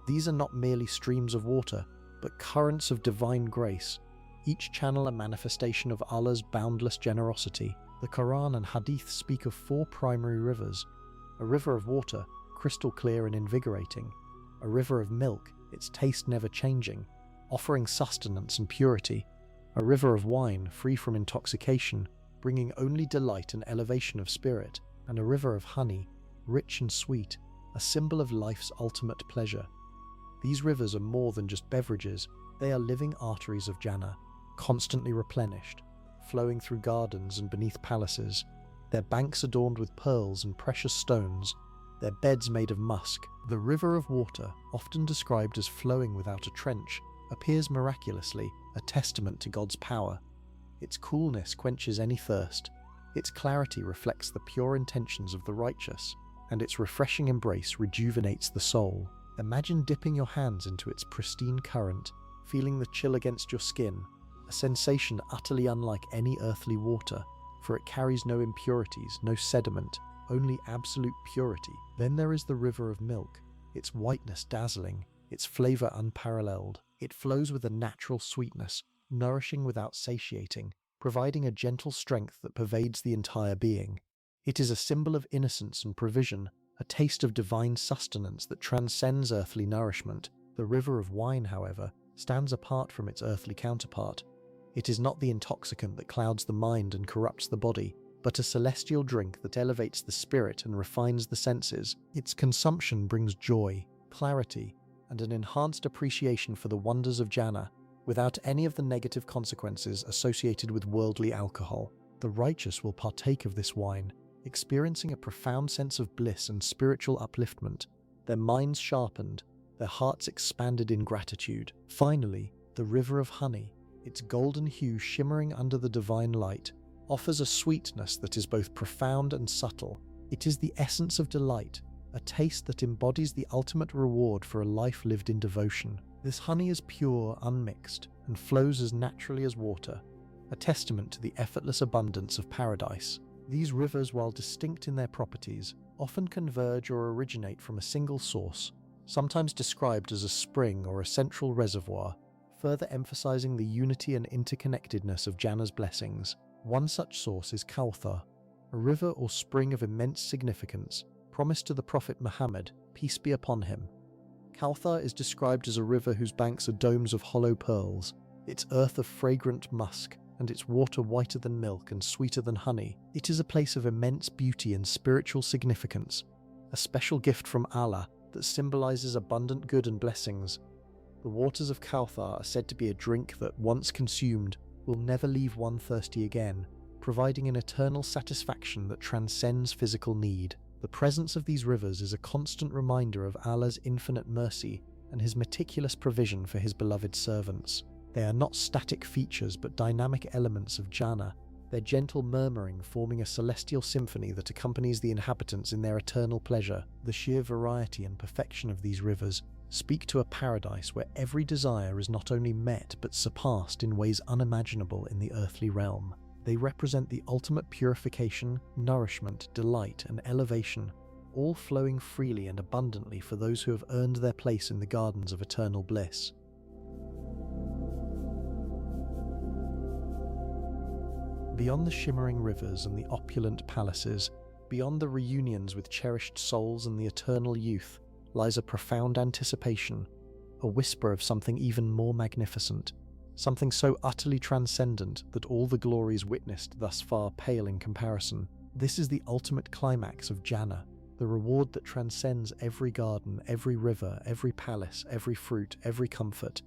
These are not merely streams of water, but currents of divine grace, each channel a manifestation of Allah's boundless generosity. The Quran and Hadith speak of 4 primary rivers: a river of water, crystal clear and invigorating; a river of milk, its taste never changing, offering sustenance and purity; a river of wine, free from intoxication, bringing only delight and elevation of spirit; and a river of honey, rich and sweet, a symbol of life's ultimate pleasure. These rivers are more than just beverages, they are living arteries of Jannah, constantly replenished, flowing through gardens and beneath palaces, their banks adorned with pearls and precious stones, their beds made of musk. The river of water, often described as flowing without a trench, appears miraculously, a testament to God's power. Its coolness quenches any thirst, Its clarity reflects the pure intentions of the righteous, and its refreshing embrace rejuvenates the soul. Imagine dipping your hands into its pristine current, feeling the chill against your skin, a sensation utterly unlike any earthly water, for it carries no impurities, no sediment, only absolute purity. Then there is the river of milk, its whiteness dazzling, its flavor unparalleled. It flows with a natural sweetness, nourishing without satiating, providing a gentle strength that pervades the entire being. It is a symbol of innocence and provision, a taste of divine sustenance that transcends earthly nourishment. The river of wine, however, stands apart from its earthly counterpart. It is not the intoxicant that clouds the mind and corrupts the body, but a celestial drink that elevates the spirit and refines the senses. Its consumption brings joy, clarity, and an enhanced appreciation for the wonders of Jannah, without any of the negative consequences associated with worldly alcohol. The righteous will partake of this wine, experiencing a profound sense of bliss and spiritual upliftment, their minds sharpened, their hearts expanded in gratitude. Finally, the river of honey, its golden hue shimmering under the divine light, offers a sweetness that is both profound and subtle. It is the essence of delight, a taste that embodies the ultimate reward for a life lived in devotion. This honey is pure, unmixed, and flows as naturally as water, a testament to the effortless abundance of paradise. These rivers, while distinct in their properties, often converge or originate from a single source, sometimes described as a spring or a central reservoir, further emphasizing the unity and interconnectedness of Jannah's blessings. One such source is Kawthar, a river or spring of immense significance, promised to the Prophet Muhammad, peace be upon him. Kawthar is described as a river whose banks are domes of hollow pearls, its earth of fragrant musk, and its water whiter than milk and sweeter than honey. It is a place of immense beauty and spiritual significance, a special gift from Allah that symbolizes abundant good and blessings. The waters of Kawthar are said to be a drink that, once consumed, will never leave one thirsty again, providing an eternal satisfaction that transcends physical need. The presence of these rivers is a constant reminder of Allah's infinite mercy and his meticulous provision for his beloved servants. They are not static features but dynamic elements of Jannah, their gentle murmuring forming a celestial symphony that accompanies the inhabitants in their eternal pleasure. The sheer variety and perfection of these rivers speak to a paradise where every desire is not only met but surpassed in ways unimaginable in the earthly realm. They represent the ultimate purification, nourishment, delight, and elevation, all flowing freely and abundantly for those who have earned their place in the gardens of eternal bliss. Beyond the shimmering rivers and the opulent palaces, beyond the reunions with cherished souls and the eternal youth, lies a profound anticipation, a whisper of something even more magnificent, something so utterly transcendent that all the glories witnessed thus far pale in comparison. This is the ultimate climax of Jannah, the reward that transcends every garden, every river, every palace, every fruit, every comfort.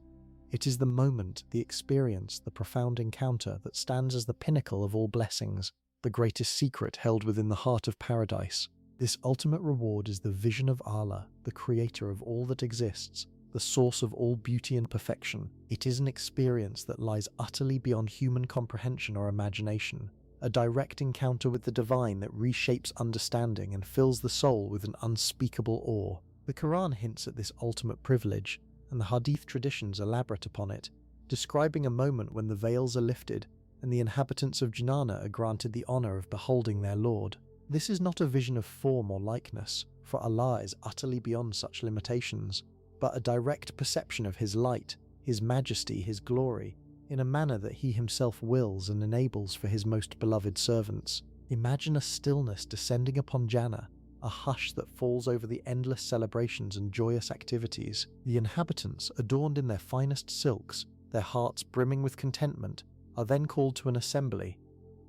It is the moment, the experience, the profound encounter that stands as the pinnacle of all blessings, the greatest secret held within the heart of paradise. This ultimate reward is the vision of Allah, the creator of all that exists, the source of all beauty and perfection. It is an experience that lies utterly beyond human comprehension or imagination, a direct encounter with the divine that reshapes understanding and fills the soul with an unspeakable awe. The Quran hints at this ultimate privilege, and the Hadith traditions elaborate upon it, describing a moment when the veils are lifted and the inhabitants of Jannah are granted the honor of beholding their Lord. This is not a vision of form or likeness, for Allah is utterly beyond such limitations, but a direct perception of His light, His majesty, His glory, in a manner that He Himself wills and enables for His most beloved servants. Imagine a stillness descending upon Jannah, a hush that falls over the endless celebrations and joyous activities. The inhabitants, adorned in their finest silks, their hearts brimming with contentment, are then called to an assembly.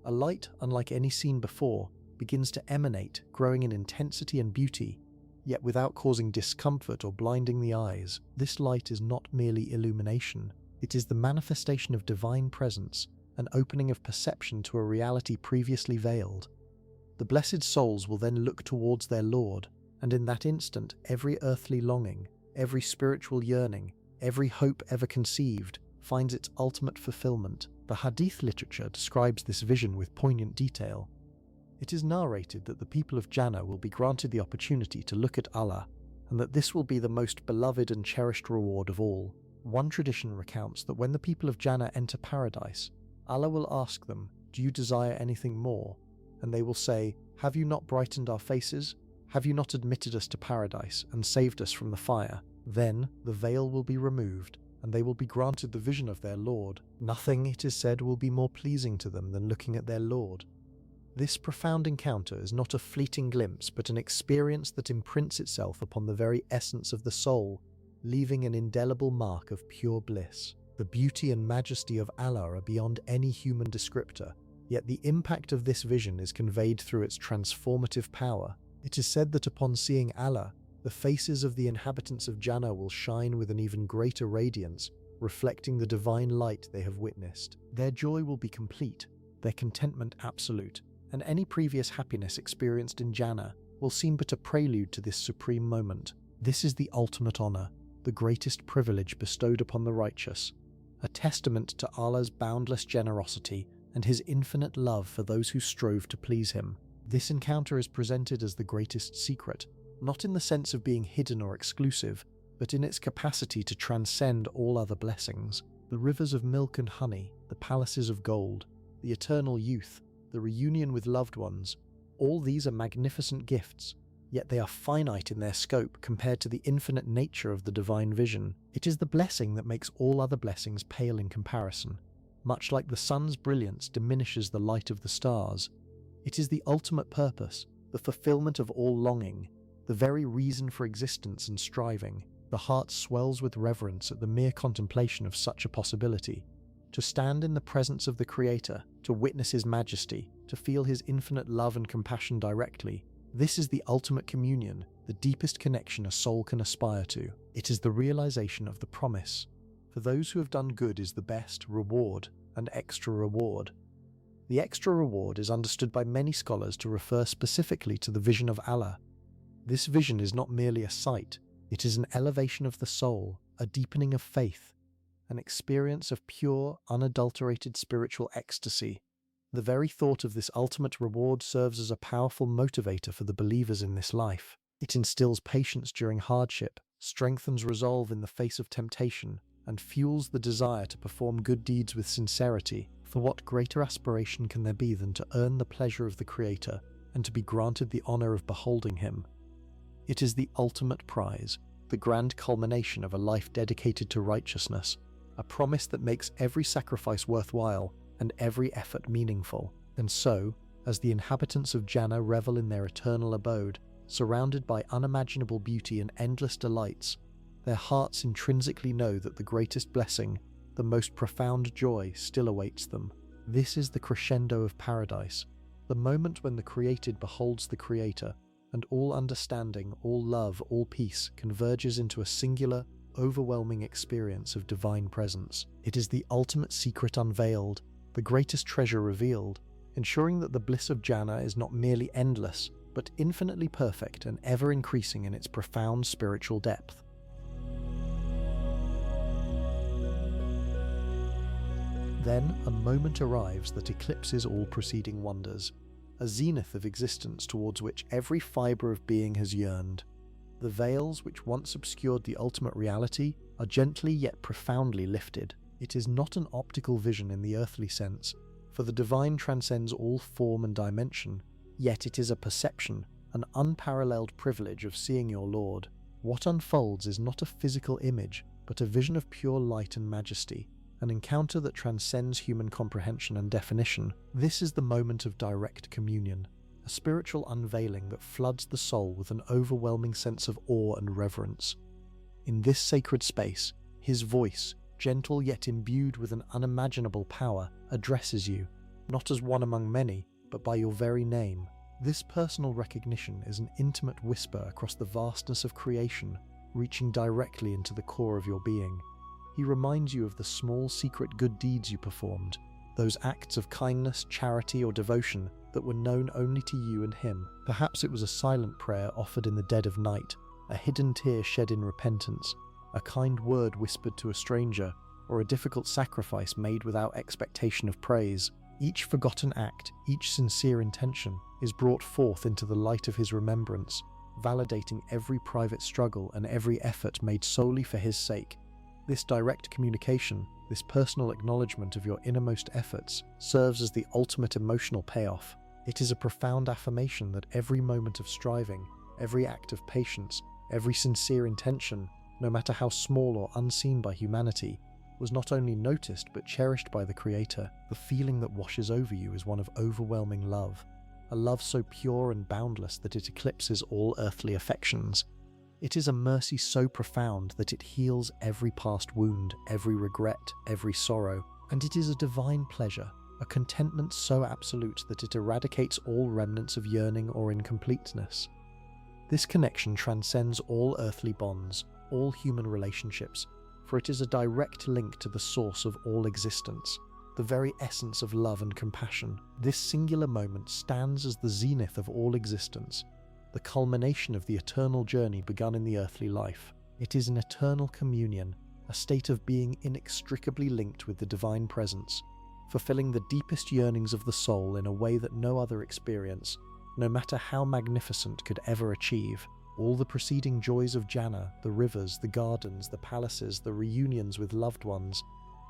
A light unlike any seen before begins to emanate, growing in intensity and beauty, yet without causing discomfort or blinding the eyes. This light is not merely illumination, it is the manifestation of divine presence, an opening of perception to a reality previously veiled. The blessed souls will then look towards their Lord, and in that instant every earthly longing, every spiritual yearning, every hope ever conceived, finds its ultimate fulfillment. The Hadith literature describes this vision with poignant detail. It is narrated that the people of Jannah will be granted the opportunity to look at Allah, and that this will be the most beloved and cherished reward of all. One tradition recounts that when the people of Jannah enter paradise, Allah will ask them, "Do you desire anything more?" And they will say, "Have you not brightened our faces? Have you not admitted us to paradise and saved us from the fire?" Then the veil will be removed, and they will be granted the vision of their Lord. Nothing, it is said, will be more pleasing to them than looking at their Lord. This profound encounter is not a fleeting glimpse, but an experience that imprints itself upon the very essence of the soul, leaving an indelible mark of pure bliss. The beauty and majesty of Allah are beyond any human descriptor, yet the impact of this vision is conveyed through its transformative power. It is said that upon seeing Allah, the faces of the inhabitants of Jannah will shine with an even greater radiance, reflecting the divine light they have witnessed. Their joy will be complete, their contentment absolute, and any previous happiness experienced in Jannah will seem but a prelude to this supreme moment. This is the ultimate honor, the greatest privilege bestowed upon the righteous, a testament to Allah's boundless generosity and His infinite love for those who strove to please Him. This encounter is presented as the greatest secret, not in the sense of being hidden or exclusive, but in its capacity to transcend all other blessings. The rivers of milk and honey, the palaces of gold, the eternal youth, the reunion with loved ones, all these are magnificent gifts, yet they are finite in their scope compared to the infinite nature of the divine vision. It is the blessing that makes all other blessings pale in comparison. Much like the sun's brilliance diminishes the light of the stars, it is the ultimate purpose, the fulfillment of all longing, the very reason for existence and striving. The heart swells with reverence at the mere contemplation of such a possibility. To stand in the presence of the Creator, to witness His majesty, to feel His infinite love and compassion directly, this is the ultimate communion, the deepest connection a soul can aspire to. It is the realization of the promise. For those who have done good is the best reward and extra reward. The extra reward is understood by many scholars to refer specifically to the vision of Allah. This vision is not merely a sight, it is an elevation of the soul, a deepening of faith, an experience of pure, unadulterated spiritual ecstasy. The very thought of this ultimate reward serves as a powerful motivator for the believers in this life. It instills patience during hardship, strengthens resolve in the face of temptation, and fuels the desire to perform good deeds with sincerity. For what greater aspiration can there be than to earn the pleasure of the Creator and to be granted the honor of beholding Him? It is the ultimate prize, the grand culmination of a life dedicated to righteousness, a promise that makes every sacrifice worthwhile and every effort meaningful. And so, as the inhabitants of Jannah revel in their eternal abode, surrounded by unimaginable beauty and endless delights, their hearts intrinsically know that the greatest blessing, the most profound joy, still awaits them. This is the crescendo of paradise, the moment when the created beholds the Creator, and all understanding, all love, all peace converges into a singular, overwhelming experience of divine presence. It is the ultimate secret unveiled, the greatest treasure revealed, ensuring that the bliss of Jannah is not merely endless, but infinitely perfect and ever increasing in its profound spiritual depth. Then a moment arrives that eclipses all preceding wonders, a zenith of existence towards which every fibre of being has yearned. The veils which once obscured the ultimate reality are gently yet profoundly lifted. It is not an optical vision in the earthly sense, for the divine transcends all form and dimension, yet it is a perception, an unparalleled privilege of seeing your Lord. What unfolds is not a physical image, but a vision of pure light and majesty, an encounter that transcends human comprehension and definition. This is the moment of direct communion, a spiritual unveiling that floods the soul with an overwhelming sense of awe and reverence. In this sacred space, His voice, gentle yet imbued with an unimaginable power, addresses you, not as one among many, but by your very name. This personal recognition is an intimate whisper across the vastness of creation, reaching directly into the core of your being. He reminds you of the small secret good deeds you performed, those acts of kindness, charity, or devotion that were known only to you and Him. Perhaps it was a silent prayer offered in the dead of night, a hidden tear shed in repentance, a kind word whispered to a stranger, or a difficult sacrifice made without expectation of praise. Each forgotten act, each sincere intention, is brought forth into the light of his remembrance, validating every private struggle and every effort made solely for his sake. This direct communication, this personal acknowledgement of your innermost efforts, serves as the ultimate emotional payoff. It is a profound affirmation that every moment of striving, every act of patience, every sincere intention, no matter how small or unseen by humanity, was not only noticed but cherished by the Creator. The feeling that washes over you is one of overwhelming love, a love so pure and boundless that it eclipses all earthly affections. It is a mercy so profound that it heals every past wound, every regret, every sorrow, and it is a divine pleasure, a contentment so absolute that it eradicates all remnants of yearning or incompleteness. This connection transcends all earthly bonds, all human relationships, for it is a direct link to the source of all existence, the very essence of love and compassion. This singular moment stands as the zenith of all existence, the culmination of the eternal journey begun in the earthly life. It is an eternal communion, a state of being inextricably linked with the divine presence, fulfilling the deepest yearnings of the soul in a way that no other experience, no matter how magnificent, could ever achieve. All the preceding joys of Jannah, the rivers, the gardens, the palaces, the reunions with loved ones,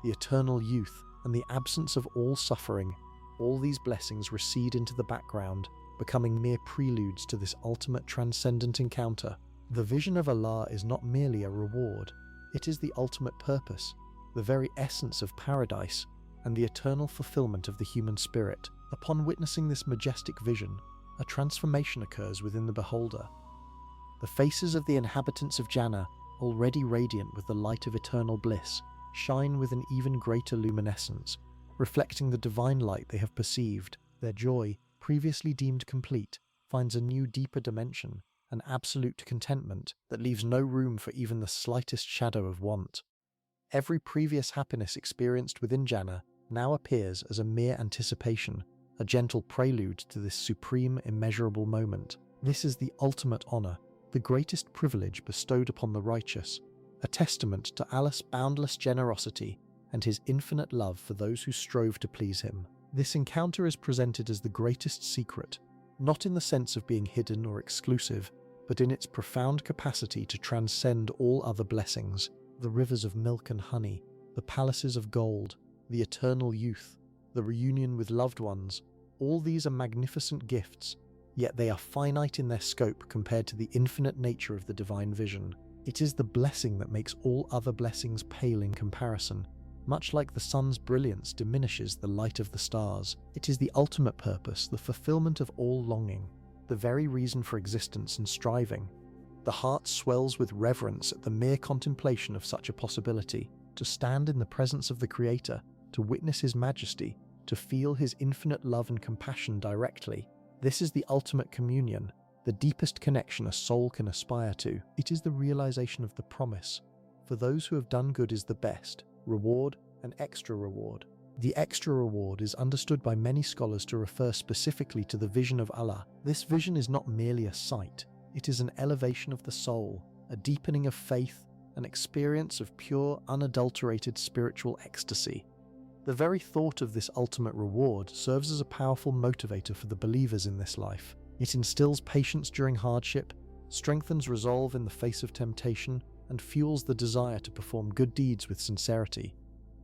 the eternal youth, and the absence of all suffering, all these blessings recede into the background, becoming mere preludes to this ultimate transcendent encounter. The vision of Allah is not merely a reward, it is the ultimate purpose, the very essence of paradise, and the eternal fulfillment of the human spirit. Upon witnessing this majestic vision, a transformation occurs within the beholder. The faces of the inhabitants of Jannah, already radiant with the light of eternal bliss, shine with an even greater luminescence, reflecting the divine light they have perceived. Their joy, previously deemed complete, finds a new, deeper dimension, an absolute contentment that leaves no room for even the slightest shadow of want. Every previous happiness experienced within Jannah now appears as a mere anticipation, a gentle prelude to this supreme, immeasurable moment. This is the ultimate honor, the greatest privilege bestowed upon the righteous, a testament to Allah's boundless generosity and his infinite love for those who strove to please him. This encounter is presented as the greatest secret, not in the sense of being hidden or exclusive, but in its profound capacity to transcend all other blessings. The rivers of milk and honey, the palaces of gold, the eternal youth, the reunion with loved ones, all these are magnificent gifts, yet they are finite in their scope compared to the infinite nature of the divine vision. It is the blessing that makes all other blessings pale in comparison. Much like the sun's brilliance diminishes the light of the stars, it is the ultimate purpose, the fulfillment of all longing, the very reason for existence and striving. The heart swells with reverence at the mere contemplation of such a possibility. To stand in the presence of the Creator, to witness his majesty, to feel his infinite love and compassion directly. This is the ultimate communion, the deepest connection a soul can aspire to. It is the realization of the promise. For those who have done good is the best, reward and extra reward. The extra reward is understood by many scholars to refer specifically to the vision of Allah. This vision is not merely a sight, it is an elevation of the soul, a deepening of faith, an experience of pure, unadulterated spiritual ecstasy. The very thought of this ultimate reward serves as a powerful motivator for the believers in this life. It instills patience during hardship, strengthens resolve in the face of temptation, and fuels the desire to perform good deeds with sincerity.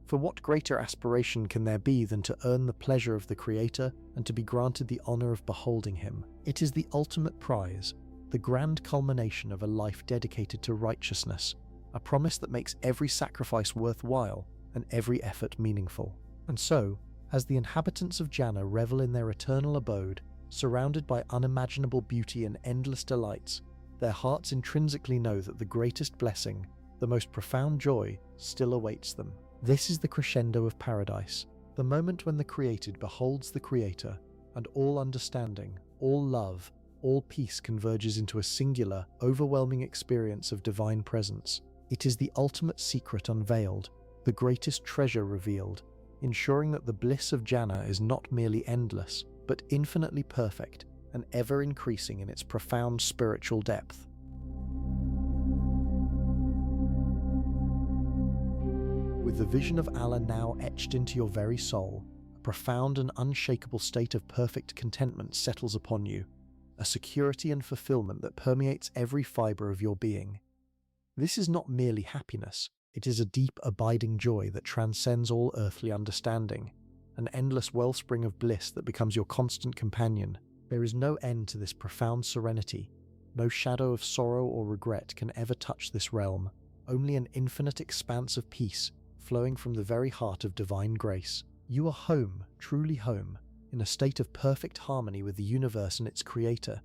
For what greater aspiration can there be than to earn the pleasure of the Creator and to be granted the honor of beholding him? It is the ultimate prize, the grand culmination of a life dedicated to righteousness, a promise that makes every sacrifice worthwhile and every effort meaningful. And so, as the inhabitants of Jannah revel in their eternal abode, surrounded by unimaginable beauty and endless delights, their hearts intrinsically know that the greatest blessing, the most profound joy, still awaits them. This is the crescendo of paradise, the moment when the created beholds the Creator, and all understanding, all love, all peace converges into a singular, overwhelming experience of divine presence. It is the ultimate secret unveiled, the greatest treasure revealed, ensuring that the bliss of Jannah is not merely endless, but infinitely perfect and ever increasing in its profound spiritual depth. With the vision of Allah now etched into your very soul, a profound and unshakable state of perfect contentment settles upon you, a security and fulfillment that permeates every fiber of your being. This is not merely happiness, it is a deep, abiding joy that transcends all earthly understanding, an endless wellspring of bliss that becomes your constant companion. There is no end to this profound serenity. No shadow of sorrow or regret can ever touch this realm, only an infinite expanse of peace flowing from the very heart of divine grace. You are home, truly home, in a state of perfect harmony with the universe and its creator,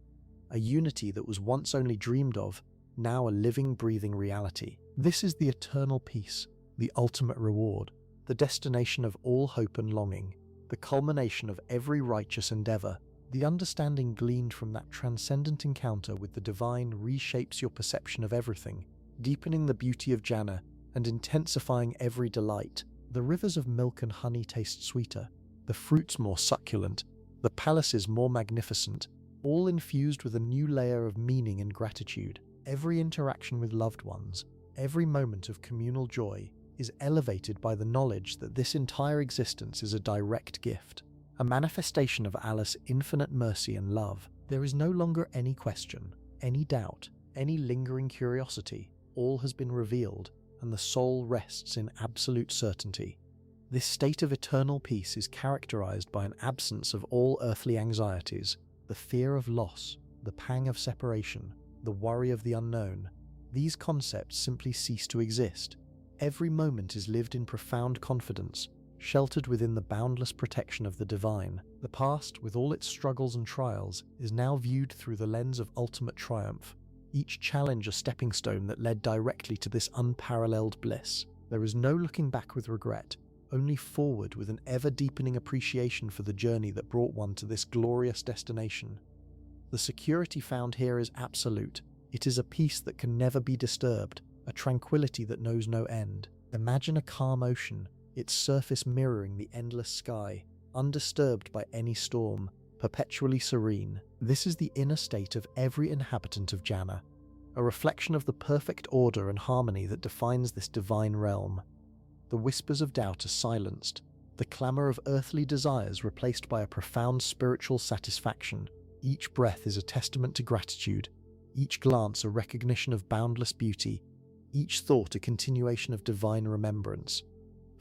a unity that was once only dreamed of, now a living, breathing reality. This is the eternal peace, the ultimate reward, the destination of all hope and longing, the culmination of every righteous endeavor. The understanding gleaned from that transcendent encounter with the divine reshapes your perception of everything, deepening the beauty of Jannah and intensifying every delight. The rivers of milk and honey taste sweeter, the fruits more succulent, the palaces more magnificent, all infused with a new layer of meaning and gratitude. Every interaction with loved ones, every moment of communal joy, is elevated by the knowledge that this entire existence is a direct gift, a manifestation of Allah's infinite mercy and love. There is no longer any question, any doubt, any lingering curiosity. All has been revealed, and the soul rests in absolute certainty. This state of eternal peace is characterized by an absence of all earthly anxieties, the fear of loss, the pang of separation, the worry of the unknown. These concepts simply cease to exist. Every moment is lived in profound confidence, sheltered within the boundless protection of the divine. The past, with all its struggles and trials, is now viewed through the lens of ultimate triumph, each challenge a stepping stone that led directly to this unparalleled bliss. There is no looking back with regret, only forward with an ever-deepening appreciation for the journey that brought one to this glorious destination. The security found here is absolute. It is a peace that can never be disturbed, a tranquility that knows no end. Imagine a calm ocean, its surface mirroring the endless sky, undisturbed by any storm, perpetually serene. This is the inner state of every inhabitant of Jannah, a reflection of the perfect order and harmony that defines this divine realm. The whispers of doubt are silenced, the clamor of earthly desires replaced by a profound spiritual satisfaction. Each breath is a testament to gratitude, each glance a recognition of boundless beauty, each thought a continuation of divine remembrance.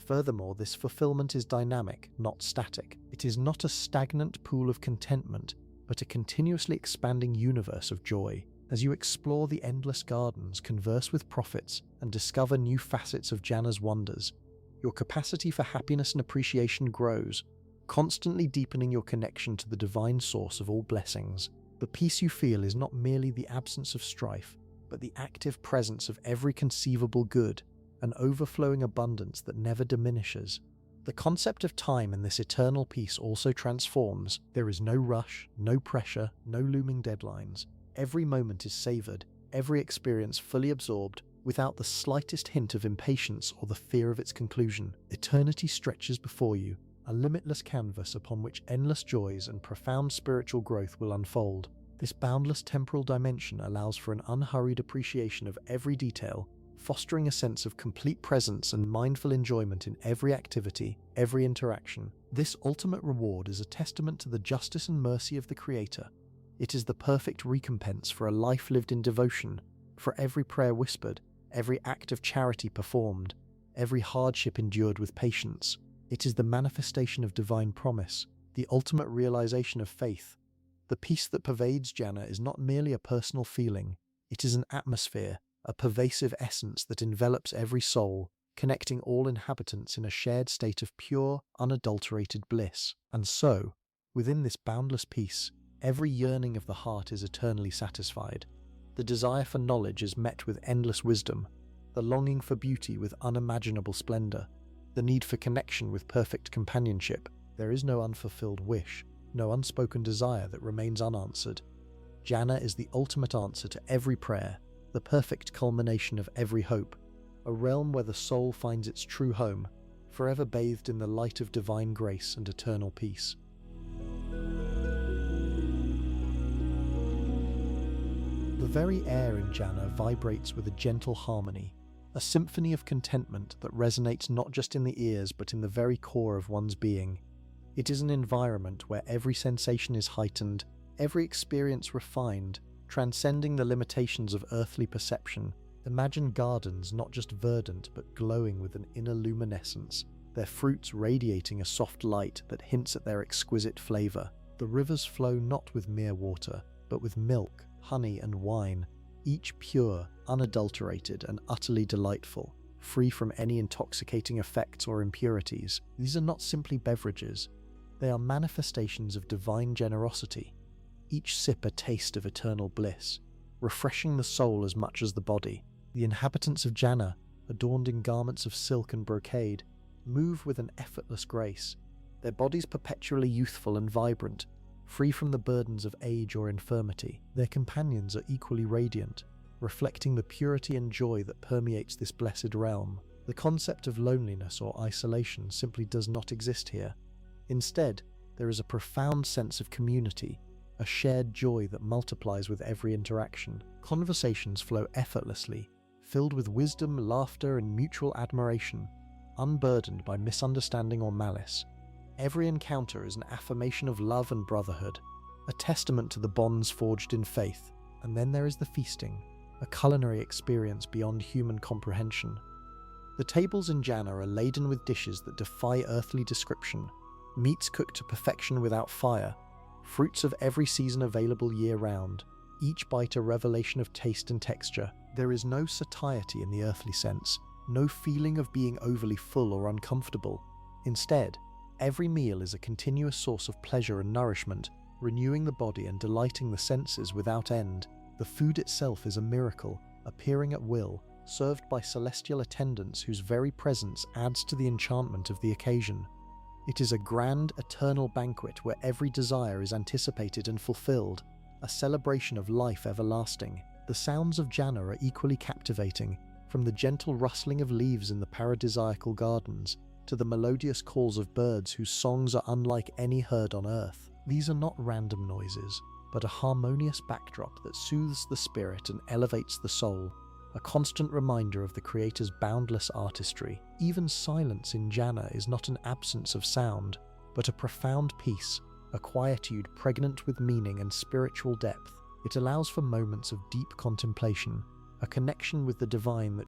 Furthermore, this fulfillment is dynamic, not static. It is not a stagnant pool of contentment, but a continuously expanding universe of joy. As you explore the endless gardens, converse with prophets, and discover new facets of Jannah's wonders, your capacity for happiness and appreciation grows, constantly deepening your connection to the divine source of all blessings. The peace you feel is not merely the absence of strife, but the active presence of every conceivable good, an overflowing abundance that never diminishes. The concept of time in this eternal peace also transforms. There is no rush, no pressure, no looming deadlines. Every moment is savored, every experience fully absorbed, without the slightest hint of impatience or the fear of its conclusion. Eternity stretches before you, a limitless canvas upon which endless joys and profound spiritual growth will unfold. This boundless temporal dimension allows for an unhurried appreciation of every detail, fostering a sense of complete presence and mindful enjoyment in every activity, every interaction. This ultimate reward is a testament to the justice and mercy of the Creator. It is the perfect recompense for a life lived in devotion, for every prayer whispered, every act of charity performed, every hardship endured with patience. It is the manifestation of divine promise, the ultimate realization of faith. The peace that pervades Jannah is not merely a personal feeling, it is an atmosphere, a pervasive essence that envelops every soul, connecting all inhabitants in a shared state of pure, unadulterated bliss. And so, within this boundless peace, every yearning of the heart is eternally satisfied. The desire for knowledge is met with endless wisdom, the longing for beauty with unimaginable splendor, the need for connection with perfect companionship. There is no unfulfilled wish, no unspoken desire that remains unanswered. Jannah is the ultimate answer to every prayer, the perfect culmination of every hope, a realm where the soul finds its true home, forever bathed in the light of divine grace and eternal peace. The very air in Jannah vibrates with a gentle harmony, a symphony of contentment that resonates not just in the ears but in the very core of one's being. It is an environment where every sensation is heightened, every experience refined, transcending the limitations of earthly perception. Imagine gardens not just verdant but glowing with an inner luminescence, their fruits radiating a soft light that hints at their exquisite flavor. The rivers flow not with mere water, but with milk, honey, and wine, each pure, unadulterated, and utterly delightful, free from any intoxicating effects or impurities. These are not simply beverages, they are manifestations of divine generosity, each sip a taste of eternal bliss, refreshing the soul as much as the body. The inhabitants of Jannah, adorned in garments of silk and brocade, move with an effortless grace, their bodies perpetually youthful and vibrant, free from the burdens of age or infirmity. Their companions are equally radiant, reflecting the purity and joy that permeates this blessed realm. The concept of loneliness or isolation simply does not exist here. Instead, there is a profound sense of community, a shared joy that multiplies with every interaction. Conversations flow effortlessly, filled with wisdom, laughter, and mutual admiration, unburdened by misunderstanding or malice. Every encounter is an affirmation of love and brotherhood, a testament to the bonds forged in faith. And then there is the feasting, a culinary experience beyond human comprehension. The tables in Jannah are laden with dishes that defy earthly description, meats cooked to perfection without fire, fruits of every season available year-round, each bite a revelation of taste and texture. There is no satiety in the earthly sense, no feeling of being overly full or uncomfortable. Instead, every meal is a continuous source of pleasure and nourishment, renewing the body and delighting the senses without end. The food itself is a miracle, appearing at will, served by celestial attendants whose very presence adds to the enchantment of the occasion. It is a grand, eternal banquet where every desire is anticipated and fulfilled, a celebration of life everlasting. The sounds of Jannah are equally captivating, from the gentle rustling of leaves in the paradisiacal gardens to the melodious calls of birds whose songs are unlike any heard on earth. These are not random noises, but a harmonious backdrop that soothes the spirit and elevates the soul, a constant reminder of the Creator's boundless artistry. Even silence in Jannah is not an absence of sound, but a profound peace, a quietude pregnant with meaning and spiritual depth. It allows for moments of deep contemplation, a connection with the divine that